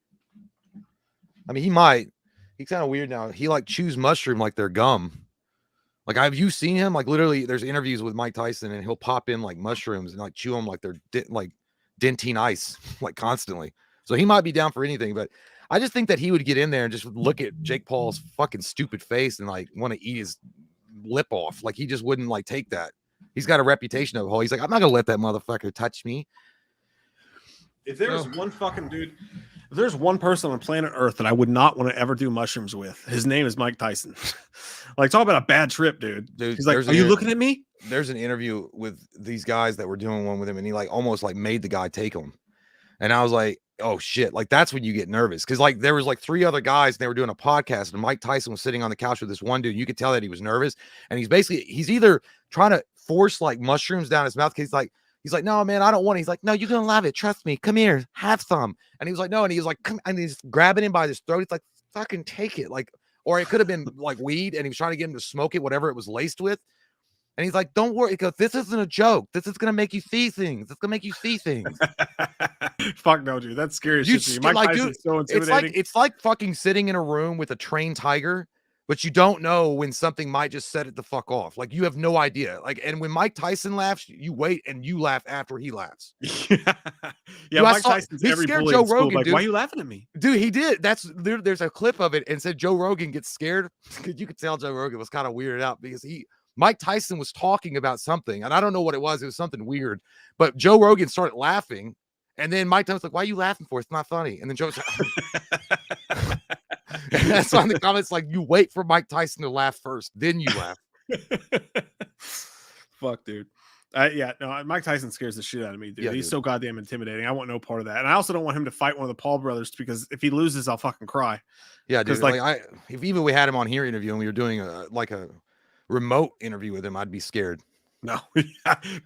I mean, he might. He's kind of weird now. He like chews mushroom like they're gum. Like, have you seen him? Like, literally, there's interviews with Mike Tyson, and he'll pop in like mushrooms and like chew them like they're like dentine ice, like constantly. So he might be down for anything, but I just think that he would get in there and just look at Jake Paul's fucking stupid face and like want to eat his lip off. Like, he just wouldn't like take that. He's got a reputation of he's like, I'm not gonna let that motherfucker touch me. If there's one fucking dude, if there's one person on planet Earth that I would not want to ever do mushrooms with, his name is Mike Tyson. Like, talk about a bad trip, dude. He's like, are you looking at me? There's an interview with these guys that were doing one with him, and he like almost like made the guy take him. And I was like, oh shit, like that's when you get nervous. Cause like there was like 3 other guys and they were doing a podcast, and Mike Tyson was sitting on the couch with this one dude. You could tell that he was nervous, and he's either trying to force like mushrooms down his mouth. He's like, no, man, I don't want it. He's like, no, you're gonna love it. Trust me. Come here, have some. And he was like, no, and he was like, come, and he's grabbing him by his throat. He's like, fucking take it. Like, or it could have been like weed, and he was trying to get him to smoke it, whatever it was laced with. And he's like, don't worry. He goes, this isn't a joke. This is gonna make you see things. It's gonna make you see things. Fuck no, dude. That's scary shit. Mike like, Tyson's so intimidating. It's like fucking sitting in a room with a trained tiger, but you don't know when something might just set it the fuck off. Like, you have no idea. Like, and when Mike Tyson laughs, you wait and you laugh after he laughs. Yeah, dude, Mike Tyson's he every scared bully Joe in school. Rogan, Like, dude. why are you laughing at me? Dude, he did. There's a clip of it, and said Joe Rogan gets scared. You could tell Joe Rogan was kind of weirded out because Mike Tyson was talking about something, and I don't know what it was. It was something weird, but Joe Rogan started laughing, and then Mike Tyson was like, "Why are you laughing for? It's not funny." And then Joe's like, and that's on the comments like, you wait for Mike Tyson to laugh first, then you laugh. Fuck, dude. Yeah, no, Mike Tyson scares the shit out of me, dude. He's so goddamn intimidating. I want no part of that. And I also don't want him to fight one of the Paul brothers, because if he loses, I'll fucking cry. Yeah, dude. Like if even we had him on here interviewing, we were doing a remote interview with him, I'd be scared. No,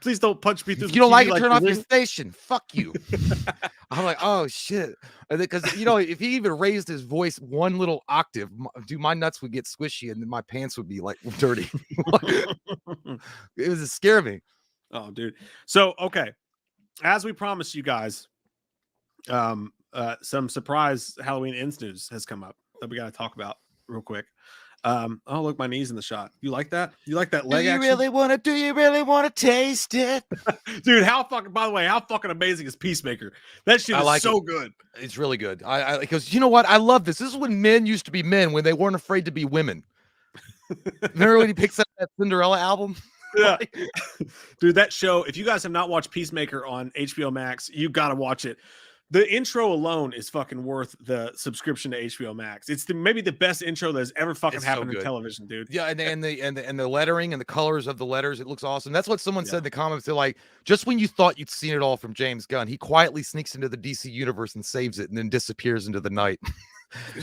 please don't punch me through. If you don't like it, turn off your station. Fuck you. I'm like, oh shit, because if he even raised his voice one little octave, dude, my nuts would get squishy and then my pants would be like dirty. It was scare me. Oh, dude. So okay, as we promised you guys, some surprise Halloween Ends news has come up that we got to talk about real quick. Oh, look, my knee's in the shot. You like that? You like that leg do you action? Do you really want to taste it? Dude, by the way, how fucking amazing is Peacemaker? That shit is so good. It's really good. Because you know what? I love this. This is when men used to be men, when they weren't afraid to be women. Remember when he picks up that Cinderella album? Yeah. Dude, that show, if you guys have not watched Peacemaker on HBO Max, you got to watch it. The intro alone is fucking worth the subscription to HBO Max. It's maybe the best intro that has ever fucking happened in television, dude. Yeah, and the lettering and the colors of the letters, it looks awesome. That's what someone said in the comments. They're like, just when you thought you'd seen it all from James Gunn, he quietly sneaks into the DC universe and saves it, and then disappears into the night.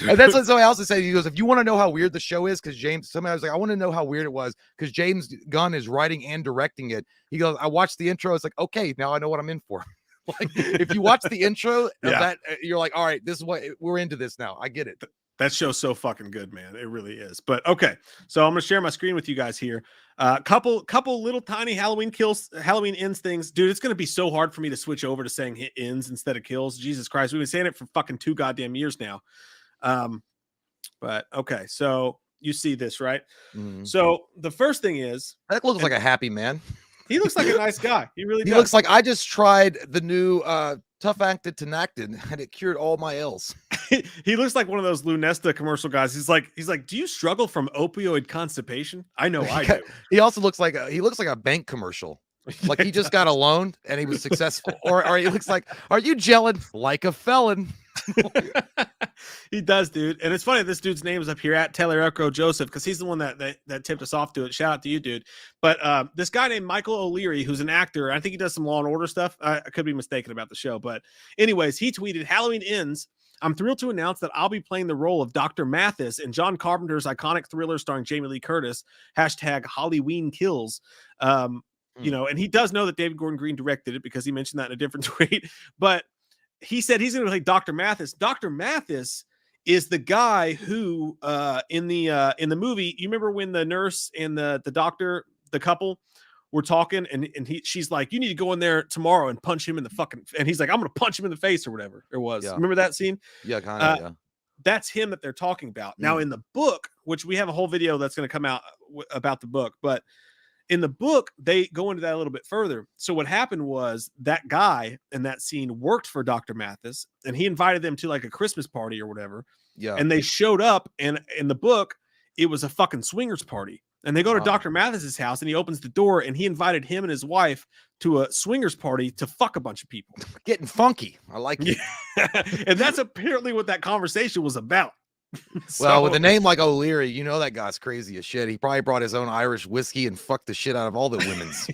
And that's what somebody else is saying. He goes, if you want to know how weird the show is, because somebody was like, I want to know how weird it was, because James Gunn is writing and directing it. He goes, I watched the intro. It's like, okay, now I know what I'm in for. Like, if you watch the intro of that, you're like, all right, this is what we're into this now. I get it. That show's so fucking good, man. It really is. But okay, so I'm gonna share my screen with you guys here. Couple little tiny Halloween Ends things, dude. It's gonna be so hard for me to switch over to saying hit ends instead of kills. Jesus Christ, we've been saying it for fucking 2 goddamn years now. But okay, so you see this, right? Mm-hmm. So the first thing is, that looks like a happy man. He looks like a nice guy. He really does. He looks like, I just tried the new Tough Acted Tinactin and it cured all my ills. He looks like one of those Lunesta commercial guys. He's like, do you struggle from opioid constipation? I know I do. He also looks like a bank commercial. Like he just got a loan and he was successful. Or he looks like, are you gelling like a felon? He does, dude. And it's funny, this dude's name is up here at Taylor Echo Joseph, because he's the one that tipped us off to it. Shout out to you, dude. But this guy named Michael O'Leary, who's an actor, I think he does some Law and Order stuff. I could be mistaken about the show, but anyways, he tweeted, Halloween Ends. I'm thrilled to announce that I'll be playing the role of Dr. Mathis in John Carpenter's iconic thriller starring Jamie Lee Curtis, #Halloween Kills. And he does know that David Gordon Green directed it, because he mentioned that in a different tweet. But he said he's going to play Dr. Mathis. Dr. Mathis is the guy who in the movie, you remember when the nurse and the doctor, the couple, were talking, and she's like, you need to go in there tomorrow and punch him in the fucking, and he's like, I'm gonna punch him in the face or whatever it was. Yeah. Remember that scene? Yeah, kind of. Yeah. That's him that they're talking about. Now in the book, which we have a whole video that's going to come out about the book, but in the book, they go into that a little bit further. So what happened was that guy in that scene worked for Dr. Mathis, and he invited them to like a Christmas party or whatever. Yeah. And they showed up, and in the book, it was a fucking swingers party. And they go to Dr. Mathis's house, and he opens the door, and he invited him and his wife to a swingers party to fuck a bunch of people. Getting funky. I like it. Yeah. And that's apparently what that conversation was about. Well, with a name like O'Leary, you know that guy's crazy as shit. He probably brought his own Irish whiskey and fucked the shit out of all the women's.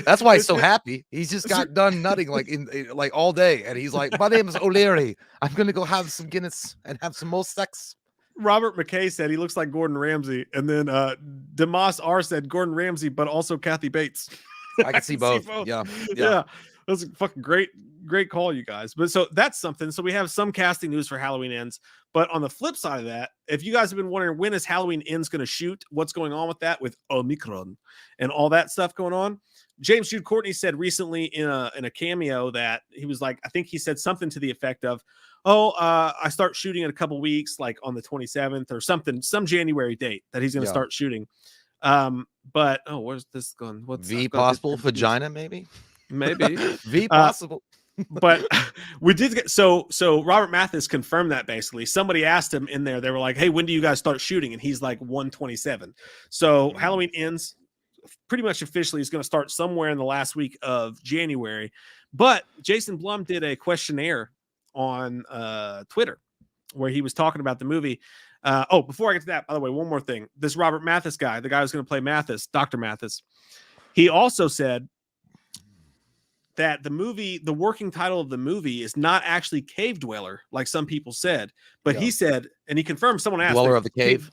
That's why he's so happy. He's just got done nutting like all day, and he's like, "My name is O'Leary. I'm gonna go have some Guinness and have some more sex." Robert McKay said he looks like Gordon Ramsay, and then Demas R said Gordon Ramsay, but also Kathy Bates. I can see both. Yeah. That's a fucking great call, you guys. But so that's something. So we have some casting news for Halloween Ends. But on the flip side of that, if you guys have been wondering when is Halloween Ends going to shoot, what's going on with that, with Omicron and all that stuff going on, James Jude Courtney said recently in a cameo that he was like, I think he said something to the effect of, I start shooting in a couple weeks, like on the 27th or something, some January date that he's going to start shooting. But where's this going? What's V possible vagina? Maybe V possible. But we did get so Robert Mathis confirmed that. Basically somebody asked him in there, they were like, hey, when do you guys start shooting? And he's like 1/27. So Halloween Ends pretty much officially is going to start somewhere in the last week of January. But Jason Blum did a questionnaire on Twitter where he was talking about the movie. Before I get to that, by the way, one more thing. This Robert Mathis guy, the guy who's going to play Mathis, Dr. Mathis, he also said that the working title of the movie is not actually Cave Dweller, like some people said, but he said, and he confirmed, someone asked, Dweller of the Cave,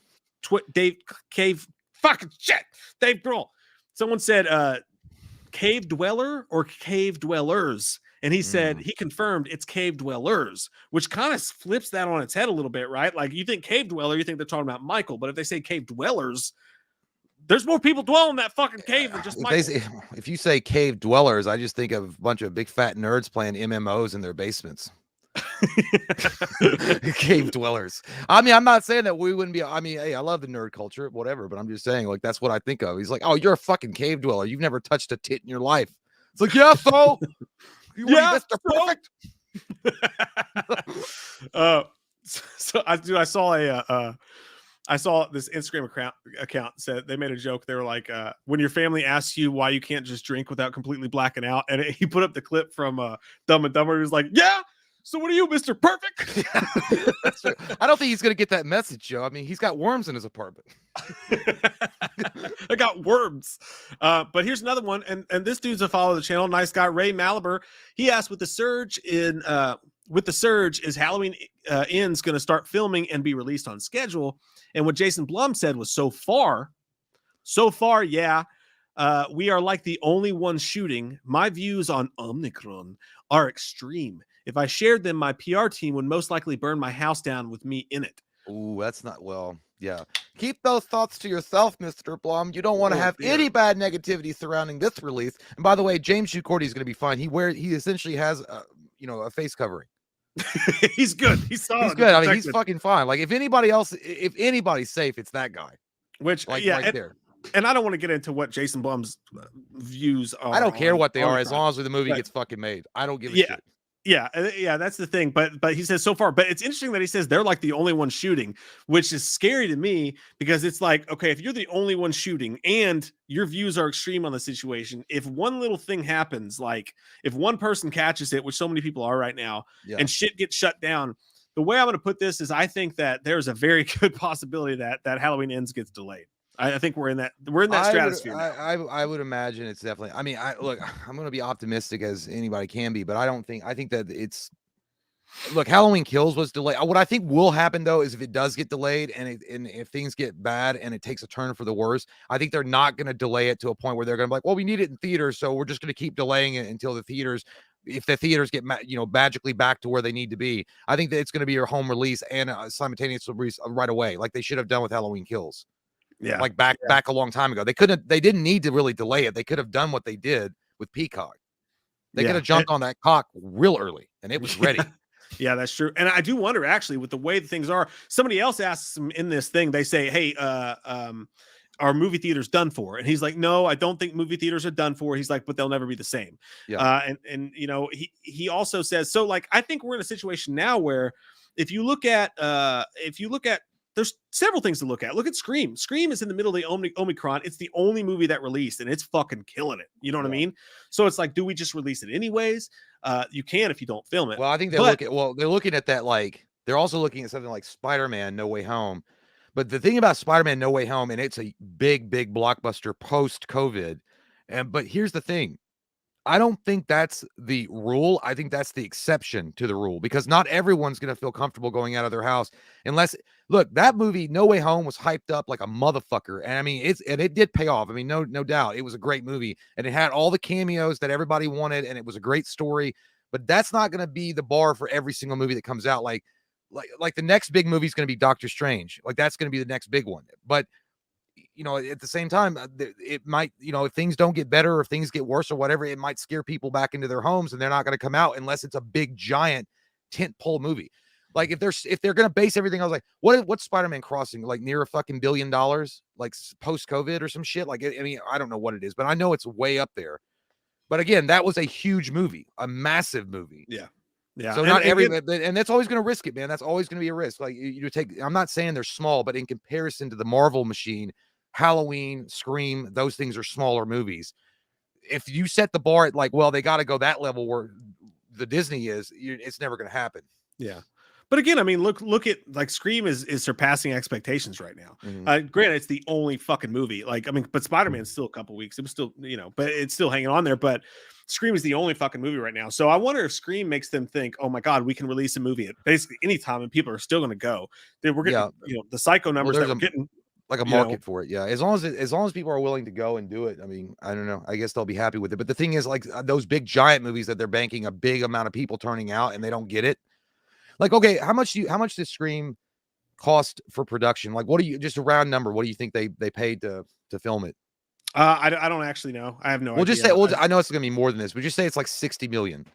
Dave Grohl. Someone said, Cave Dweller or Cave Dwellers. And he said, he confirmed it's Cave Dwellers, which kind of flips that on its head a little bit, right? Like you think Cave Dweller, you think they're talking about Michael, but if they say Cave Dwellers, there's more people dwelling in that fucking cave than just Michael. If you say Cave Dwellers, I just think of a bunch of big fat nerds playing MMOs in their basements. Cave Dwellers. I mean, I'm not saying that we wouldn't be. I mean, hey, I love the nerd culture, whatever, but I'm just saying, like, that's what I think of. He's like, oh, you're a fucking cave dweller. You've never touched a tit in your life. It's like, yeah, so Mr. Perfect. I saw this Instagram account said, they made a joke. They were like, when your family asks you why you can't just drink without completely blacking out, and he put up the clip from Dumb and Dumber. He was like, yeah, so what are you, Mr. Perfect? That's true. I don't think he's gonna get that message, Joe. I mean, he's got worms in his apartment. I got worms. But here's another one, and this dude's a follower of the channel, nice guy, Ray Malaber. He asked, with the surge, is Halloween Ends going to start filming and be released on schedule? And what Jason Blum said was, so far, yeah. We are like the only ones shooting. My views on Omicron are extreme. If I shared them, my PR team would most likely burn my house down with me in it. Ooh, that's not well. Yeah. Keep those thoughts to yourself, Mr. Blum. You don't want to have any bad negativity surrounding this release. And by the way, James Jucordi is going to be fine. He essentially has a face covering. He's good. He's solid. He's good. I mean, he's fucking fine. Like if anybody's safe, it's that guy. Which right there. And I don't want to get into what Jason Blum's views are. I don't care what they are as long as the movie gets fucking made. I don't give a shit. Yeah, that's the thing. But he says so far, but it's interesting that he says they're like the only one shooting, which is scary to me because it's like, okay, if you're the only one shooting and your views are extreme on the situation, if one little thing happens, like if one person catches it, which so many people are right now, and shit gets shut down, the way I'm going to put this is I think that there's a very good possibility that Halloween Ends gets delayed. I think we're in that stratosphere. I would imagine it's definitely. I mean, I'm going to be optimistic as anybody can be, but I think that it's. Look, Halloween Kills was delayed. What I think will happen though is if it does get delayed and if things get bad and it takes a turn for the worse, I think they're not going to delay it to a point where they're going to be like, well, we need it in theaters, so we're just going to keep delaying it until the theaters if the theaters get magically back to where they need to be, I think that it's going to be your home release and simultaneous release right away, like they should have done with Halloween Kills. Yeah, like back a long time ago. They didn't need to really delay it. They could have done what they did with Peacock. They could have jumped on that cock real early, and it was ready. Yeah, that's true. And I do wonder, actually, with the way things are, somebody else asks him in this thing, they say, hey, are movie theaters done for? And he's like, no, I don't think movie theaters are done for. He's like, but they'll never be the same. Yeah. And you know, he also says, so like, I think we're in a situation now where if you look at there's several things to look at. Look at Scream. Scream is in the middle of the Omicron. It's the only movie that released, and it's fucking killing it. You know what I mean? So it's like, do we just release it anyways? You can if you don't film it. Well, I think they're looking at that, like they're also looking at something like Spider-Man No Way Home. But the thing about Spider-Man No Way Home, and it's a big blockbuster post-COVID. But here's the thing. I don't think that's the rule. I think that's the exception to the rule, because not everyone's going to feel comfortable going out of their house unless, look, that movie No Way Home was hyped up like a motherfucker. And I mean, it did pay off. I mean, no doubt. It was a great movie, and it had all the cameos that everybody wanted, and it was a great story. But that's not going to be the bar for every single movie that comes out. Like the next big movie is going to be Doctor Strange. Like that's going to be the next big one. But at the same time, it might, if things don't get better or if things get worse or whatever, it might scare people back into their homes, and they're not going to come out unless it's a big, giant tent pole movie. Like if they're going to base everything, I was like, what's Spider-Man crossing? Like near a fucking $1 billion, like post-COVID or some shit. Like, I mean, I don't know what it is, but I know it's way up there. But again, that was a huge movie, a massive movie. Yeah. Yeah. So and that's always going to risk it, man. That's always going to be a risk. Like I'm not saying they're small, but in comparison to the Marvel machine, Halloween, Scream, those things are smaller movies. If you set the bar at like, well, they got to go that level where the Disney is, it's never going to happen. Yeah. But again, I mean, look at like Scream is surpassing expectations right now. Mm-hmm. Granted, it's the only fucking movie. Like, I mean, but Spider-Man's still a couple weeks. It was still, but it's still hanging on there. But Scream is the only fucking movie right now. So I wonder if Scream makes them think, oh my God, we can release a movie at basically any time and people are still going to go. Then we're getting, the psycho numbers that we're getting. Like a market for it. Yeah. As long as people are willing to go and do it. I mean, I don't know. I guess they'll be happy with it. But the thing is, like those big giant movies that they're banking a big amount of people turning out and they don't get it. Like, okay, how much does Scream cost for production? Like, just a round number, what do you think they paid to film it? I don't actually know. I have no idea. Just say, I know it's going to be more than this, but just say it's like 60 million.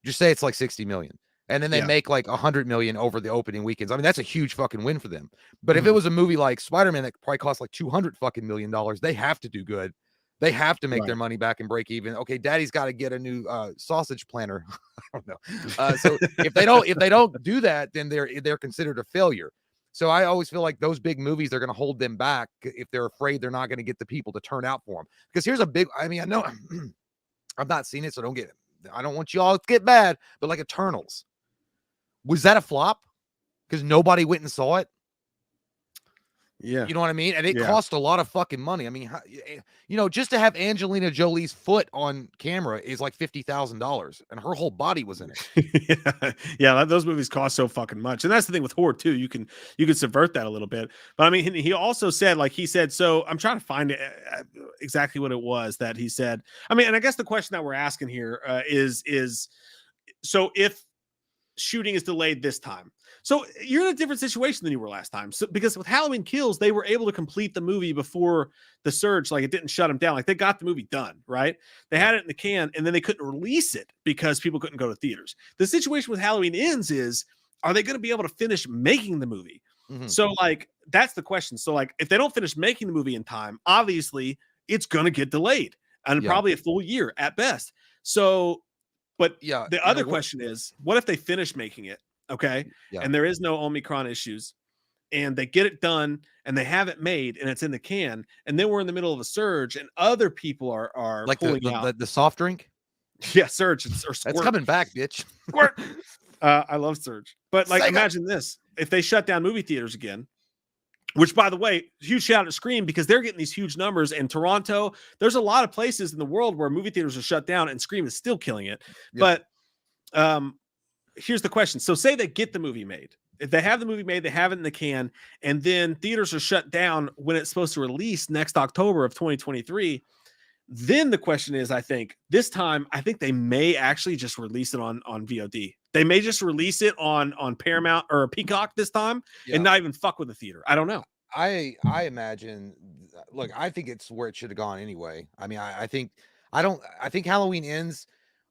Just say it's like 60 million. And then they make like 100 million over the opening weekends. I mean, that's a huge fucking win for them. But if it was a movie like Spider-Man that probably cost like $200 fucking million, they have to do good. They have to make their money back and break even. Okay, Daddy's got to get a new sausage planter. I don't know. So if they don't do that, then they're considered a failure. So I always feel like those big movies, they're going to hold them back if they're afraid they're not going to get the people to turn out for them. Because here's I know I've not seen it, so I don't want you all to get mad, but like Eternals. Was that a flop? Because nobody went and saw it? Yeah. You know what I mean? And it cost a lot of fucking money. I mean, just to have Angelina Jolie's foot on camera is like $50,000 and her whole body was in it. Yeah. Those movies cost so fucking much. And that's the thing with horror too. You can subvert that a little bit. But I mean, he also said, so I'm trying to find exactly what it was that he said. I mean, and I guess the question that we're asking here is so if shooting is delayed this time. So you're in a different situation than you were last time. So because with Halloween Kills, they were able to complete the movie before the surge. Like it didn't shut them down. Like they got the movie done, right? They had it in the can and then they couldn't release it because people couldn't go to theaters. The situation with Halloween Ends is, are they going to be able to finish making the movie? Mm-hmm. So like, that's the question. So like, if they don't finish making the movie in time, obviously it's going to get delayed and probably a full year at best. So, but the other question is, what if they finish making it? Okay. Yeah. And there is no Omicron issues and they get it done and they have it made and it's in the can. And then we're in the middle of a surge and other people are like pulling out the soft drink. Yeah. Surge or Squirt. That's coming back, bitch. Squirt. I love Surge, but like, imagine this, if they shut down movie theaters again, which by the way, huge shout out to Scream because they're getting these huge numbers in Toronto. There's a lot of places in the world where movie theaters are shut down and Scream is still killing it. Yeah. But, here's the question. So say they get the movie made. If they have the movie made, they have it in the can, and then theaters are shut down when it's supposed to release next October of 2023. Then the question is, I think this time, I think they may actually just release it on VOD. They may just release it on Paramount or Peacock this time and not even fuck with the theater. I don't know. I imagine, look, I think it's where it should have gone anyway. I mean, I think Halloween Ends,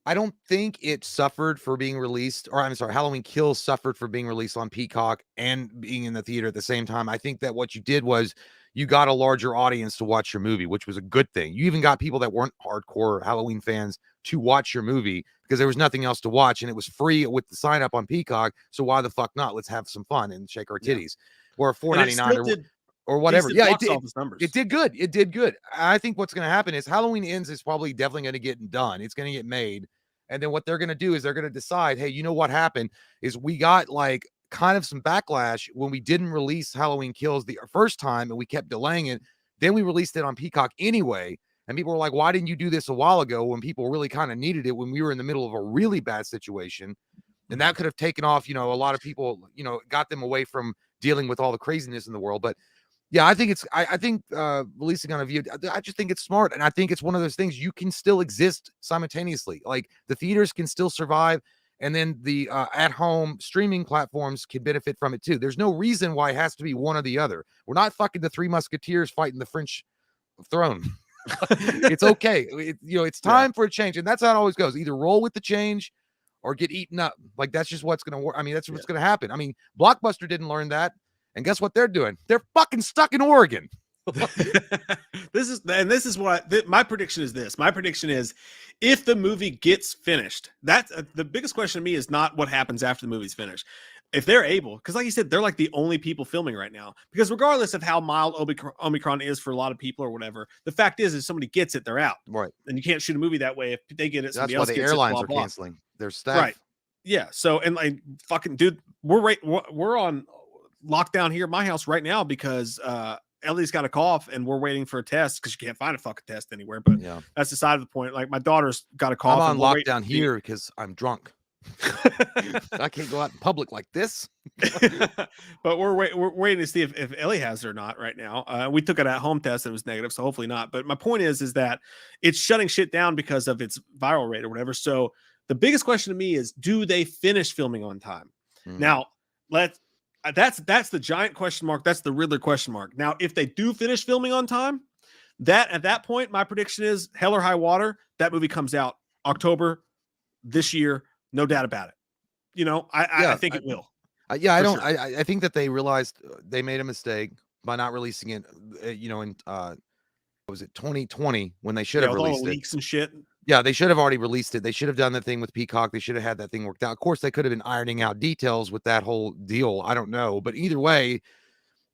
I don't think it suffered for being released, or I'm sorry, Halloween Kills suffered for being released on Peacock and being in the theater at the same time. I think that what you did was you got a larger audience to watch your movie, which was a good thing. You even got people that weren't hardcore Halloween fans to watch your movie because there was nothing else to watch and it was free with the sign up on Peacock. So why the fuck not? Let's have some fun and shake our titties. Or $4.99 or whatever. Yeah, it did good. It did good. I think what's going to happen is Halloween Ends is probably definitely going to get done. It's going to get made. And then what they're going to do is they're going to decide, hey, you know what happened is we got like kind of some backlash when we didn't release Halloween Kills the first time and we kept delaying it. Then we released it on Peacock anyway. And people were like, why didn't you do this a while ago when people really kind of needed it, when we were in the middle of a really bad situation? And that could have taken off, a lot of people, got them away from dealing with all the craziness in the world. But yeah, I think releasing on a VOD, I just think it's smart. And I think it's one of those things you can still exist simultaneously. Like the theaters can still survive. And then the at-home streaming platforms can benefit from it too. There's no reason why it has to be one or the other. We're not fucking the Three Musketeers fighting the French throne. It's okay. It's time for a change. And that's how it always goes. Either roll with the change or get eaten up. Like that's just what's going to work. I mean, that's what's going to happen. I mean, Blockbuster didn't learn that. And guess what they're doing? They're fucking stuck in Oregon. This is what my prediction is. My prediction is if the movie gets finished, that's the biggest question to me is not what happens after the movie's finished. If they're able, because like you said, they're like the only people filming right now, because regardless of how mild Omicron is for a lot of people or whatever, the fact is if somebody gets it, they're out. Right. And you can't shoot a movie that way. If they get it, that's why the airlines are canceling their staff. Right. Yeah. So, and like fucking dude, we're on lockdown here at my house right now because Ellie's got a cough and we're waiting for a test because you can't find a fucking test anywhere. But yeah, that's the side of the point. Like my daughter's got a cough. I'm on lockdown here because I'm drunk. I can't go out in public like this. But we're waiting to see if Ellie has it or not right now. We took it at home test and it was negative, so hopefully not. But my point is that it's shutting shit down because of its viral rate or whatever. So the biggest question to me is, do they finish filming on time? Now, that's the giant question mark. That's the Riddler question mark. Now, if they do finish filming on time, at that point, my prediction is hell or high water, that movie comes out October this year. No doubt about it. I think it will. I think that they realized they made a mistake by not releasing it, in was it 2020 when they should have released all the leaks and shit. Yeah, they should have already released it. They should have done the thing with Peacock. They should have had that thing worked out. Of course, they could have been ironing out details with that whole deal. I don't know. But either way,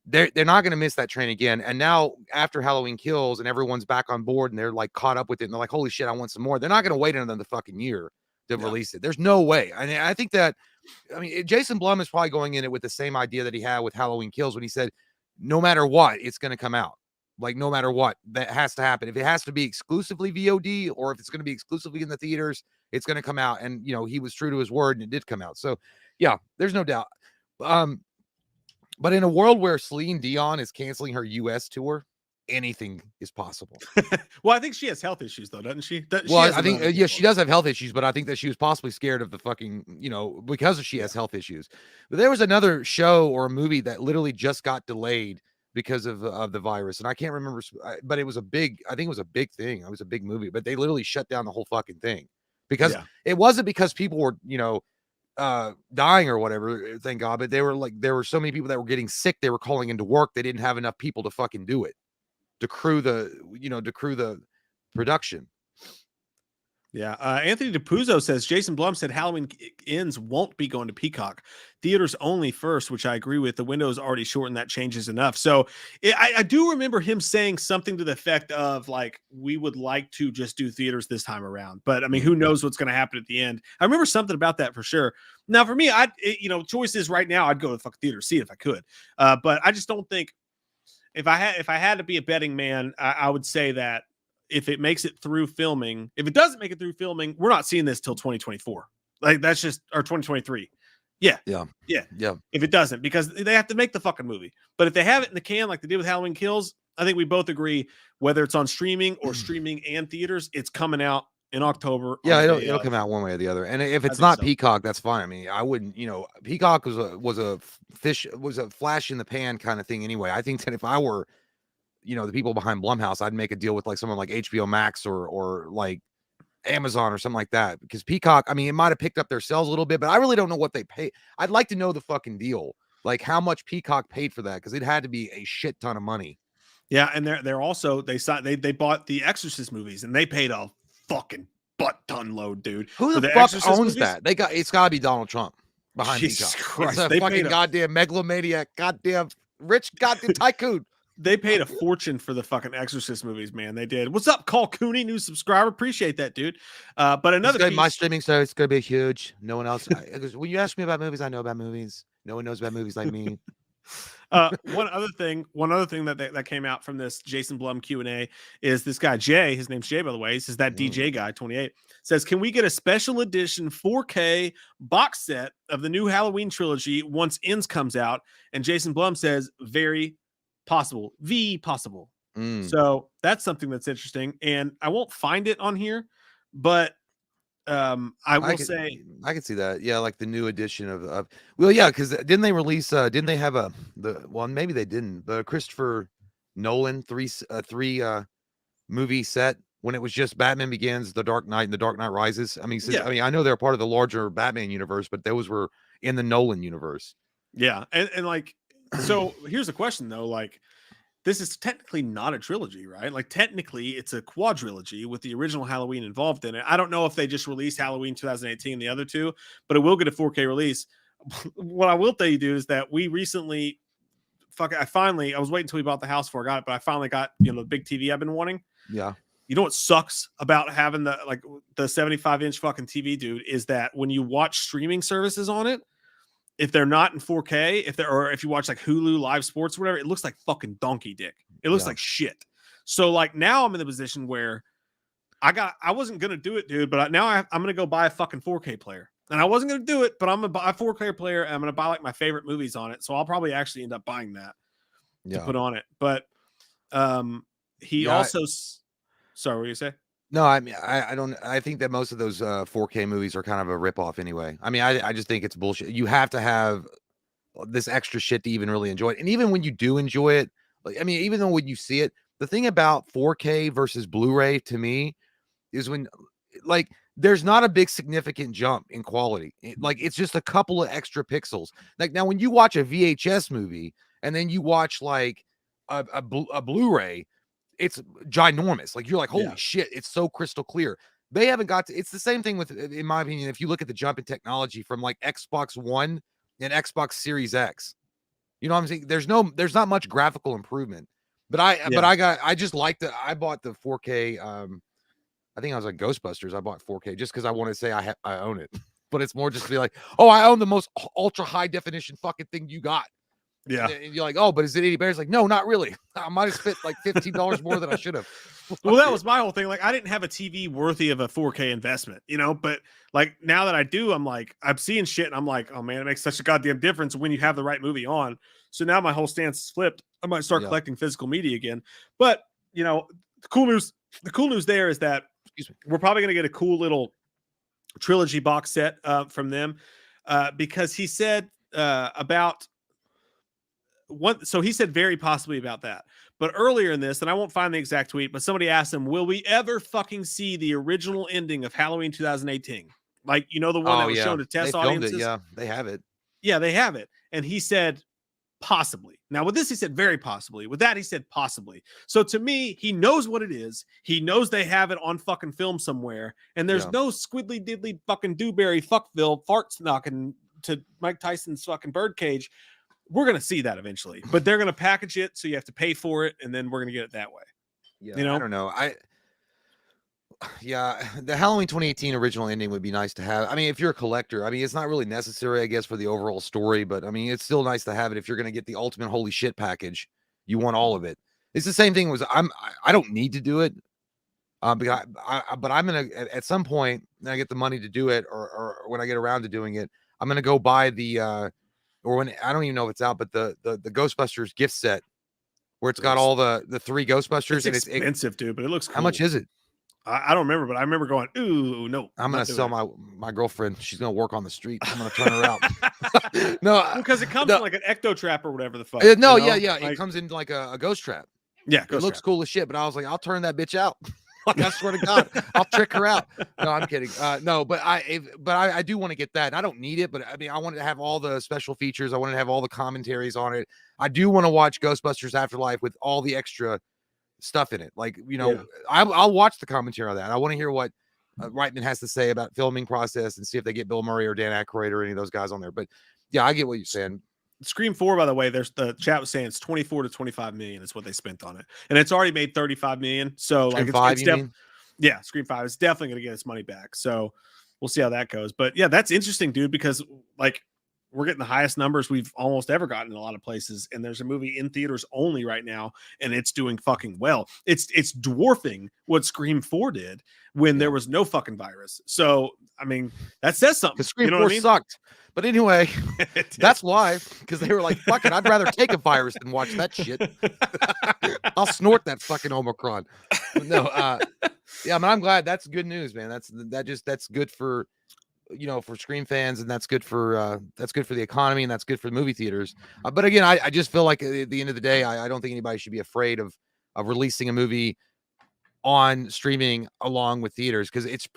they're not going to miss that train again. And now after Halloween Kills and everyone's back on board and they're like caught up with it and they're like, holy shit, I want some more. They're not going to wait another fucking year to release it. There's no way. I think that, Jason Blum is probably going in it with the same idea that he had with Halloween Kills when he said, no matter what, it's going to come out. Like, no matter what, that has to happen. If it has to be exclusively VOD or if it's going to be exclusively in the theaters, it's going to come out. And, he was true to his word and it did come out. So, yeah, there's no doubt. But in a world where Celine Dion is canceling her U.S. tour, anything is possible. Well, I think she has health issues, though, doesn't she? I think, she does have health issues, but I think that she was possibly scared of the fucking, because she has health issues. But there was another show or a movie that literally just got delayed because of the virus. And I can't remember, but it was I think it was a big thing. It was a big movie, but they literally shut down the whole fucking thing because it wasn't because people were, dying or whatever, thank God, but there were so many people that were getting sick. They were calling into work. They didn't have enough people to fucking do it, to crew the production. Yeah. Anthony DePuzzo says Jason Blum said Halloween Ends won't be going to Peacock. Theaters only first, which I agree with. The window is already shortened. That changes enough. So I do remember him saying something to the effect of like, we would like to just do theaters this time around. But who knows what's going to happen at the end. I remember something about that for sure. Now, for me, choices right now, I'd go to the fucking theater, see it if I could. But I just don't think if I had to be a betting man, I would say that if it makes it through filming, if it doesn't make it through filming, we're not seeing this till 2024. Like that's just, or 2023. Yeah. If it doesn't, because they have to make the fucking movie. But if they have it in the can, like they did with Halloween Kills, I think we both agree, whether it's on streaming or streaming and theaters, it's coming out in October. Yeah, On the it'll day come of. out one way or the other. And if I it's think not so. Peacock, that's fine. I mean, I wouldn't, Peacock was a flash in the pan kind of thing anyway. I think that if I were, the people behind Blumhouse, I'd make a deal with like someone like HBO Max or like Amazon or something like that, because Peacock, I mean, it might have picked up their sales a little bit, but I really don't know what they pay. I'd like to know the fucking deal, like how much Peacock paid for that, because it had to be a shit ton of money. Yeah, and they're also they bought the Exorcist movies, and they paid a fucking butt ton load, dude. Who for the the fuck Exorcist owns movies? that? It's got to be Donald Trump behind Jesus Peacock. Christ, It's a they fucking paid goddamn megalomaniac, goddamn rich goddamn tycoon. They paid a fortune for the fucking Exorcist movies, man. They did. What's up, Call Cooney, new subscriber? Appreciate that, dude. But another piece, my streaming service is gonna be huge. No one else. When you ask me about movies, I know about movies. No one knows about movies like me. one other thing that came out from this Jason Blum Q&A is this guy Jay. His name's Jay, by the way. He says that DJ guy 28 says, "Can we get a special edition 4K box set of the new Halloween trilogy once Ends comes out?" And Jason Blum says, "Very possible, possible." So that's something that's interesting, and I won't find it on here, but I will say I can see that. Yeah, like the new edition of well, yeah, because didn't they release? Didn't they have well, maybe they didn't. The Christopher Nolan three movie set when it was just Batman Begins, The Dark Knight, and The Dark Knight Rises. I mean, I know they're part of the larger Batman universe, but those were in the Nolan universe. Yeah, and like, so here's the question though, like, this is technically not a trilogy, right? Like, technically it's a quadrilogy with the original Halloween involved in it. I don't know if they just released Halloween 2018, the other two, but it will get a 4K release. What I will tell you, dude, is that we recently, I was waiting until we bought the house before I got it, but I finally got, the big TV I've been wanting. Yeah. You know what sucks about having the 75-inch fucking TV, dude, is that when you watch streaming services on it, if they're not in 4K, if you watch like Hulu Live Sports or whatever, it looks like fucking donkey dick. It looks like shit. So like now I'm in the position where I wasn't gonna do it, dude, but now I'm gonna go buy a fucking 4K player. And I wasn't gonna do it, but I'm gonna buy a 4K player and I'm gonna buy like my favorite movies on it. So I'll probably actually end up buying that to put on it. But he also, sorry, what do you say? No, I mean, I think that most of those 4K movies are kind of a ripoff anyway. I mean, I just think it's bullshit. You have to have this extra shit to even really enjoy it. And even when you do enjoy it, like, I mean, even though when you see it, the thing about 4K versus Blu-ray to me is when, like, there's not a big significant jump in quality. It's just a couple of extra pixels. Like now, when you watch a VHS movie and then you watch like a Blu-ray, it's ginormous. Like you're like, holy shit, it's so crystal clear. They haven't got to, it's the same thing with, in my opinion, if you look at the jump in technology from like Xbox One and Xbox Series X, you know what I'm saying? There's not much graphical improvement, but I just like I bought the 4K. I think I was like Ghostbusters. I bought 4K just because I want to say I own it, but it's more just to be like, oh, I own the most ultra high definition fucking thing you got. Yeah. And you're like, oh, but is it 80 bears? It's like, no, not really. I might have spent like $15 more than I should have. Well, that was my whole thing. Like, I didn't have a TV worthy of a 4K investment, but like now that I do, I'm like, I'm seeing shit and I'm like, oh man, it makes such a goddamn difference when you have the right movie on. So now my whole stance is flipped. I might start collecting physical media again. But the cool news there is that we're probably going to get a cool little trilogy box set from them because he said so he said very possibly about that. But earlier in this, and I won't find the exact tweet, but somebody asked him, will we ever fucking see the original ending of Halloween 2018? Like, the one that was shown to test audiences? Yeah, they have it. Yeah, they have it. And he said, possibly. Now, with this, he said very possibly. With that, he said possibly. So to me, he knows what it is. He knows they have it on fucking film somewhere. And there's no squiddly diddly fucking dewberry fuckville farts knocking to Mike Tyson's fucking birdcage. We're going to see that eventually, but they're going to package it. So you have to pay for it. And then we're going to get it that way. Yeah. I don't know. The Halloween 2018 original ending would be nice to have. I mean, if you're a collector, I mean, it's not really necessary, I guess, for the overall story, but I mean, it's still nice to have it. If you're going to get the ultimate holy shit package, you want all of it. It's the same thing I don't need to do it. But I'm going to, at some point, when I get the money to do it, or when I get around to doing it, I'm going to go buy the, or when I don't even know if it's out, but the Ghostbusters gift set where it's got all the 3 Ghostbusters. It's expensive, dude, but it looks cool. How much is it? I don't remember, but I remember going, ooh, no. I'm gonna sell my girlfriend. She's gonna work on the street. I'm gonna turn her out. No, because it comes in like an ecto trap or whatever the fuck. No, you know? yeah. Like, it comes in like a ghost trap. Yeah, it looks cool as shit. But I was like, I'll turn that bitch out. Like, I swear to God, I'll trick her out. No, I'm kidding. No, but I do want to get that. I don't need it, but I mean, I wanted to have all the special features. I wanted to have all the commentaries on it. I do want to watch Ghostbusters Afterlife with all the extra stuff in it. Like, you know, I'll watch the commentary on that. I want to hear what Reitman has to say about filming process and see if they get Bill Murray or Dan Aykroyd or any of those guys on there. But yeah, I get what you're saying. Scream 4, by the way, there's the chat was saying it's 24 to 25 million is what they spent on it, and it's already made 35 million. So Scream like, 5, yeah, Scream 5 is definitely going to get its money back. So we'll see how that goes. But yeah, that's interesting, dude, because like we're getting the highest numbers we've almost ever gotten in a lot of places, and there's a movie in theaters only right now, and it's doing fucking well. It's dwarfing what Scream 4 did when there was no fucking virus. So I mean, that says something. Because Scream 4 sucked. But anyway, that's why, because they were like, fuck it, I'd rather take a virus than watch that shit. I'll snort that fucking Omicron. No, yeah, but I'm glad. That's good news, man. That's good for, you know, for Scream fans, and that's good for the economy, and that's good for the movie theaters. But again, I just feel like at the end of the day, I don't think anybody should be afraid of releasing a movie on streaming along with theaters, because it's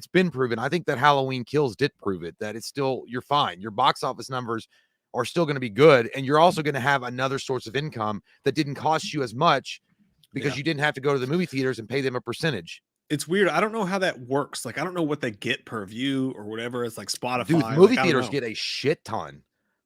been proven. I think that Halloween Kills did prove it, that it's still, you're fine. Your box office numbers are still going to be good, and you're also going to have another source of income that didn't cost you as much because you didn't have to go to the movie theaters and pay them a percentage. It's weird. I don't know how that works. Like, I don't know what they get per view or whatever. It's like Spotify. Dude, movie theaters get a shit ton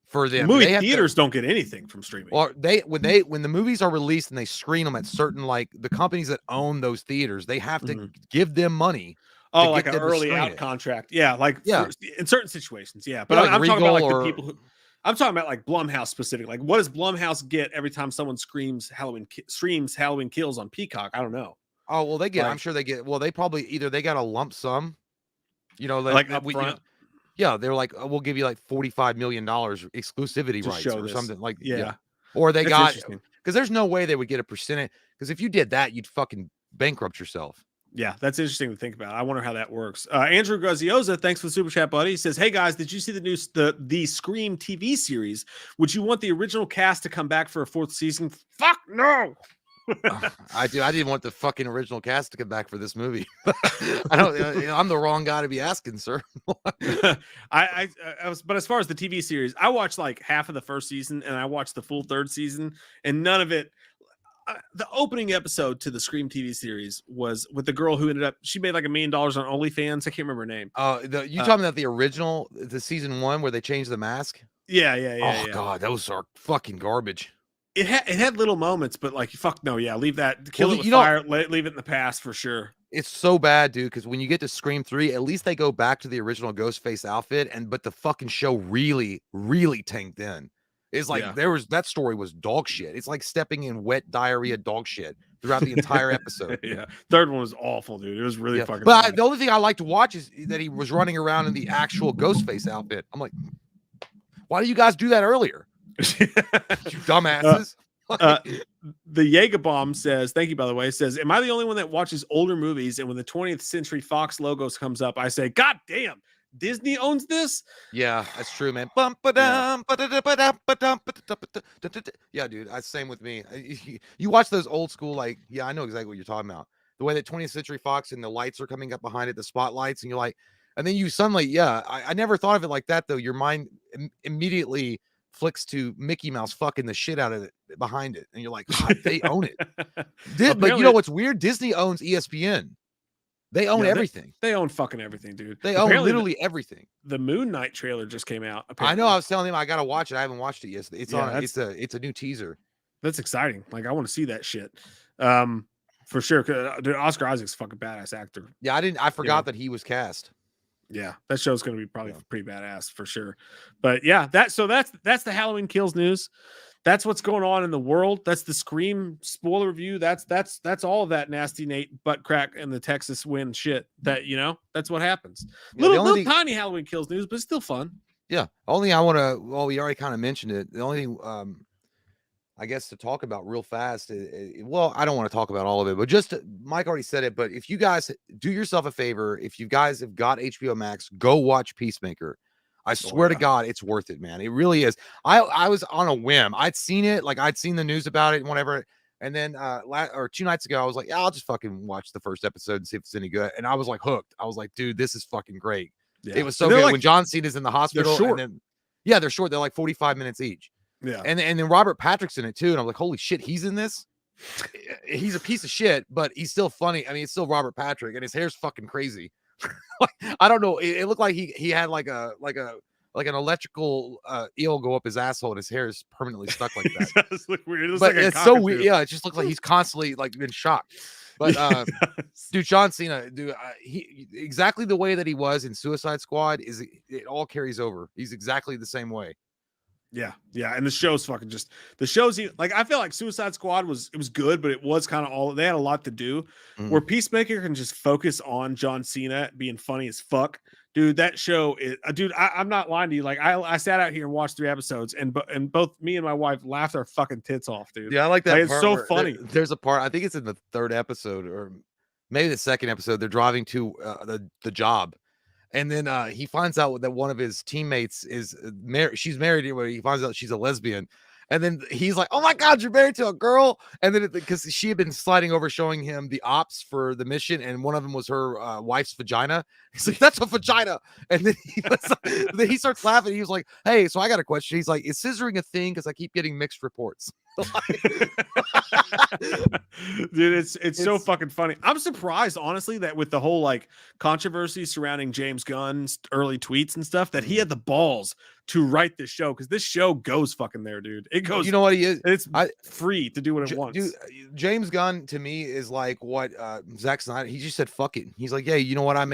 for them. Movie theaters don't get anything from streaming. Or when the movies are released and they screen them at certain, like the companies that own those theaters, they have to give them money. Oh, like an early out contract. Yeah, like in certain situations. Yeah, but I'm talking about like the people who. I'm talking about like Blumhouse specific. Like, what does Blumhouse get every time someone streams Halloween Kills on Peacock? I don't know. Oh well, they get. I'm sure they get. Well, they probably either they got a lump sum, you know, like upfront. Yeah, they're like, we'll give you like $45 million exclusivity rights or something like Or they got, because there's no way they would get a percentage, because if you did that, you'd fucking bankrupt yourself. Yeah, that's interesting to think about. I wonder how that works. Andrew Graziosa, thanks for the super chat, buddy. He says, "Hey guys, did you see the Scream TV series? Would you want the original cast to come back for a 4th season?" Fuck no. I didn't want the fucking original cast to come back for this movie. I don't. I'm the wrong guy to be asking, sir. I was, but as far as the TV series, I watched like half of the 1st season, and I watched the full 3rd season, and none of it. The opening episode to the Scream TV series was with the girl who ended up. She made like $1 million on OnlyFans. I can't remember her name. You talking about the original, the season 1 where they changed the mask? Yeah. God, those are fucking garbage. It had little moments, but like, fuck no, leave that, kill it with fire, leave it in the past for sure. It's so bad, dude, because when you get to Scream 3, at least they go back to the original Ghostface outfit, but the fucking show really, really tanked in. It's like that story was dog shit. It's like stepping in wet diarrhea dog shit throughout the entire episode. Yeah, 3rd one was awful, dude. It was really fucking. But the only thing I like to watch is that he was running around in the actual Ghostface outfit. I'm like, why do you guys do that earlier? You dumbasses. The Jaeger Bomb says, thank you, by the way, says, "Am I the only one that watches older movies? And when the 20th Century Fox logos comes up, I say, God damn, Disney owns this?" Yeah, that's true, man. Yeah, dude, that's same with me. You watch those old school, like, I know exactly what you're talking about. The way that 20th Century Fox and the lights are coming up behind it, the spotlights, and you're like, and then you suddenly, I never thought of it like that, though. Your mind immediately flicks to Mickey Mouse fucking the shit out of it behind it, and you're like, God, they own it. But you know what's weird? Disney owns ESPN. They own everything. They own fucking everything, dude. They own literally everything. The Moon Knight trailer just came out. Apparently. I know. I was telling him I gotta watch it. I haven't watched it yet. It's on. It's a new teaser. That's exciting. Like, I want to see that shit. For sure. Dude, Oscar Isaac's a fucking badass actor. Yeah, I forgot that he was cast. Yeah, that show's going to be probably pretty badass for sure. But yeah, that's the Halloween Kills news. That's what's going on in the world. That's the Scream spoiler review. That's all of that nasty Nate butt crack and the Texas win shit. That, that's what happens. Yeah, little tiny Halloween Kills news, but it's still fun. Yeah. Only I want to. Well, we already kind of mentioned it. The only thing I guess to talk about real fast. Well, I don't want to talk about all of it, but just Mike already said it. But if you guys do yourself a favor, if you guys have got HBO Max, go watch Peacemaker. I swear to God, it's worth it, man. It really is. I was on a whim. I'd seen it, like I'd seen the news about it and whatever. And then 2 nights ago, I was like, yeah, I'll just fucking watch the first episode and see if it's any good. And I was like hooked. I was like, dude, this is fucking great. Yeah. It was so good. Like, when John Cena's in the hospital, and then they're short. They're like 45 minutes each. Yeah. And then Robert Patrick's in it too. And I'm like, holy shit, he's in this. He's a piece of shit, but he's still funny. I mean, it's still Robert Patrick, and his hair's fucking crazy. I don't know. It looked like he had like an electrical eel go up his asshole, and his hair is permanently stuck like that. It does look weird. But like it's so weird. Yeah, it just looks like he's constantly like been shocked. But dude, John Cena, dude, he exactly the way that he was in Suicide Squad it all carries over. He's exactly the same way. Yeah, and the show's fucking just the shows. Like, I feel like Suicide Squad was good, but it was kind of all they had a lot to do. Where Peacemaker can just focus on John Cena being funny as fuck, dude. That show is, dude. I'm not lying to you. Like, I sat out here and watched 3 episodes, and both me and my wife laughed our fucking tits off, dude. Yeah, I like that. Like, it's so funny. There's a part, I think it's in the 3rd episode or maybe the 2nd episode. They're driving to the job. And then he finds out that one of his teammates is married. She's married. He finds out she's a lesbian. And then he's like, oh my God, you're married to a girl. And then because she had been sliding over, showing him the ops for the mission. And one of them was her wife's vagina. He's like, that's a vagina. And then then he starts laughing. He was like, hey, so I got a question. He's like, is scissoring a thing? Because I keep getting mixed reports. Dude, it's so fucking funny. I'm surprised, honestly, that with the whole like controversy surrounding James Gunn's early tweets and stuff, that he had the balls to write this show, because this show goes fucking there, dude. It goes. You know what he is? It's free to do what it wants. Dude, James Gunn to me is like what Zack Snyder. He just said fuck it. He's like, yeah, you know what? I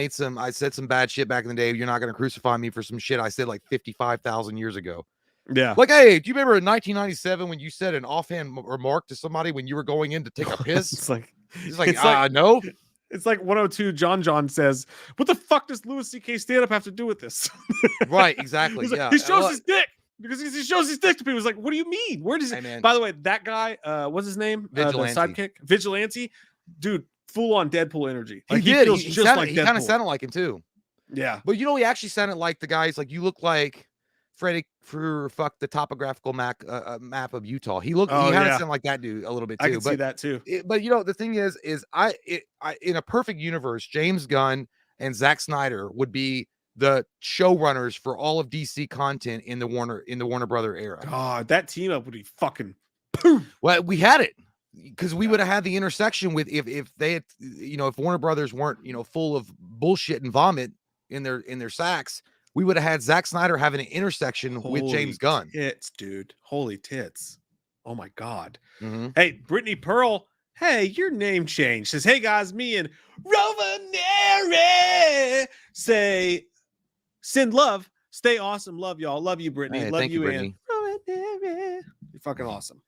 said some bad shit back in the day. You're not gonna crucify me for some shit I said like 55,000 years ago. Yeah. Like, hey, do you remember in 1997 when you said an offhand remark to somebody when you were going in to take a piss? It's like, no. It's like 102 John says, what the fuck does Louis C.K. stand-up have to do with this? Right, exactly. Like, yeah. he shows his dick. Because he shows his dick to people. It's like, what do you mean? Where does it? By the way, that guy, what's his name? Vigilante. The sidekick, Vigilante, dude, full on Deadpool energy. Like, he did. He kind of sounded like him too. Yeah, but you know, he actually sounded like the guys. Like, you look like Freddy for the topographical map of Utah. He looked. He kind of sounded like that dude a little bit too. I can see that too. But you know, the thing is I in a perfect universe, James Gunn and Zack Snyder would be the showrunners for all of DC content in the Warner Brother era. God, that team up would be fucking. Well, we had it because we would have had the intersection with if they had, if Warner Brothers weren't full of bullshit and vomit in their sacks, we would have had Zack Snyder having an intersection with James Gunn. Tits, dude. Holy tits. Oh my God. Mm-hmm. Hey, Brittany Pearl. Hey, your name changed. Says, hey guys, me and Rovaneri say, send love. Stay awesome. Love y'all. Love you, Brittany. Hey, love you, Brittany. Rovaneri. You're fucking awesome.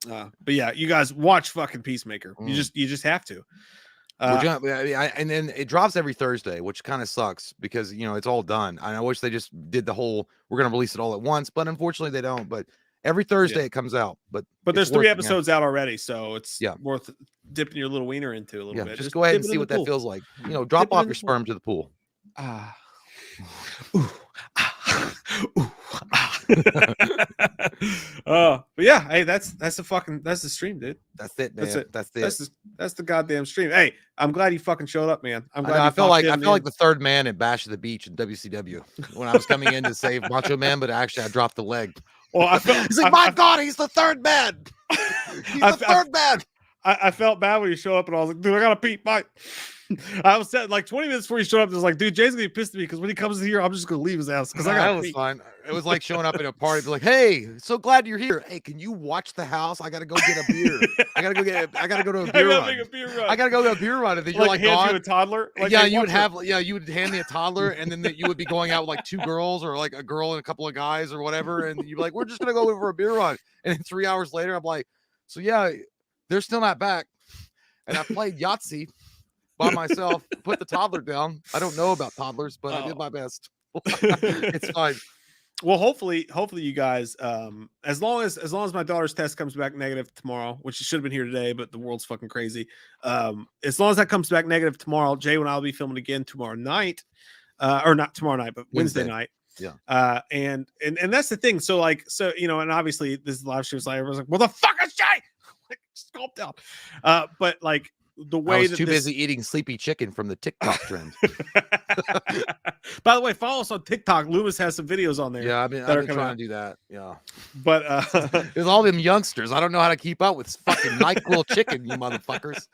But yeah, you guys watch fucking Peacemaker. You just have to. And then it drops every Thursday, which kind of sucks because it's all done. I wish they just did the whole we're gonna release it all at once, but unfortunately they don't. But every Thursday it comes out. But there's 3 episodes out already, so it's worth dipping your little wiener into a little bit. Just go ahead and see what that feels like. Drop off your sperm to the pool. But yeah, hey, that's the stream, dude. That's it, man. That's it. That's the goddamn stream. Hey, I'm glad you fucking showed up, man. I'm glad. I feel like the third man at Bash of the Beach in WCW when I was coming in to save Macho Man, but actually I dropped the leg. Well, he's like, my God, he's the third man. He's the third man. I felt bad when you showed up, and I was like, dude, I gotta pee. Bye. I was said like 20 minutes before he showed up. I was like, dude, Jay's gonna be pissed at me because when he comes here, I'm just gonna leave his house because I was fine. It was like showing up in a party, be like, hey, so glad you're here. Hey, can you watch the house? I gotta go get a beer. I gotta go to a beer run. I gotta go to a beer run. And then you're like hand you a toddler. Like, you would hand me a toddler, and then you would be going out with like 2 girls or like a girl and a couple of guys or whatever, and you'd be like, we're just gonna go over a beer run. And then 3 hours later, I'm like, so yeah, they're still not back. And I played Yahtzee by myself, put the toddler down. I don't know about toddlers, but I did my best. It's fine. Well, hopefully you guys, as long as my daughter's test comes back negative tomorrow, which should have been here today, but the world's fucking crazy. As long as that comes back negative tomorrow, Jay and I will be filming again tomorrow night, or not tomorrow night, but Wednesday night. Yeah. And that's the thing. So and obviously this live stream, like everyone's like, "Well, the fuck is Jay?" Like, calm down. But like the way I was too busy eating sleepy chicken from the TikTok trend. By the way, follow us on TikTok. Loomis has some videos on there. Yeah, I've been trying to do that. Yeah, but there's all them youngsters. I don't know how to keep up with fucking NyQuil chicken, you motherfuckers.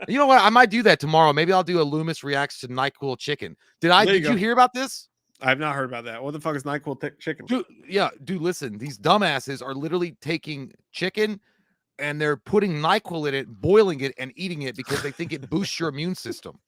You know what? I might do that tomorrow. Maybe I'll do a Loomis reacts to NyQuil chicken. Did you hear about this? I've not heard about that. What the fuck is NyQuil chicken? Dude, listen. These dumbasses are literally taking chicken and they're putting NyQuil in it, boiling it, and eating it because they think it boosts your immune system.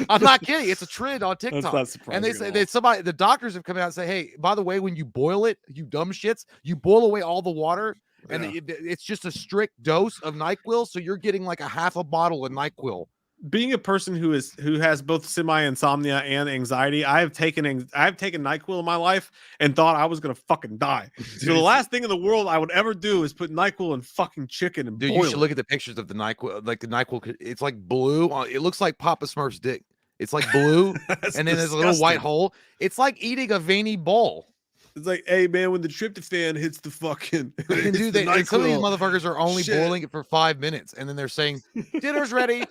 I'm not kidding. It's a trend on TikTok. And they say that the doctors have come out and say, hey, by the way, when you boil it, you dumb shits, you boil away all the water, and it's just a strict dose of NyQuil. So you're getting like a half a bottle of NyQuil. Being a person who has both semi-insomnia and anxiety, I've taken NyQuil in my life and thought I was gonna fucking die. So the last thing in the world I would ever do is put NyQuil in fucking chicken and boil you should look at the pictures of the NyQuil. Like the NyQuil, it's like blue. It looks like Papa Smurf's dick. It's like blue, and then there's a little white hole. It's like eating a veiny ball. It's like, hey man, when the tryptophan hits the fucking, some of these motherfuckers are only boiling it for 5 minutes, and then they're saying dinner's ready.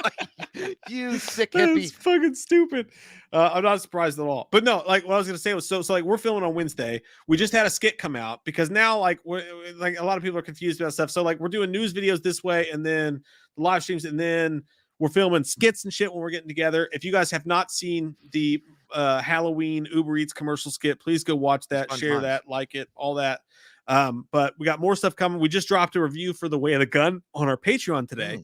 Like, you sick hippie. That's fucking stupid. I'm not surprised at all. But no, like what I was gonna say was so like we're filming on Wednesday. We just had a skit come out because now like we're like a lot of people are confused about stuff. So like we're doing news videos this way, and then the live streams, and then we're filming skits and shit when we're getting together. If you guys have not seen the Halloween Uber Eats commercial skit, please go watch that, share that, like it, all that. But we got more stuff coming. We just dropped a review for The Way of the Gun on our Patreon today,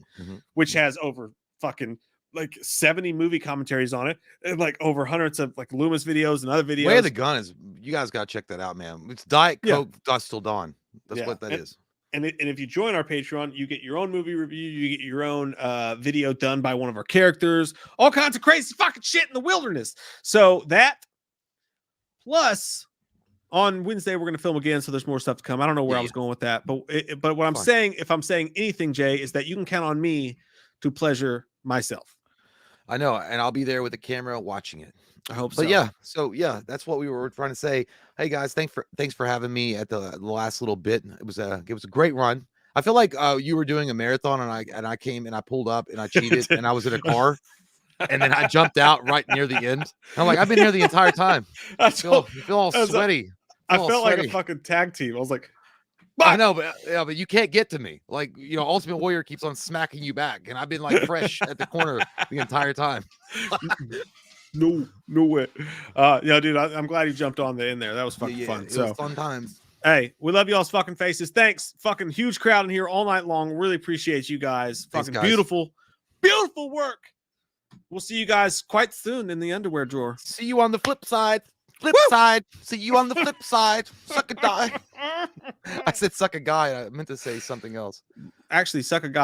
which has over fucking like 70 movie commentaries on it, and like over hundreds of like Loomis videos and other videos. Way of the Gun is, you guys got to check that out, man. It's Diet Coke Dust Till Dawn. That's what that is. And if you join our Patreon, you get your own movie review, you get your own video done by one of our characters, all kinds of crazy fucking shit in the wilderness. So that, plus on Wednesday, we're going to film again. So there's more stuff to come. I don't know where I was going with that, but what I'm saying, if I'm saying anything, Jay, is that you can count on me to pleasure myself. I know. And I'll be there with the camera watching it. I hope so. But yeah, that's what we were trying to say. Hey guys, thanks for having me at the last little bit. It was a great run. I feel like you were doing a marathon, and I came and I pulled up and I cheated and I was in a car, and then I jumped out right near the end. I'm like, I've been here the entire time. I feel all sweaty. I felt like a fucking tag team. I was like, I know, but you can't get to me. Like, Ultimate Warrior keeps on smacking you back, and I've been like fresh at the corner the entire time. No way. Yeah, dude, I'm glad you jumped on in there. That was fucking fun. It was fun times. Hey, we love y'all's fucking faces. Thanks. Fucking huge crowd in here all night long. Really appreciate you guys. Thanks, fucking beautiful work. We'll see you guys quite soon in the underwear drawer. See you on the flip side. See you on the flip side. Suck a guy. I said suck a guy. I meant to say something else. Actually, suck a guy.